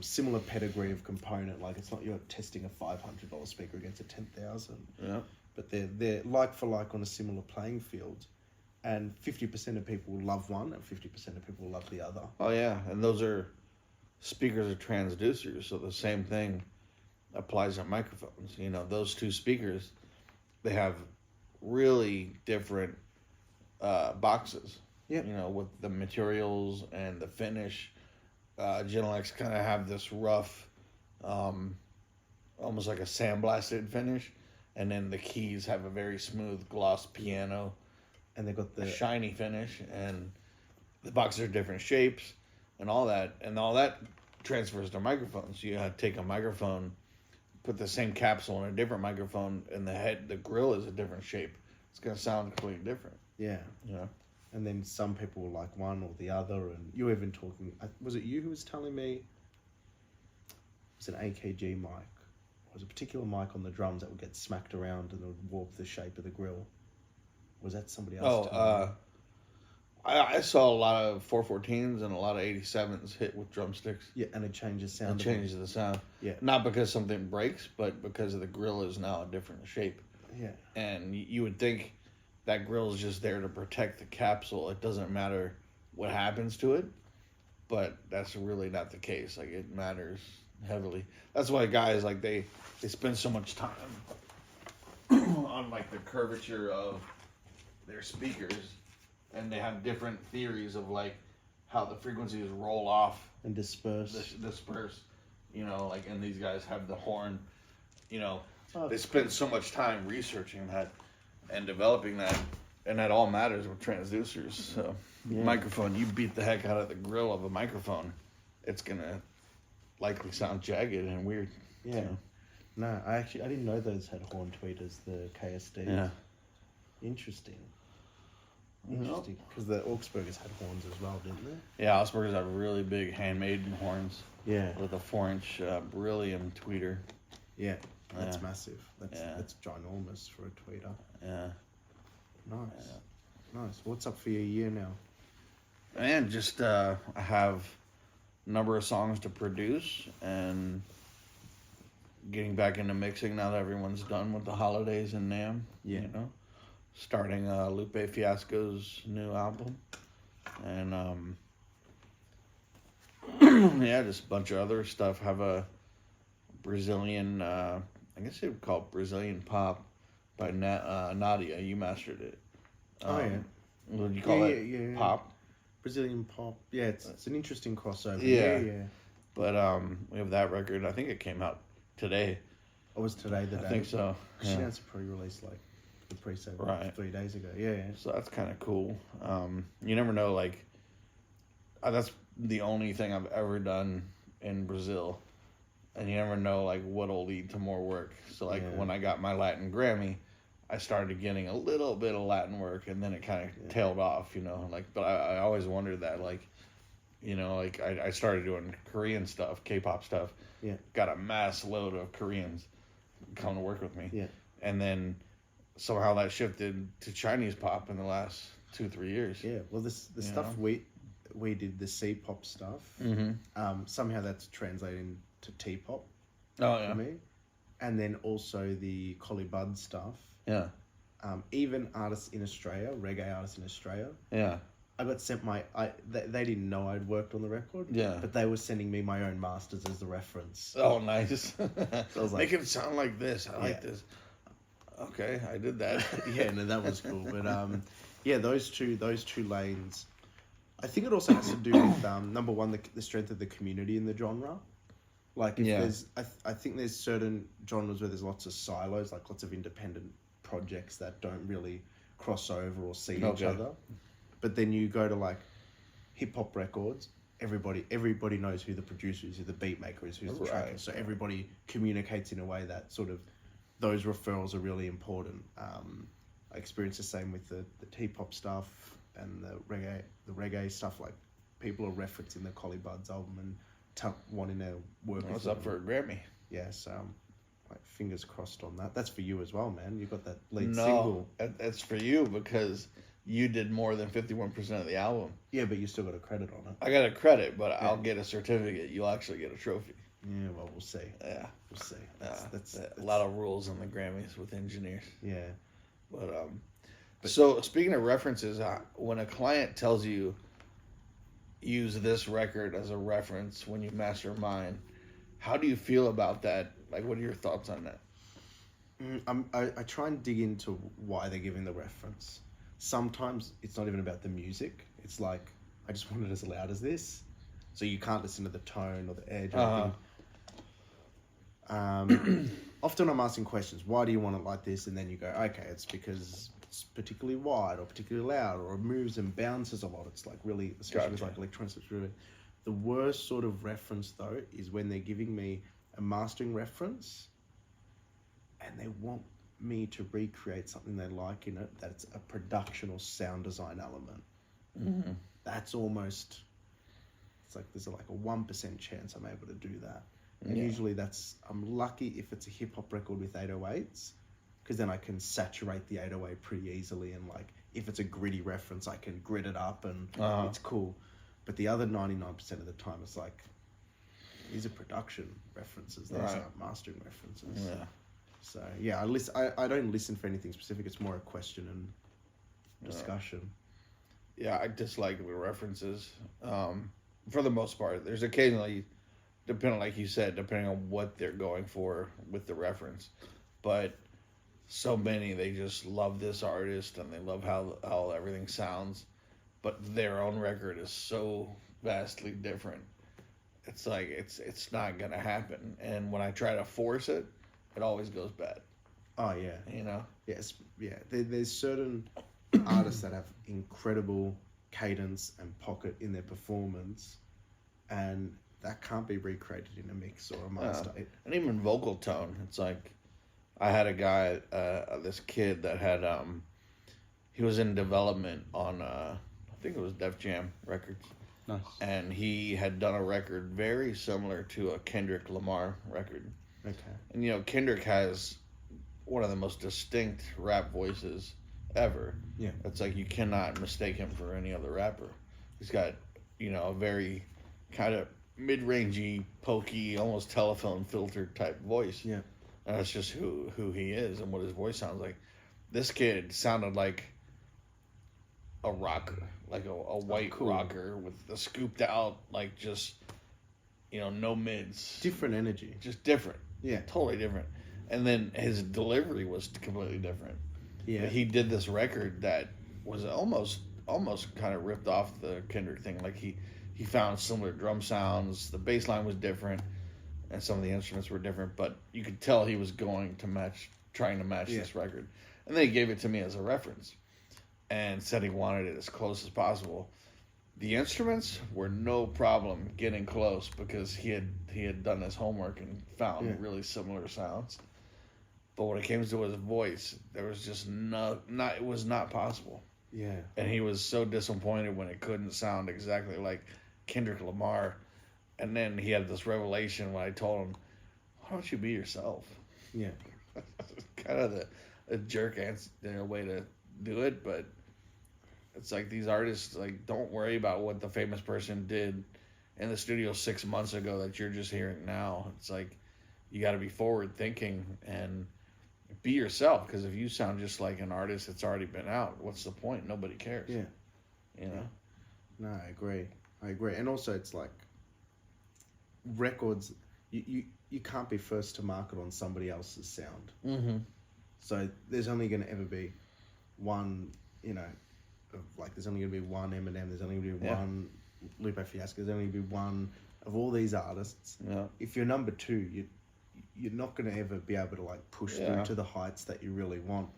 similar pedigree of component. Like it's not you're testing a $500 speaker against a 10,000. Yeah. But they're like for like on a similar playing field, and 50% of people will love one, and 50% of people will love the other. Oh yeah, and those are speakers are transducers, so the same thing applies on microphones. You know, those 2 speakers, they have really different boxes. Yeah. You know, with the materials and the finish. Genelex kind of have this rough, almost like a sandblasted finish, and then the keys have a very smooth gloss piano, And they've got a the shiny finish, and the boxes are different shapes, and all that transfers to microphones. You have to take a microphone, put the same capsule in a different microphone, and the grill is a different shape. It's gonna sound completely different. yeah. You know. And then some people will like one or the other, and you were even talking. Was it you who was telling me? It was an AKG mic. It was a particular mic on the drums that would get smacked around and it would warp the shape of the grill. Was that somebody else? I saw a lot of 414s and a lot of 87s hit with drumsticks. Yeah, and it changes sound. It changes the sound. Yeah. Not because something breaks, but because the grill is now a different shape. Yeah. And you would think that grill is just there to protect the capsule. It doesn't matter what happens to it, but that's really not the case. Like, it matters heavily. That's why guys, like, they spend so much time on, like, the curvature of their speakers, and they have different theories of, like, how the frequencies roll off And disperse. disperse, you know, like, and these guys have the horn, you know, Oh. they spend so much time researching that and developing that, and that all matters with transducers. So, Yeah. microphone, you beat the heck out of the grill of a microphone, it's gonna likely sound jagged and weird. Yeah. So, No, I didn't know those had horn tweeters, the KSDs. yeah. Interesting. You know? Interesting. Because the Augsburgers had horns as well, didn't they? Yeah, Asperger's have really big handmade horns Yeah. with a 4-inch beryllium tweeter. Yeah. That's Yeah. massive. That's ginormous for a tweeter. Yeah. Nice. Nice. What's up for your year now? And just I have a number of songs to produce, and getting back into mixing now that everyone's done with the holidays and NAMM. Yeah. You know, starting Lupe Fiasco's new album, and yeah, just a bunch of other stuff. Have a Brazilian, I guess they would call it Brazilian pop by Nadia. You mastered it. Oh yeah. What do you call it? Yeah. Pop. Brazilian pop. Yeah, it's an interesting crossover. Yeah. But we have that record. I think it came out today. It was today the day. I think so. She Yeah. announced a pre-release like the pre-sale Right. 3 days ago. Yeah. So that's kind of cool. You never know, like, that's the only thing I've ever done in Brazil. And you never know, like, what'll lead to more work. So, like, when I got my Latin Grammy, I started getting a little bit of Latin work, and then it kind of tailed off, you know. Like, but I always wondered that, like, you know, like, I started doing Korean stuff, K-pop stuff. Yeah. Got a mass load of Koreans come to work with me. Yeah. And then somehow that shifted to Chinese pop in the last 2-3 years. Yeah. Well, the stuff we did, the C-pop stuff, somehow that's translating to T-pop Oh, yeah. for me. And then also the Collie Bud stuff. Yeah. Even artists in Australia, reggae artists in Australia, Yeah. I got sent they didn't know I'd worked on the record. Yeah. But they were sending me my own masters as the reference. Oh, nice. I was like, Make it sound like this. I like this. Okay, I did that. yeah, no, that was cool. But yeah, those two lanes. I think it also has to do with number one, the strength of the community in the genre. Like if there's, I think there's certain genres where there's lots of silos, like lots of independent projects that don't really cross over or see each other. But then you go to like hip hop records, everybody knows who the producer is, who the beat maker is, who's the tracker. So everybody communicates in a way that sort of those referrals are really important. I experienced the same with the T-pop stuff and the reggae stuff. Like people are referencing the Collie Buds album and wanting to work. What's up for a Grammy? Yes, like fingers crossed on that. That's for you as well, man. You got that lead single. No, that's for you because you did more than 51% of the album. Yeah, but you still got a credit on it. I got a credit, but I'll get a certificate. You'll actually get a trophy. Yeah, well, we'll see. Yeah, we'll see. That's a lot of rules on the Grammys with engineers. Yeah, but so speaking of references, when a client tells you use this record as a reference when you master mine, how do you feel about that? Like, what are your thoughts on that? I try and dig into why they're giving the reference. Sometimes it's not even about the music. It's like, I just want it as loud as this. So you can't listen to the tone or the edge or anything. Often I'm asking questions. Why do you want it like this? And then you go, okay, it's because it's particularly wide or particularly loud or it moves and bounces a lot. It's like really, especially with like electronics, it's really... The worst sort of reference though is when they're giving me a mastering reference and they want me to recreate something they like in it that's a production or sound design element. That's almost... It's like there's like a 1% chance I'm able to do that. And usually I'm lucky if it's a hip hop record with 808s, because then I can saturate the 808 pretty easily. And like, if it's a gritty reference, I can grit it up and it's cool. But the other 99% of the time, it's like, these are production references. These aren't mastering references. Yeah. So yeah, I don't listen for anything specific. It's more a question and discussion. Yeah, I dislike the references. For the most part, there's occasionally, depending, like you said, depending on what they're going for with the reference, but so many, they just love this artist and they love how everything sounds, but their own record is so vastly different. It's like it's not gonna happen, and when I try to force it, it always goes bad. Oh yeah, you know. Yes, yeah. There's certain artists that have incredible cadence and pocket in their performance, and that can't be recreated in a mix or a master. And even vocal tone, it's like I had a guy, this kid that had he was in development on I think it was Def Jam Records. Nice. And he had done a record very similar to a Kendrick Lamar record. Okay. And you know, Kendrick has one of the most distinct rap voices ever. Yeah. It's like you cannot mistake him for any other rapper. He's got, you know, a very kind of mid-rangey, pokey, almost telephone filter type voice. Yeah. And that's just who he is and what his voice sounds like. This kid sounded like a rocker, like a white cool. rocker with the scooped out, like just, no mids. Different energy. Just different. Yeah. Totally different. And then his delivery was completely different. Yeah. He did this record that was almost kind of ripped off the Kendrick thing. Like he found similar drum sounds. The bass line was different, and some of the instruments were different. But you could tell he was trying to match this record. And then he gave it to me as a reference, and said he wanted it as close as possible. The instruments were no problem getting close because he had done his homework and found really similar sounds. But when it came to his voice, there was just it was not possible. Yeah. And he was so disappointed when it couldn't sound exactly like Kendrick Lamar. And then he had this revelation when I told him, why don't you be yourself? Yeah. Kind of a jerk answer, way to do it, but it's like these artists, like, don't worry about what the famous person did in the studio 6 months ago that you're just hearing now. It's like you got to be forward thinking and be yourself, because if you sound just like an artist that's already been out, what's the point? Nobody cares. Yeah. No, I agree. And also it's like records, you can't be first to market on somebody else's sound. Mm-hmm. So there's only going to ever be one, there's only going to be one Eminem, there's only going to be one Lupe Fiasco, there's only going to be one of all these artists. Yeah. If you're number two, you're not going to ever be able to push through to the heights that you really want,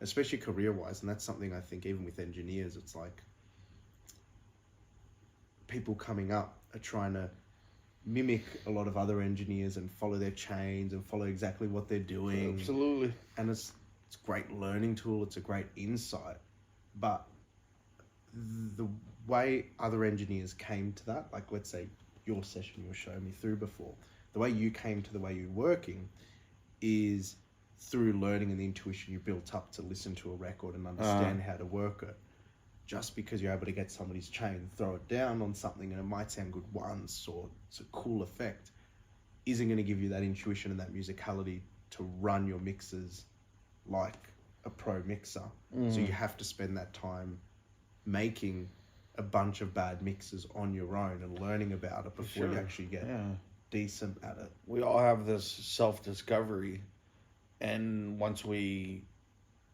especially career-wise. And that's something I think even with engineers, it's like people coming up are trying to mimic a lot of other engineers and follow their chains and follow exactly what they're doing. Absolutely. And it's a great learning tool. It's a great insight. But the way other engineers came to that, like let's say your session you were showing me through before, the way you came to the way you're working is through learning and the intuition you built up to listen to a record and understand how to work it. Just because you're able to get somebody's chain, throw it down on something and it might sound good once or it's a cool effect, isn't going to give you that intuition and that musicality to run your mixes like a pro mixer. So you have to spend that time making a bunch of bad mixes on your own and learning about it before you actually get decent at it. We all have this self-discovery, and once we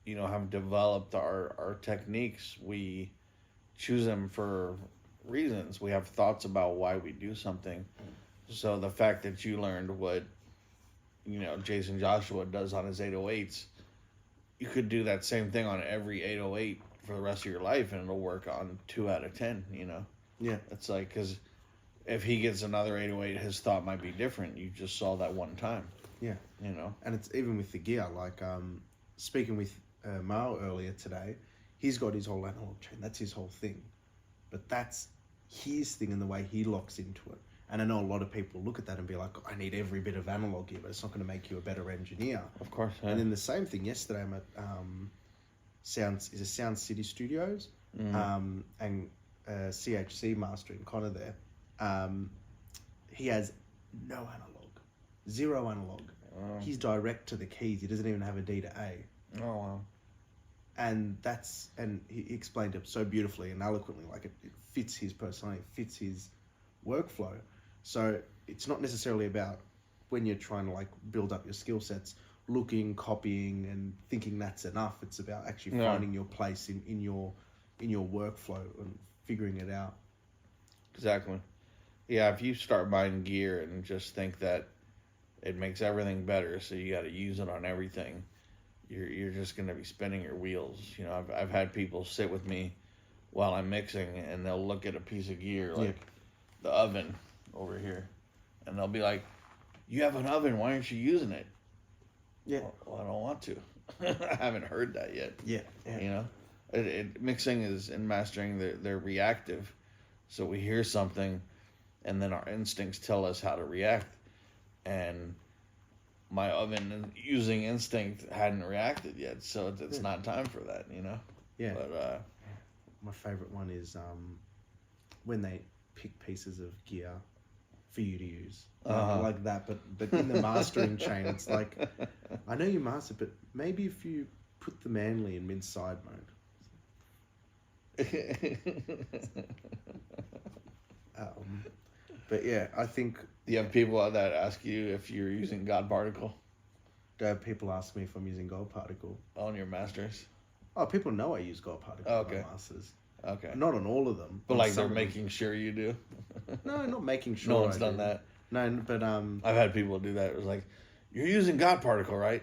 have developed our techniques, we choose them for reasons. We have thoughts about why we do something. So the fact that you learned what Jason Joshua does on his 808s, you could do that same thing on every 808 for the rest of your life and it'll work on 2 out of 10. It's like, because if he gets another 808, his thought might be different. You just saw that one time. And it's even with the gear, like speaking with Mao earlier today, he's got his whole analog chain. That's his whole thing. But that's his thing and the way he locks into it. And I know a lot of people look at that and be like, I need every bit of analog here, but it's not going to make you a better engineer. Of course. Yeah. And then the same thing yesterday, I'm at Sound City Studios and CHC mastering Connor there. He has no analog, 0 analog. He's direct to the keys. He doesn't even have a D to A. Oh, wow. And he explained it so beautifully and eloquently, like it fits his personality, it fits his workflow. So it's not necessarily about, when you're trying to build up your skill sets, looking, copying and thinking that's enough. It's about actually finding your place in your workflow and figuring it out. Exactly. Yeah, if you start buying gear and just think that it makes everything better, so you got to use it on everything, you're just going to be spinning your wheels. I've had people sit with me while I'm mixing and they'll look at a piece of gear like the oven over here and they'll be like, you have an oven, why aren't you using it? Well, I don't want to. I haven't heard that yet. Mixing and mastering, they're reactive. So we hear something and then our instincts tell us how to react, and my oven using instinct hadn't reacted yet, so it's not time for that, But my favorite one is when they pick pieces of gear for you to use. Uh-huh. Like that, but in the mastering chain, it's like, I know you master, but maybe if you put the Manly in min side mode. But yeah, I think You have people that ask you if you're using God Particle people ask me if I'm using Gold Particle. on your masters. Oh, people know I use Gold Particle Okay. on my masters. Okay. Not on all of them. But on like some they're of them. making sure you do. No, not making sure. No one's I done do. that. No, but I've had people do that. It was like, you're using God Particle, right?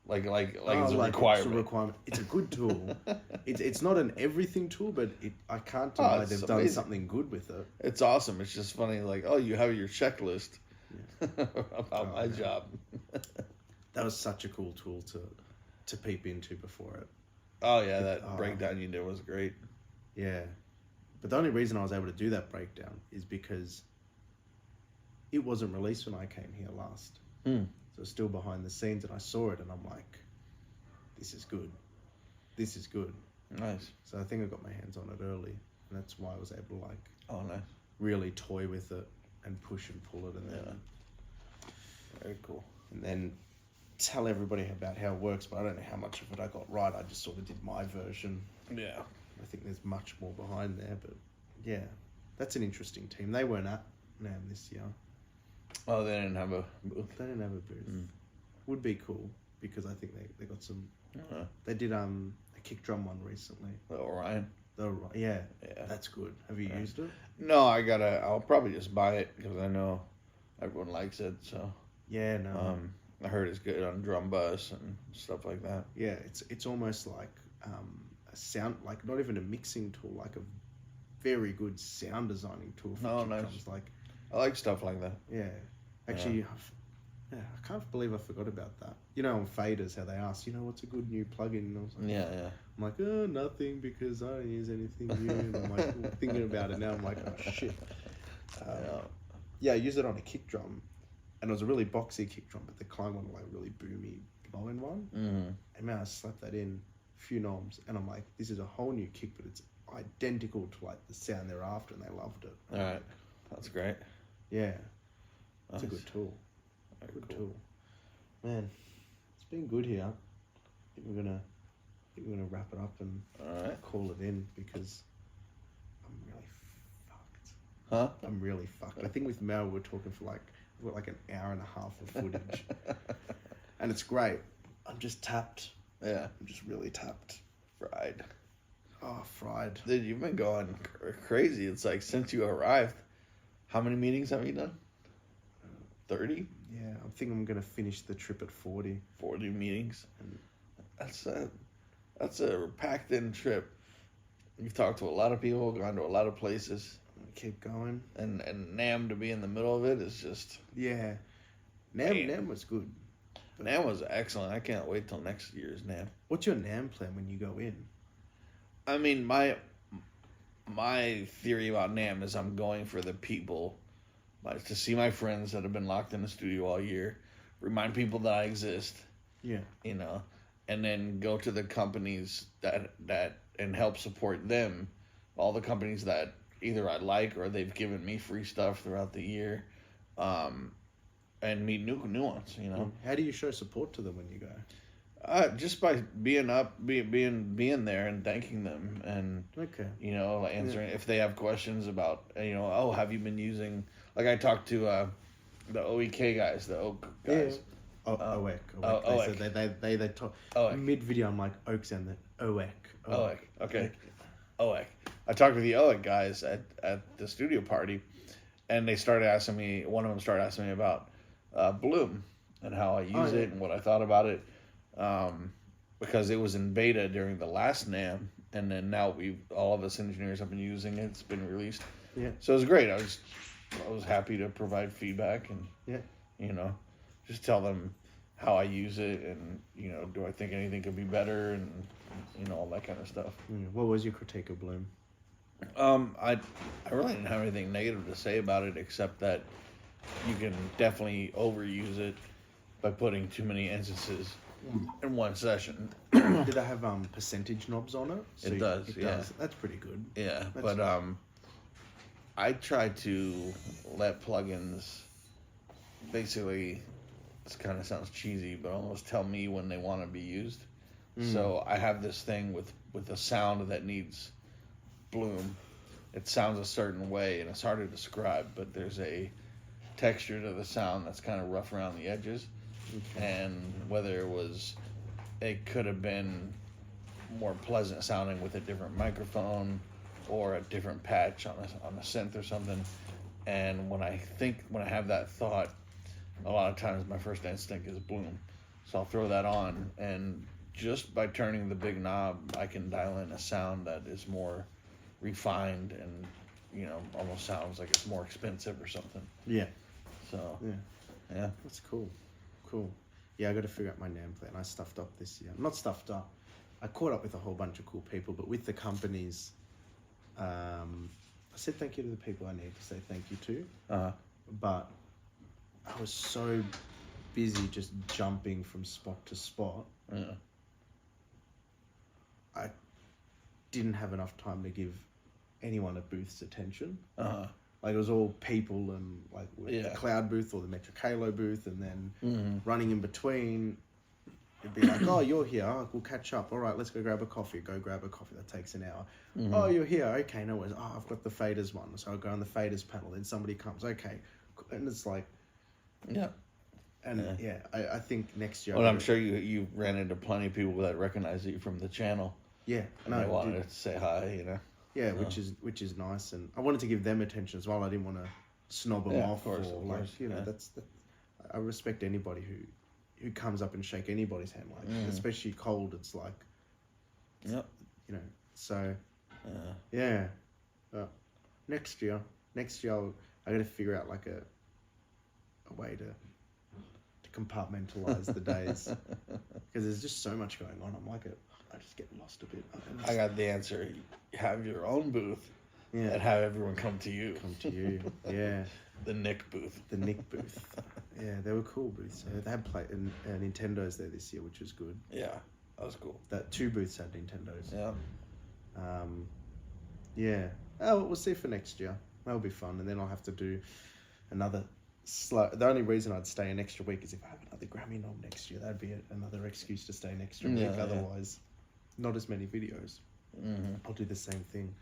Like it's a requirement. It's a requirement. It's a good tool. it's not an everything tool, but I can't deny it's they've done amazing. something good with it. It's awesome. It's just funny. Like, oh, you have your checklist about my yeah. job. That was such a cool tool to peep into before it. Oh yeah, that breakdown you did was great. Yeah, but the only reason I was able to do that breakdown is because it wasn't released when I came here last. So it's still behind the scenes, and I saw it, and I'm like, this is good. This is good. Nice. So I think I got my hands on it early, and that's why I was able to Oh, nice. really toy with it and push and pull it, and then Very cool. and then tell everybody about how it works. But I don't know how much of it I got right. I just sort of did my version. Yeah. I think there's much more behind there, but yeah, that's an interesting team. They weren't at NAMM this year. Oh, they didn't have a booth. They didn't have a booth. Would be cool because I think they got some. They did a kick drum one recently. The Orion. Yeah, Yeah. that's good. Have you used it? No, I'll probably just buy it because I know everyone likes it. So Yeah, no. I heard it's good on drum bus and stuff like that. Yeah, it's almost like a sound, like not even a mixing tool, like a very good sound designing tool for kick nice. drums. Like, I like stuff like that. yeah, actually, I can't believe I forgot about that. You know, on faders, how they ask, what's a good new plugin? And I was like, Yeah. I'm like, oh, nothing, because I don't use anything new. And I'm like, thinking about it now, I'm like, oh shit. Yeah, I used it on a kick drum, and it was a really boxy kick drum, but the climb one, like really boomy, blowing one. Mm-hmm. And man, I slapped that in a few knobs, and I'm like, this is a whole new kick, but it's identical to like the sound they're after, and they loved it. All right, that's great. Yeah, it's a Nice. good tool. Very Good cool. tool. Man, it's been good here. I think we're gonna wrap it up and All right. call it in because I'm really fucked. Huh? I'm really fucked. I think with Mel we're talking for we've got like an hour and a half of footage, and it's great. I'm just tapped. Yeah. I'm just really tapped. Fried. Oh, fried. Dude, you've been going crazy. It's like since you arrived, how many meetings have you done? 30? Yeah, I think I'm gonna finish the trip at 40. 40 meetings. That's a packed in trip. You've talked to a lot of people, gone to a lot of places, I'm gonna keep going. and NAMM to be in the middle of it is just. Yeah, Man. NAMM was good. NAMM was excellent. I can't wait till next year's NAMM. What's your NAMM plan when you go in? I mean, my theory about NAMM is I'm going for the people, like to see my friends that have been locked in the studio all year, remind people that I exist, Yeah. And then go to the companies that and help support them, all the companies that either I like or they've given me free stuff throughout the year, and meet new ones. How do you show support to them when you go? Just by being there and thanking them and Okay. answering if they have questions about have you been using, like I talked to the OEK guys, the Oak guys. OEK. OEK. They talk OEK. mid video. I'm like Oaks and the OEK. OEK. Okay. OEK. I talked to the OEK guys at the studio party, and they started asking me. One of them started asking me about Bloom and how I use it and what I thought about it. Because it was in beta during the last NAMM, and then now all of us engineers have been using it. It's been released. Yeah. So it was great. I was happy to provide feedback and just tell them how I use it and do I think anything could be better and all that kind of stuff. What was your critique of Bloom? I really didn't have anything negative to say about it except that you can definitely overuse it by putting too many instances in one session. Did it have percentage knobs on it? It does. It does. That's pretty good. Yeah, That's- I try to let plugins basically, this kind of sounds cheesy, but almost tell me when they want to be used. So I have this thing with a sound that needs bloom. It sounds a certain way, and it's hard to describe, but there's a texture to the sound that's kind of rough around the edges. And whether it could have been more pleasant sounding with a different microphone or a different patch on a synth or something. And when I have that thought, a lot of times my first instinct is bloom. So I'll throw that on, and just by turning the big knob, I can dial in a sound that is more refined and, almost sounds like it's more expensive or something. Yeah. So, yeah. That's cool. Cool. Yeah, I got to figure out my nameplate, and I stuffed up this year. Not stuffed up. I caught up with a whole bunch of cool people, but with the companies, I said thank you to the people I need to say thank you to. But I was so busy just jumping from spot to spot. I didn't have enough time to give anyone a booth's attention. Like, it was all people, and like the Cloud booth or the Metric Halo booth, and then running in between, it'd be like, oh, you're here, oh, we'll catch up, all right, let's go grab a coffee. That takes an hour. Oh, you're here, okay, no worries. Oh, I've got the faders one, so I'll go on the faders panel, then somebody comes, okay. And it's like, I think next year. Well, I'm sure you ran into plenty of people that recognize you from the channel. Yeah, and they wanted to say hi, Yeah, which is nice, and I wanted to give them attention as well. I didn't want to snob them off, of course. That's I respect anybody who comes up and shake anybody's hand, like especially cold. It's like, So, next year, I got to figure out like a way to compartmentalize the days, because there's just so much going on. I'm like I just get lost a bit. I got the answer. Have your own booth, and have everyone come to you. Yeah. The Nick booth. Yeah, they were cool booths. They had Nintendos there this year, which was good. Yeah, that was cool. That 2 booths had Nintendos. Yeah. Oh, we'll see for next year. That'll be fun, and then I'll have to do another. The only reason I'd stay an extra week is if I have another Grammy nom next year. That'd be another excuse to stay an extra week. Otherwise, not as many videos. I'll do the same thing.